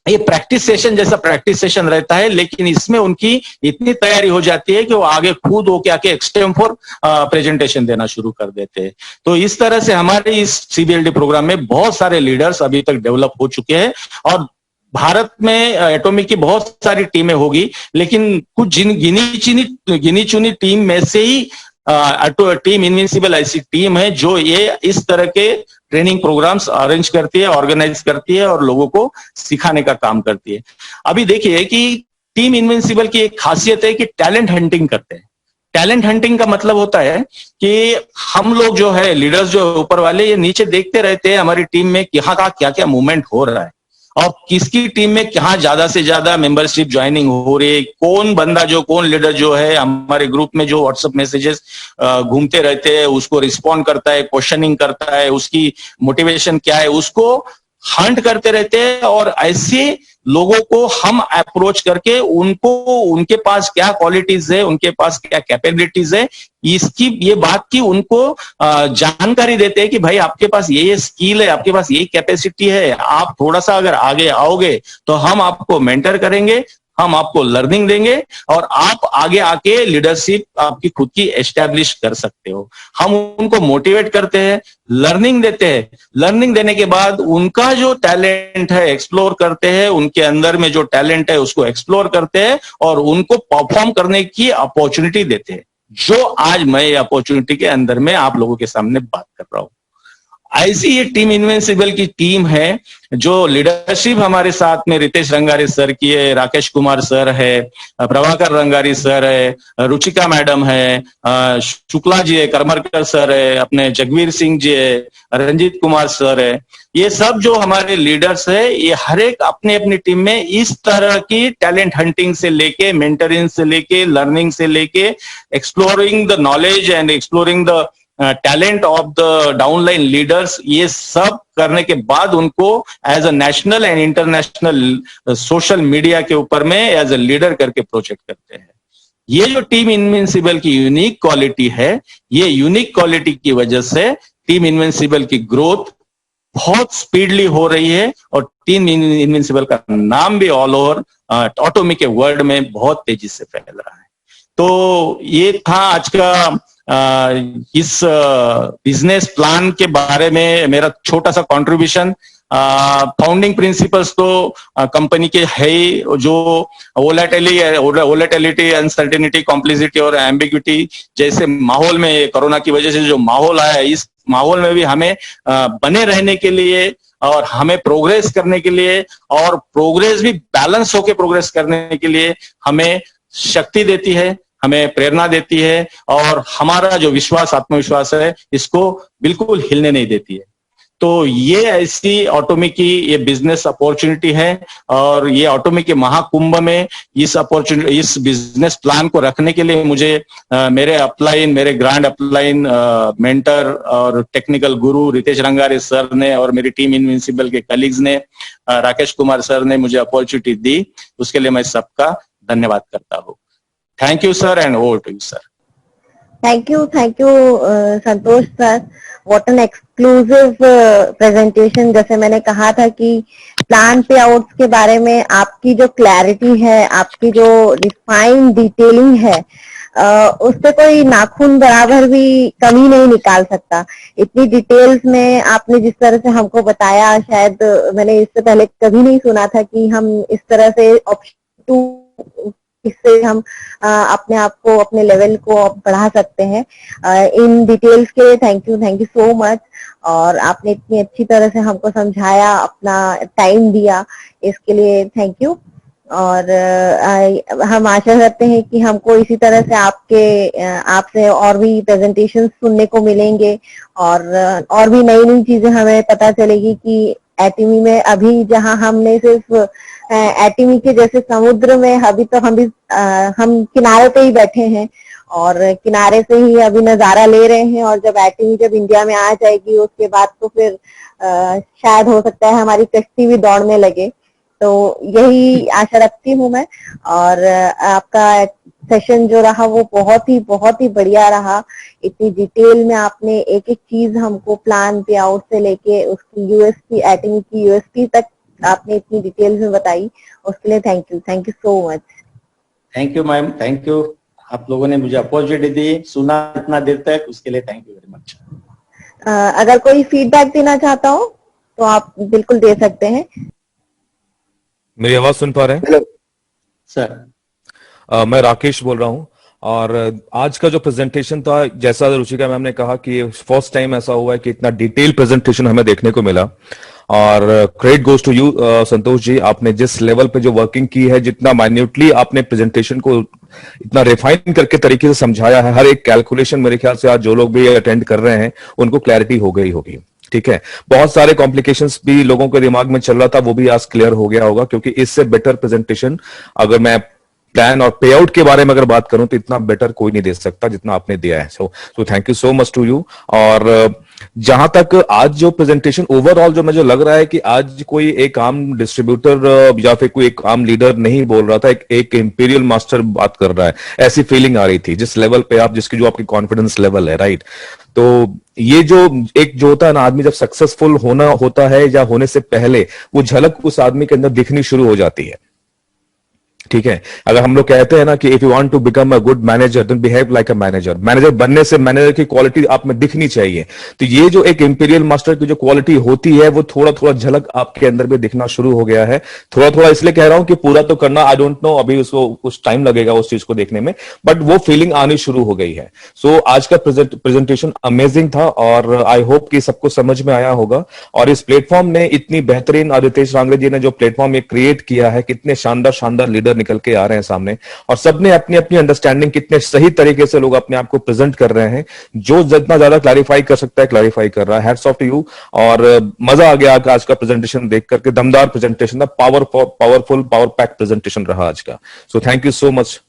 ये प्रैक्टिस सेशन जैसा प्रैक्टिस सेशन रहता है, लेकिन इसमें उनकी इतनी तैयारी हो जाती है कि वो आगे खुद होके आके एक्सटेम्पोर प्रेजेंटेशन देना शुरू कर देते हैं। तो इस तरह से हमारे इस CBLD प्रोग्राम में बहुत सारे लीडर्स अभी तक डेवलप हो चुके हैं और भारत में एटोमी की बहुत सारी टीमें होगी, लेकिन कुछ गिनी चुनी टीम में से ही टीम इनविंसिबल ऐसी टीम है जो ये इस तरह के ट्रेनिंग प्रोग्राम्स अरेंज करती है, ऑर्गेनाइज करती है और लोगों को सिखाने का काम करती है। अभी देखिए कि टीम इनविंसिबल की एक खासियत है कि टैलेंट हंटिंग करते हैं। टैलेंट हंटिंग का मतलब होता है कि हम लोग जो है, लीडर्स जो ऊपर वाले, ये नीचे देखते रहते हैं हमारी टीम में यहाँ का क्या क्या मूवमेंट हो रहा है और किसकी टीम में कहाँ ज्यादा से ज्यादा मेंबरशिप ज्वाइनिंग हो रही है, कौन बंदा जो, कौन लीडर जो है हमारे ग्रुप में जो व्हाट्सएप मैसेजेस घूमते रहते हैं उसको रिस्पॉन्ड करता है, क्वेश्चनिंग करता है, उसकी मोटिवेशन क्या है, उसको हंट करते रहते हैं और ऐसे लोगों को हम अप्रोच करके उनको, उनके पास क्या क्वालिटीज है, उनके पास क्या कैपेबिलिटीज है, इसकी ये बात की उनको जानकारी देते हैं कि भाई आपके पास ये स्किल है, आपके पास ये कैपेसिटी है, आप थोड़ा सा अगर आगे आओगे तो हम आपको मेंटर करेंगे, हम आपको लर्निंग देंगे और आप आगे आके लीडरशिप आपकी खुद की एस्टैब्लिश कर सकते हो। हम उनको मोटिवेट करते हैं, लर्निंग देते हैं, लर्निंग देने के बाद उनका जो टैलेंट है एक्सप्लोर करते हैं, उनके अंदर में जो टैलेंट है उसको एक्सप्लोर करते हैं और उनको परफॉर्म करने की अपॉर्चुनिटी देते हैं, जो आज मैं अपॉर्चुनिटी के अंदर में आप लोगों के सामने बात कर रहा हूं। ऐसी ये टीम इनविंसिबल की टीम है जो लीडरशिप हमारे साथ में रितेश रंगारी सर की है, राकेश कुमार सर है, प्रभाकर रंगारी सर है, रुचिका मैडम है, शुक्ला जी है, करमरकर सर है, अपने जगवीर सिंह जी है, रंजीत कुमार सर है। ये सब जो हमारे लीडर्स है, ये हर एक अपनी अपनी टीम में इस तरह की टैलेंट हंटिंग से लेके, मेंटरिंग से लेके, लर्निंग से लेके, exploring the knowledge and exploring the talent of the downline leaders, ये सब करने के बाद उनको as a national and international social media के ऊपर में एज अ लीडर करके प्रोजेक्ट करते हैं। ये जो टीम इनविंसिबल की यूनिक क्वालिटी है, ये यूनिक क्वालिटी की वजह से टीम इनविंसिबल की ग्रोथ बहुत स्पीडली हो रही है और टीम इनविंसिबल का नाम भी ऑल ओवर ऑटोमी के वर्ल्ड में बहुत तेजी से फैल रहा है। तो ये था आज का इस बिजनेस प्लान के बारे में मेरा छोटा सा कंट्रीब्यूशन। फाउंडिंग प्रिंसिपल्स तो कंपनी के है ही, जो वोलेटिलिटी, अनसर्टेनिटी, कॉम्प्लेक्सिटी और एम्बिग्विटी जैसे माहौल में, कोरोना की वजह से जो माहौल आया, इस माहौल में भी हमें बने रहने के लिए और हमें प्रोग्रेस करने के लिए और प्रोग्रेस भी बैलेंस होके प्रोग्रेस करने के लिए हमें शक्ति देती है, हमें प्रेरणा देती है और हमारा जो विश्वास, आत्मविश्वास है, इसको बिल्कुल हिलने नहीं देती है। तो ये ऐसी ऑटोमी की ये बिजनेस अपॉर्चुनिटी है और ये ऑटोमी के महाकुंभ में इस अपॉर्चुनिटी, इस बिजनेस प्लान को रखने के लिए मुझे मेरे अपलाइन, मेरे ग्रैंड अपलाइन मेंटर और टेक्निकल गुरु रितेश रंगारे सर ने और मेरी टीम इनविंसिबल के कलीग्स ने, राकेश कुमार सर ने मुझे अपॉर्चुनिटी दी, उसके लिए मैं सबका धन्यवाद करता हूँ। Thank you sir and over to you sir. Thank you Santosh sir, what an exclusive presentation. जैसे मैंने कहा था कि प्लान पे आउट्स के बारे में आपकी जो क्लैरिटी है, आपकी जो रिफाइंड डिटेलिंग है, उस पे कोई नाखून बराबर भी कमी नहीं निकाल सकता। इतनी डिटेल्स में आपने जिस तरह से हमको बताया, शायद मैंने इससे पहले कभी नहीं सुना था कि हम इस तरह से ऑप्शन 2 इससे हम अपने आप को, अपने लेवल को बढ़ा सकते हैं। इन डिटेल्स के लिए थैंक यू सो मच। और आपने इतनी अच्छी तरह से हमको समझाया, अपना टाइम दिया, इसके लिए थैंक यू। और हम आशा करते हैं कि हमको इसी तरह से आपसे और भी प्रेजेंटेशन सुनने को मिलेंगे और भी नई नई चीजें हमें पता चलेगी कि एटमी में अभी जहां हमने सिर्फ एटमी के जैसे समुद्र में अभी तो हम किनारे पे ही बैठे हैं और किनारे से ही अभी नजारा ले रहे हैं। और जब एटमी जब इंडिया में आ जाएगी उसके बाद तो फिर शायद हो सकता है हमारी कश्ती भी दौड़ने लगे। तो यही आशा रखती हूँ मैं। और आपका सेशन जो रहा वो बहुत ही बढ़िया रहा। इतनी डिटेल में आपने एक एक चीज हमको प्लान पे आउट से लेके उसकी यूएसपी, एटमी की यूएसपी तक आपने इतनी डिटेल्स में बताई, उसके लिए thank you so much. Thank you ma'am, thank you. आप लोगों ने मुझे अपॉर्चुनिटी दी, सुना इतना देर तक, उसके लिए थैंक यू वेरी मच। अगर कोई फीडबैक देना चाहता हो तो आप बिल्कुल दे सकते हैं। मेरी आवाज सुन पा रहे हैं सर? मैं राकेश बोल रहा हूं और आज का जो प्रेजेंटेशन था, जैसा रुचिका मैम ने कहा कि फर्स्ट टाइम ऐसा हुआ है कि इतना डिटेल प्रेजेंटेशन हमें देखने को मिला। और credit goes to you Santosh ji, आपने जिस लेवल पे जो वर्किंग की है, जितना माइन्यूटली आपने प्रेजेंटेशन को इतना रिफाइन करके तरीके से समझाया है, हर एक कैलकुलेशन मेरे ख्याल से आज जो लोग भी अटेंड कर रहे हैं उनको क्लैरिटी हो गई होगी। ठीक है, बहुत सारे कॉम्प्लिकेशंस भी लोगों के दिमाग में चल रहा था, वो भी आज क्लियर हो गया होगा, क्योंकि इससे बेटर प्रेजेंटेशन अगर मैं प्लान और पे आउट के बारे में अगर बात करूं तो इतना बेटर कोई नहीं दे सकता जितना आपने दिया है। So thank you so much to you. और जहां तक आज जो प्रेजेंटेशन ओवरऑल जो मुझे लग रहा है कि आज कोई एक आम डिस्ट्रीब्यूटर या फिर कोई एक आम लीडर नहीं बोल रहा था, एक इंपीरियल मास्टर बात कर रहा है, ऐसी फीलिंग आ रही थी जिस लेवल पे आप, जिसकी जो आपकी कॉन्फिडेंस लेवल है, राइट। तो ये जो एक जो होता है ना, आदमी जब सक्सेसफुल होना होता है या होने से पहले वो झलक उस आदमी के अंदर दिखनी शुरू हो जाती है। ठीक है, अगर हम लोग कहते हैं ना कि if you want to become a good manager then behave like a manager, manager बनने से मैनेजर की क्वालिटी आप में दिखनी चाहिए। तो ये जो एक इंपीरियल मास्टर की जो क्वालिटी होती है वो थोड़ा थोड़ा झलक आपके अंदर भी दिखना शुरू हो गया है। थोड़ा थोड़ा इसलिए कह रहा हूं कि पूरा तो करना, आई डोंट नो, अभी उसको कुछ टाइम लगेगा उस चीज को देखने में, बट वो फीलिंग आनी शुरू हो गई है। सो आज का प्रेजेंटेशन अमेजिंग था और आई होप कि सबको समझ में आया होगा। और इस प्लेटफॉर्म ने इतनी बेहतरीन, रितेश रांगरे जी ने जो प्लेटफॉर्म क्रिएट किया है, कितने शानदार लीडर निकल के आ रहे हैं सामने, और सबने अपनी अपनी अंडरस्टैंडिंग कितने सही तरीके से लोग अपने आप को प्रेजेंट कर रहे हैं। जो जितना ज्यादा क्लैरिफाई कर सकता है क्लैरिफाई कर रहा है। Hats off to you. और मजा आ गया आज का प्रेजेंटेशन देख करके, दमदार प्रेजेंटेशन था, पावरफुल पावर पैक प्रेजेंटेशन रहा आज का। So thank you so much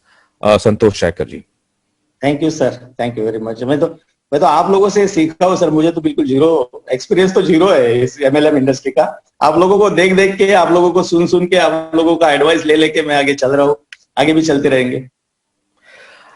Santosh Shekhar ji. Thank you sir, thank you very much. मैं तो मैं तो आप लोगों से सीखा हूँ सर, मुझे तो बिल्कुल जीरो एक्सपीरियंस, तो जीरो है इस MLM इंडस्ट्री का। आप लोगों को देख देख के, आप लोगों को सुन सुन के, आप लोगों का एडवाइस ले लेके मैं आगे चल रहा हूँ, आगे भी चलते रहेंगे।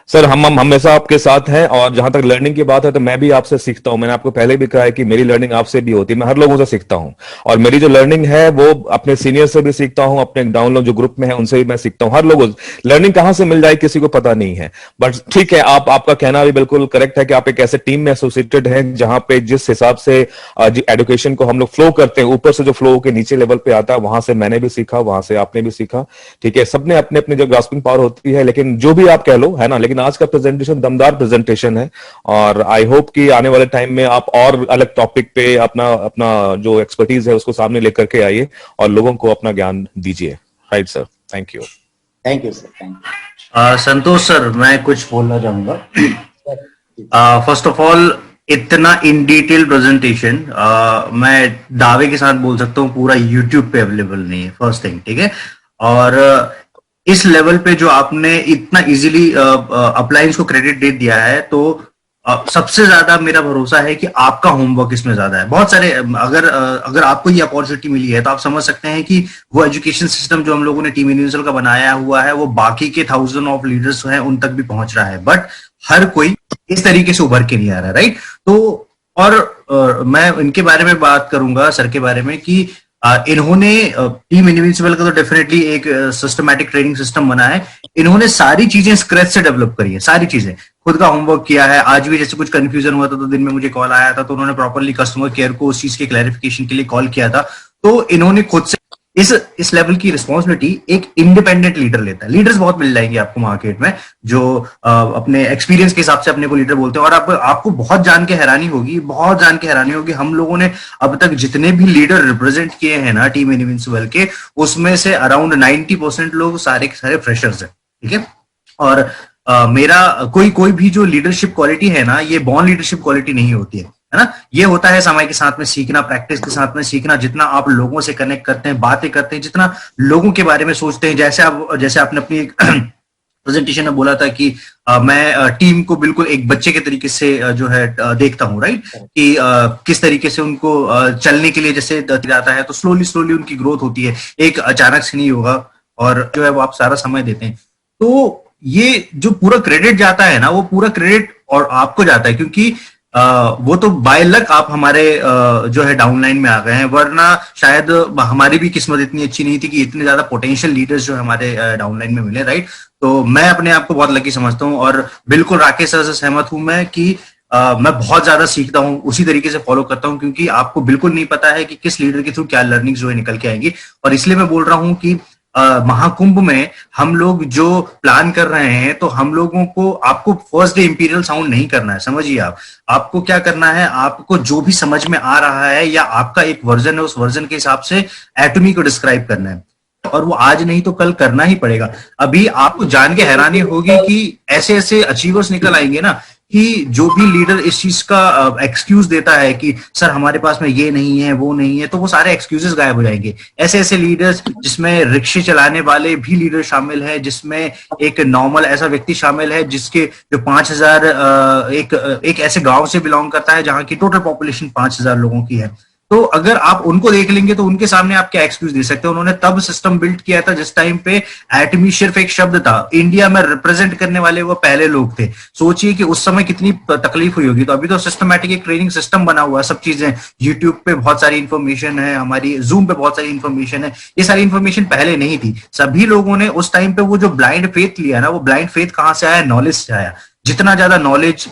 सर हम हमेशा आपके साथ हैं, और जहां तक लर्निंग की बात है तो मैं भी आपसे सीखता हूं। मैंने आपको पहले भी कहा है कि मेरी लर्निंग आपसे भी होती है, मैं हर लोगों से सीखता हूं, और मेरी जो लर्निंग है वो अपने सीनियर से भी सीखता हूं, अपने डाउनलोड जो ग्रुप में है उनसे भी मैं सीखता हूं। हर लोगों लर्निंग कहां से मिल जाए किसी को पता नहीं है, बट ठीक है, आपका कहना भी बिल्कुल करेक्ट है कि आप एक ऐसे टीम में एसोसिएटेड हैं जहां पे जिस हिसाब से एजुकेशन को हम लोग फ्लो करते हैं, ऊपर से जो फ्लो के नीचे लेवल पे आता है, वहां से मैंने भी सीखा, वहां से आपने भी सीखा। ठीक है, सबने अपने अपने जो ग्रास्पिंग पावर होती है, लेकिन जो भी आप कह लो, है ना, लेकिन आज का प्रेजेंटेशन दमदार प्रेजेंटेशन है, और आई होप कि आने वाले टाइम में आप और अलग टॉपिक पे अपना अपना जो एक्सपर्टीज है उसको सामने लेकर के आइए और लोगों को अपना ज्ञान दीजिए। Right sir, thank you. Thank you sir, thank you. Santosh sir, मैं कुछ बोलना चाहूंगा। फर्स्ट ऑफ ऑल, इतना इन डिटेल प्रेजेंटेशन मैं दावे के साथ बोल सकता हूँ पूरा यूट्यूब पे अवेलेबल नहीं है, फर्स्ट थिंग, ठीक है। और इस लेवल पे जो आपने इतना इजीली अप्लायंस को क्रेडिट दे दिया है, तो सबसे ज्यादा मेरा भरोसा है कि आपका होमवर्क इसमें ज्यादा है। बहुत सारे अगर आपको ये अपॉर्चुनिटी मिली है तो आप समझ सकते हैं कि वो एजुकेशन सिस्टम जो हम लोगों ने टीम यूनिवर्सल का बनाया हुआ है वो बाकी के 1000 ऑफ लीडर्स हैं उन तक भी पहुंच रहा है, बट हर कोई इस तरीके से उभर के नहीं आ रहा, राइट। तो और मैं इनके बारे में बात करूंगा, सर के बारे में, कि इन्होंने टीम इनविंसिबल का तो डेफिनेटली एक सिस्टमैटिक ट्रेनिंग सिस्टम बना है। इन्होंने सारी चीजें स्क्रैच से डेवलप करी है, सारी चीजें खुद का होमवर्क किया है। आज भी जैसे कुछ कंफ्यूजन हुआ था तो दिन में मुझे कॉल आया था, तो उन्होंने प्रॉपरली कस्टमर केयर को उस चीज के क्लैरिफिकेशन के लिए कॉल किया था। तो इन्होंने खुद से इस लेवल की रिस्पॉन्सिबिलिटी एक इंडिपेंडेंट लीडर लेता है। लीडर्स बहुत मिल जाएंगे आपको मार्केट में जो अपने एक्सपीरियंस के हिसाब से अपने को लीडर बोलते हैं, और आपको बहुत जान के हैरानी होगी, हम लोगों ने अब तक जितने भी लीडर रिप्रेजेंट किए हैं ना टीम इनविंसिबल के, उसमें से अराउंड 90% लोग सारे के सारे फ्रेशर्स हैं, ठीक है। और मेरा कोई भी जो लीडरशिप क्वालिटी है ना, ये बॉर्न लीडरशिप क्वालिटी नहीं होती है ना। ये होता है समय के साथ में सीखना, प्रैक्टिस के साथ में सीखना, जितना आप लोगों से कनेक्ट करते हैं, बातें करते हैं, जितना लोगों के बारे में सोचते हैं। जैसे आपने अपनी एक प्रेजेंटेशन में बोला था कि मैं टीम को बिल्कुल एक बच्चे के तरीके से जो है देखता हूँ, राइट, कि किस तरीके से उनको चलने के लिए जैसे जाता है तो स्लोली उनकी ग्रोथ होती है, एक अचानक से नहीं होगा, और जो है वो आप सारा समय देते हैं। तो ये जो पूरा क्रेडिट जाता है ना, वो पूरा क्रेडिट और आपको जाता है, क्योंकि वो तो बाय लक आप हमारे जो है डाउनलाइन में आ गए हैं, वरना शायद हमारी भी किस्मत इतनी अच्छी नहीं थी कि इतने ज्यादा पोटेंशियल लीडर्स जो हमारे डाउनलाइन में मिले, राइट। तो मैं अपने आप को बहुत लकी समझता हूँ, और बिल्कुल राकेश सर से सहमत हूं मैं कि मैं बहुत ज्यादा सीखता हूँ, उसी तरीके से फॉलो करता हूँ, क्योंकि आपको बिल्कुल नहीं पता है कि किस लीडर के थ्रू क्या लर्निंग जो है निकल के आएंगी। और इसलिए मैं बोल रहा हूँ कि महाकुंभ में हम लोग जो प्लान कर रहे हैं, तो हम लोगों को, आपको फर्स्ट डे इंपीरियल साउंड नहीं करना है, समझिए। आपको क्या करना है, आपको जो भी समझ में आ रहा है या आपका एक वर्जन है, उस वर्जन के हिसाब से एटॉमी को डिस्क्राइब करना है, और वो आज नहीं तो कल करना ही पड़ेगा। अभी आपको जान के हैरानी होगी कि ऐसे ऐसे अचीवर्स निकल आएंगे ना, कि जो भी लीडर इस चीज का एक्सक्यूज देता है कि सर हमारे पास में ये नहीं है, वो नहीं है, तो वो सारे एक्सक्यूजेस गायब हो जाएंगे। ऐसे ऐसे लीडर्स, जिसमें रिक्शे चलाने वाले भी लीडर शामिल है, जिसमें एक नॉर्मल ऐसा व्यक्ति शामिल है जिसके जो 5000 एक ऐसे गांव से बिलोंग करता है जहां की टोटल पॉपुलेशन 5000 लोगों की है। तो अगर आप उनको देख लेंगे तो उनके सामने आप क्या एक्सक्यूज दे सकते हैं। उन्होंने तब सिस्टम बिल्ड किया था जिस टाइम पे एटमी सिर्फ एक शब्द था, इंडिया में रिप्रेजेंट करने वाले वो पहले लोग थे। सोचिए कि उस समय कितनी तकलीफ हुई होगी। तो अभी तो सिस्टमैटिक एक ट्रेनिंग सिस्टम बना हुआ है, सब चीजें यूट्यूब पे बहुत सारी इंफॉर्मेशन है, हमारी जूम पे बहुत सारी इंफॉर्मेशन है। ये सारी इंफॉर्मेशन पहले नहीं थी। सभी लोगों ने उस टाइम पे वो जो ब्लाइंड फेथ लिया ना, वो ब्लाइंड फेथ कहां से आया? नॉलेज से आया। जितना ज्यादा नॉलेज,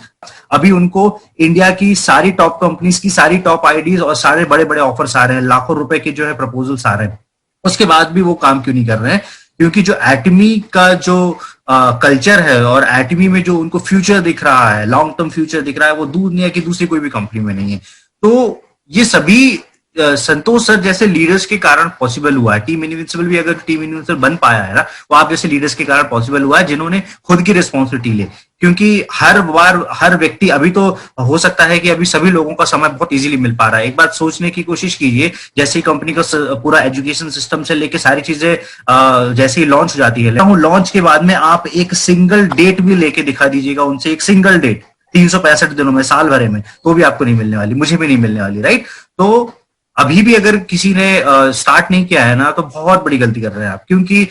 अभी उनको इंडिया की सारी टॉप कंपनीज की सारी टॉप आईडीज और सारे बड़े बड़े ऑफर्स आ रहे हैं, लाखों रुपए के जो है प्रपोजल्स आ रहे हैं। उसके बाद भी वो काम क्यों नहीं कर रहे हैं? क्योंकि जो एटमी का जो कल्चर है और एटमी में जो उनको फ्यूचर दिख रहा है, लॉन्ग टर्म फ्यूचर दिख रहा है, वो दुनिया की दूसरी कोई भी कंपनी में नहीं है। तो ये सभी संतोष सर जैसे लीडर्स के कारण पॉसिबल हुआ है। टीम इनविंसिबल भी अगर टीम इनविंसिबल बन पाया है ना, वो आप जैसे लीडर्स के कारण पॉसिबल हुआ है, जिन्होंने खुद की रिस्पॉन्सिबिलिटी ले। क्योंकि हर बार हर व्यक्ति, अभी तो हो सकता है कि अभी सभी लोगों का समय बहुत इजीली मिल पा रहा है। एक बात सोचने की कोशिश कीजिए, जैसे ही कंपनी का पूरा एजुकेशन सिस्टम से लेके सारी चीजें जैसे ही लॉन्च हो जाती है, लॉन्च के बाद में आप एक सिंगल डेट भी लेके दिखा दीजिएगा उनसे, एक सिंगल डेट 365 दिनों में, साल भरे में, तो भी आपको नहीं मिलने वाली, मुझे भी नहीं मिलने वाली, राइट? तो अभी भी अगर किसी ने स्टार्ट नहीं किया है ना, तो बहुत बड़ी गलती कर रहे हैं आप, क्योंकि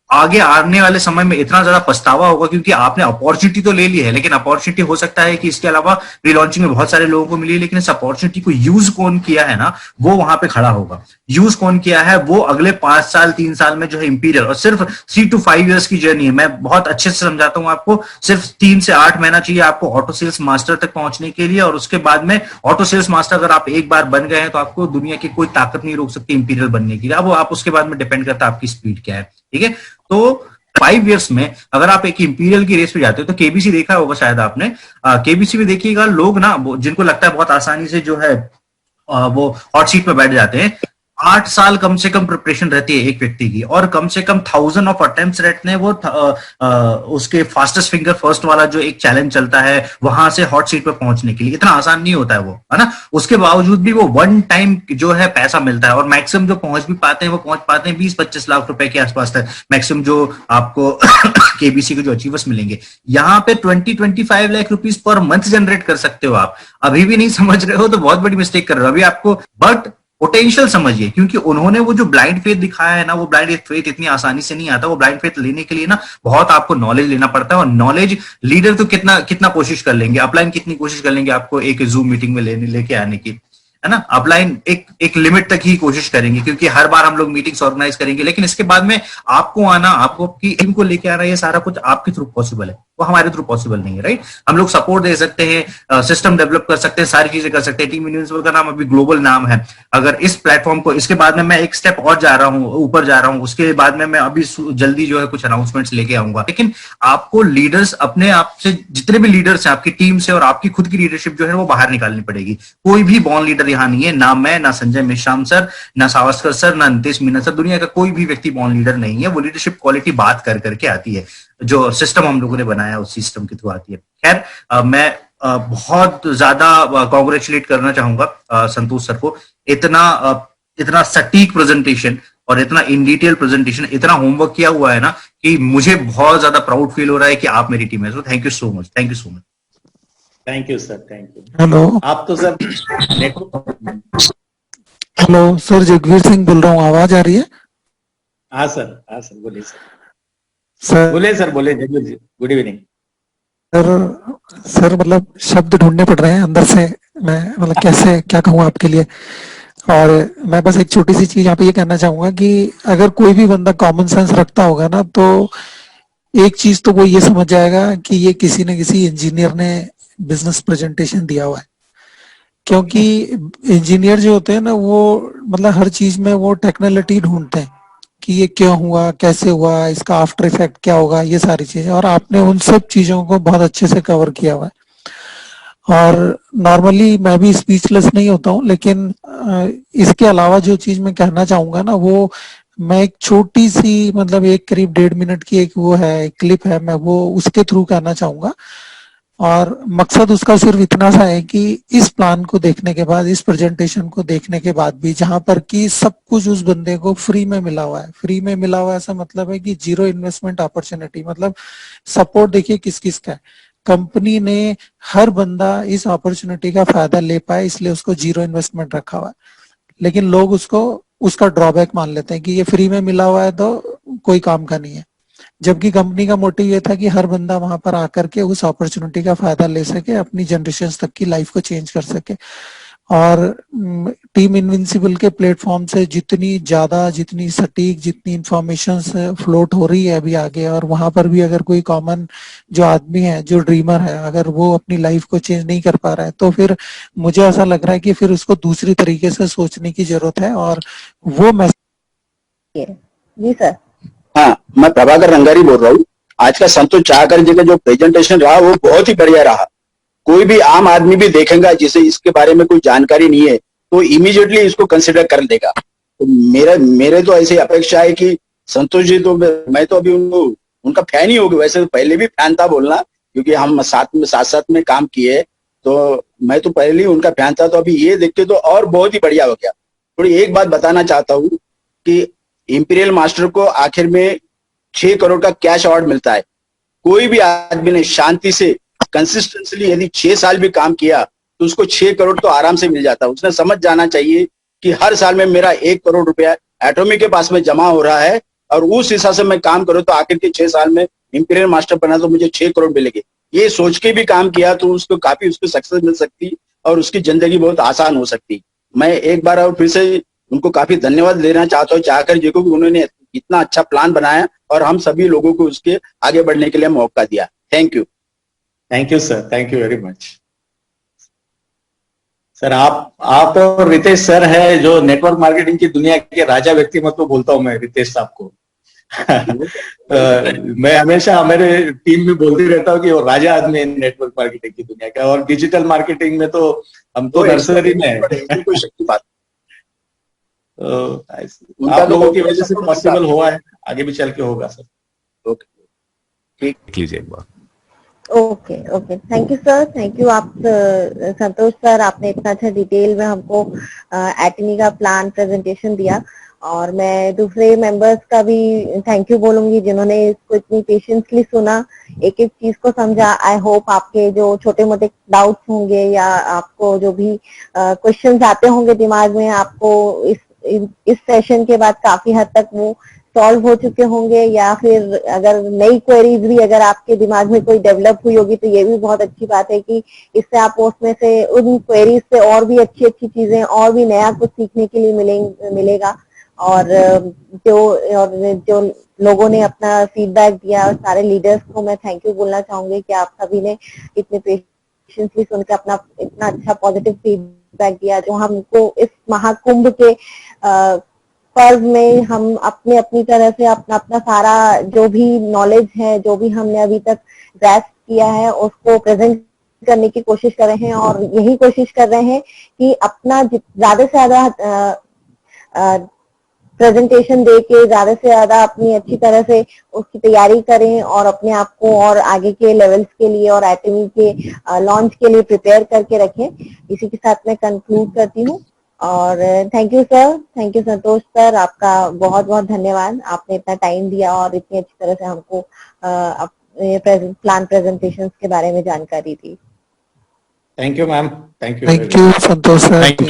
आगे आने वाले समय में इतना ज्यादा पछतावा होगा, क्योंकि आपने अपॉर्चुनिटी तो ले ली है, लेकिन अपॉर्चुनिटी हो सकता है कि इसके अलावा रीलॉन्चिंग में बहुत सारे लोगों को मिली है, लेकिन इस अपॉर्चुनिटी को यूज कौन किया है ना, वो वहां पे खड़ा होगा। यूज कौन किया है, वो अगले 5 साल 3 साल में जो है इंपीरियल, और सिर्फ 3 to 5 years की जर्नी है, मैं बहुत अच्छे से समझाता हूं आपको। सिर्फ 3 से 8 महीना चाहिए आपको ऑटो सेल्स मास्टर तक पहुंचने के लिए, और उसके बाद में ऑटो सेल्स मास्टर अगर आप एक बार बन गए हैं, तो आपको दुनिया की कोई ताकत नहीं रोक सकती इंपीरियल बनने के लिए। अब आप उसके बाद में डिपेंड करता है आपकी स्पीड क्या है, ठीक है? तो 5 years में अगर आप एक इंपीरियल की रेस पे जाते हो, तो केबीसी देखा होगा शायद आपने, केबीसी में देखिएगा लोग ना, जिनको लगता है बहुत आसानी से जो है वो हॉट सीट पे बैठ जाते हैं। 8 साल कम से कम प्रिपरेशन रहती है एक व्यक्ति की, और कम से कम 1000 ऑफ अटेम्प्ट्स रहते हैं वो उसके फास्टेस्ट फिंगर फर्स्ट वाला जो एक चैलेंज चलता है, वहां से हॉट सीट पे पहुंचने के लिए इतना आसान नहीं होता है वो, है ना? उसके बावजूद भी वो वन टाइम जो है पैसा मिलता है, और मैक्सिमम जो पहुंच भी पाते हैं वो पहुंच पाते हैं 20-25 लाख रुपए के आसपास तक, मैक्सिमम जो आपको केबीसी के जो अचीवर्स मिलेंगे। यहाँ पे 20-25 lakh rupees per month generate कर सकते हो आप। अभी भी नहीं समझ रहे हो तो बहुत बड़ी मिस्टेक कर रहे हो अभी आपको, बट पोटेंशियल समझिए, क्योंकि उन्होंने वो जो ब्लाइंड फेथ दिखाया है ना, वो ब्लाइंड फेथ इतनी आसानी से नहीं आता। वो ब्लाइंड फेथ लेने के लिए ना बहुत आपको नॉलेज लेना पड़ता है, और नॉलेज लीडर तो कितना कितना कोशिश कर लेंगे, अपलाइन कितनी कोशिश कर लेंगे आपको एक जूम मीटिंग में लेके आने की, है ना? अपलाइन एक लिमिट तक ही कोशिश करेंगे, क्योंकि हर बार हम लोग मीटिंग्स ऑर्गेनाइज करेंगे, लेकिन इसके बाद में आपको आना, आपको आपकी टीम को लेके आना, ये सारा कुछ आपके थ्रू पॉसिबल है, वो हमारे थ्रू पॉसिबल नहीं है, राइट? हम लोग सपोर्ट दे सकते हैं, सिस्टम डेवलप कर सकते हैं, सारी चीजें कर सकते हैं। टीम इनविंसिबल का नाम अभी ग्लोबल नाम है। अगर इस प्लेटफॉर्म को, इसके बाद में मैं एक स्टेप और जा रहा हूँ, ऊपर जा रहा हूँ, उसके बाद में मैं अभी जल्दी जो है कुछ अनाउंसमेंट्स लेके आऊंगा। लेकिन आपको लीडर्स, अपने आप से जितने भी लीडर्स हैं आपकी टीम से, और आपकी खुद की लीडरशिप जो है वो बाहर निकालनी पड़ेगी। कोई भी बॉर्न लीडर यहाँ नहीं है, ना मैं, ना संजय मेश्राम सर, ना सावस्कर सर, ना नीतीश मीनन सर, दुनिया का कोई भी व्यक्ति बॉर्न लीडर नहीं है। वो लीडरशिप क्वालिटी बात कर करके आती है, जो सिस्टम हम लोगों ने बनाया उस सिस्टम के थ्रू आती है। खैर, मैं बहुत ज्यादा कॉन्ग्रेचुलेट करना चाहूंगा संतोष सर को, इतना सटीक प्रेजेंटेशन और इतना इन डिटेल प्रेजेंटेशन, इतना होमवर्क किया हुआ है ना, कि मुझे बहुत ज्यादा प्राउड फील हो रहा है कि आप मेरी टीम है। So thank you so much, thank you so much. Thank you sir, thank you. Hello आप तो sir hello sir, Jagveer Singh बोल रहा हूँ, आवाज आ रही है? हाँ सर, हाँ सर, बोलिए सर, सर बोले सर, बोले जगवीर जी, गुड इवनिंग। सर मतलब शब्द ढूंढने पड़ रहे हैं अंदर से, मैं मतलब कैसे क्या कहूँ आपके लिए। और मैं बस एक छोटी सी चीज यहाँ पे ये कहना चाहूंगा कि अगर कोई भी बंदा कॉमन सेंस रखता होगा ना, तो एक चीज तो वो ये समझ जाएगा कि ये किसी न किसी इंजीनियर ने बिजनेस प्रेजेंटेशन दिया हुआ है। क्योंकि इंजीनियर जो होते हैं ना, वो मतलब हर चीज में वो टेक्निकलिटी ढूंढते हैं कि ये क्यों हुआ, कैसे हुआ, इसका आफ्टर इफेक्ट क्या होगा, ये सारी चीजें, और आपने उन सब चीजों को बहुत अच्छे से कवर किया हुआ है। और नॉर्मली मैं भी स्पीचलेस नहीं होता हूँ, लेकिन इसके अलावा जो चीज मैं कहना चाहूंगा ना, वो मैं एक छोटी सी मतलब एक करीब 1.5 मिनट की एक वो है, एक क्लिप है, मैं वो उसके थ्रू कहना चाहूंगा। और मकसद उसका सिर्फ इतना सा है कि इस प्लान को देखने के बाद, इस प्रेजेंटेशन को देखने के बाद भी, जहां पर कि सब कुछ उस बंदे को फ्री में मिला हुआ है, फ्री में मिला हुआ है ऐसा मतलब है कि 0 इन्वेस्टमेंट अपॉर्चुनिटी, मतलब सपोर्ट देखिए किस किस का है। कंपनी ने हर बंदा इस अपॉर्चुनिटी का फायदा ले पाए, इसलिए उसको 0 इन्वेस्टमेंट रखा हुआ है। लेकिन लोग उसको उसका ड्रॉबैक मान लेते हैं कि ये फ्री में मिला हुआ है तो कोई काम का नहीं है, जबकि कंपनी का मोटिव ये था कि हर बंदा वहां पर आकर के उस अपॉर्चुनिटी का फायदा ले सके, अपनी जनरेशन तक की लाइफ को चेंज कर सके। और टीम इनविंसिबल के प्लेटफॉर्म से जितनी सटीक, जितनी इंफॉर्मेशन फ्लोट हो रही है अभी आगे, और वहां पर भी अगर कोई कॉमन जो आदमी है, जो ड्रीमर है, अगर वो अपनी लाइफ को चेंज नहीं कर पा रहा है, तो फिर मुझे ऐसा लग रहा है कि फिर उसको दूसरी तरीके से सोचने की जरूरत है। और वो जी सर। हाँ, मैं प्रभाकर रंगारी बोल रहा हूँ। आज का संतोष चाहकर जी का जो प्रेजेंटेशन रहा वो बहुत ही बढ़िया रहा। कोई भी आम आदमी भी देखेगा जिसे इसके बारे में कोई जानकारी नहीं है, तो इमीडिएटली इसको कंसिडर कर लेगा। तो मेरे तो ऐसी अपेक्षा है कि संतोष जी, तो मैं तो अभी उनका फैन ही हो गया। वैसे तो पहले भी फैन था बोलना, क्योंकि हम साथ में काम किए, तो मैं तो पहले ही उनका फैन था। तो अभी ये देख के तो और बहुत ही बढ़िया हो गया। थोड़ी एक बात बताना चाहता हूँ कि इंपीरियल मास्टर को आखिर में 6 करोड़ का कैश अवार्ड मिलता है। कोई भी आदमी ने शांति से कंसिस्टेंटली यदि 6 साल भी काम किया तो उसको 6 करोड़ तो आराम से मिल जाता। उसने समझ जाना चाहिए कि हर साल में मेरा 1 करोड़ रुपया एटॉमिक के पास में जमा हो रहा है और उस हिसाब से मैं काम करूं तो आखिर के 6 साल में इंपीरियल मास्टर बना तो मुझे 6 करोड़ मिलेंगे। ये सोच के भी काम किया तो उसको काफी उसको सक्सेस मिल सकती और उसकी जिंदगी बहुत आसान हो सकती। मैं एक बार और फिर से उनको काफी धन्यवाद देना चाहता हूँ चाहकर जी को कि उन्होंने इतना अच्छा प्लान बनाया और हम सभी लोगों को उसके आगे बढ़ने के लिए मौका दिया। Thank you sir, thank you very much sir. आप और रितेश सर है जो नेटवर्क मार्केटिंग की दुनिया के राजा व्यक्तिमत्व बोलता हूं मैं रितेश साहब को। मैं हमेशा मेरे टीम में बोलती रहता हूँ कि वो राजा आदमी है नेटवर्क मार्केटिंग की दुनिया का, और डिजिटल मार्केटिंग में तो हम तो नर्सरी में है। कोई शक्ति बात आप लोगों की वजह से पॉसिबल हुआ है, आगे भी चल के होगा सर। ठीक लीजिए एक बार। Okay okay, thank you sir, thank you. आप संतोष सर, आपने इतना अच्छा डिटेल में हमको एटमी का प्लान प्रेजेंटेशन दिया, और मैं दूसरे मेंबर्स का भी थैंक यू बोलूंगी जिन्होंने इसको इतनी पेशेंसली सुना, एक एक चीज को समझा। आई होप आपके जो छोटे मोटे डाउट्स होंगे या आपको जो भी क्वेश्चंस आते होंगे दिमाग में, आपको इस सेशन के बाद काफी हद तक वो सॉल्व हो चुके होंगे, या फिर अगर नई क्वेरीज भी अगर आपके दिमाग में कोई डेवलप हुई होगी तो ये भी बहुत अच्छी बात है कि इससे आप उसमें से उन क्वेरीज से और भी अच्छी अच्छी चीजें और भी नया कुछ सीखने के लिए मिलेगा। और जो लोगों ने अपना फीडबैक दिया, और सारे लीडर्स को मैं थैंक यू बोलना चाहूंगी कि आप सभी ने इतने पेशेंसली सुन के अपना इतना अच्छा पॉजिटिव फीडबैक दिया, जो हमको इस महाकुंभ के पर्व में हम अपनी तरह से अपना सारा जो भी नॉलेज है, जो भी हमने अभी तक ग्रैस्प किया है, उसको प्रेजेंट करने की कोशिश कर रहे हैं, और यही कोशिश कर रहे हैं कि अपना ज्यादा से ज्यादा प्रेजेंटेशन दे के ज्यादा से ज्यादा अपनी अच्छी तरह से उसकी तैयारी करें और अपने आप को और आगे के लेवल्स के लिए और एटमी के लॉन्च के लिए प्रिपेयर करके रखें। इसी के साथ मैं कंक्लूड करती हूँ, और thank you sir, thank you Santosh sir, आपका बहुत बहुत धन्यवाद। आपने इतना टाइम दिया और इतनी अच्छी तरह से हमको प्लान प्रेजेंटेशंस के बारे में जानकारी दी। Thank you ma'am, thank you thank you Santosh sir. Thank you.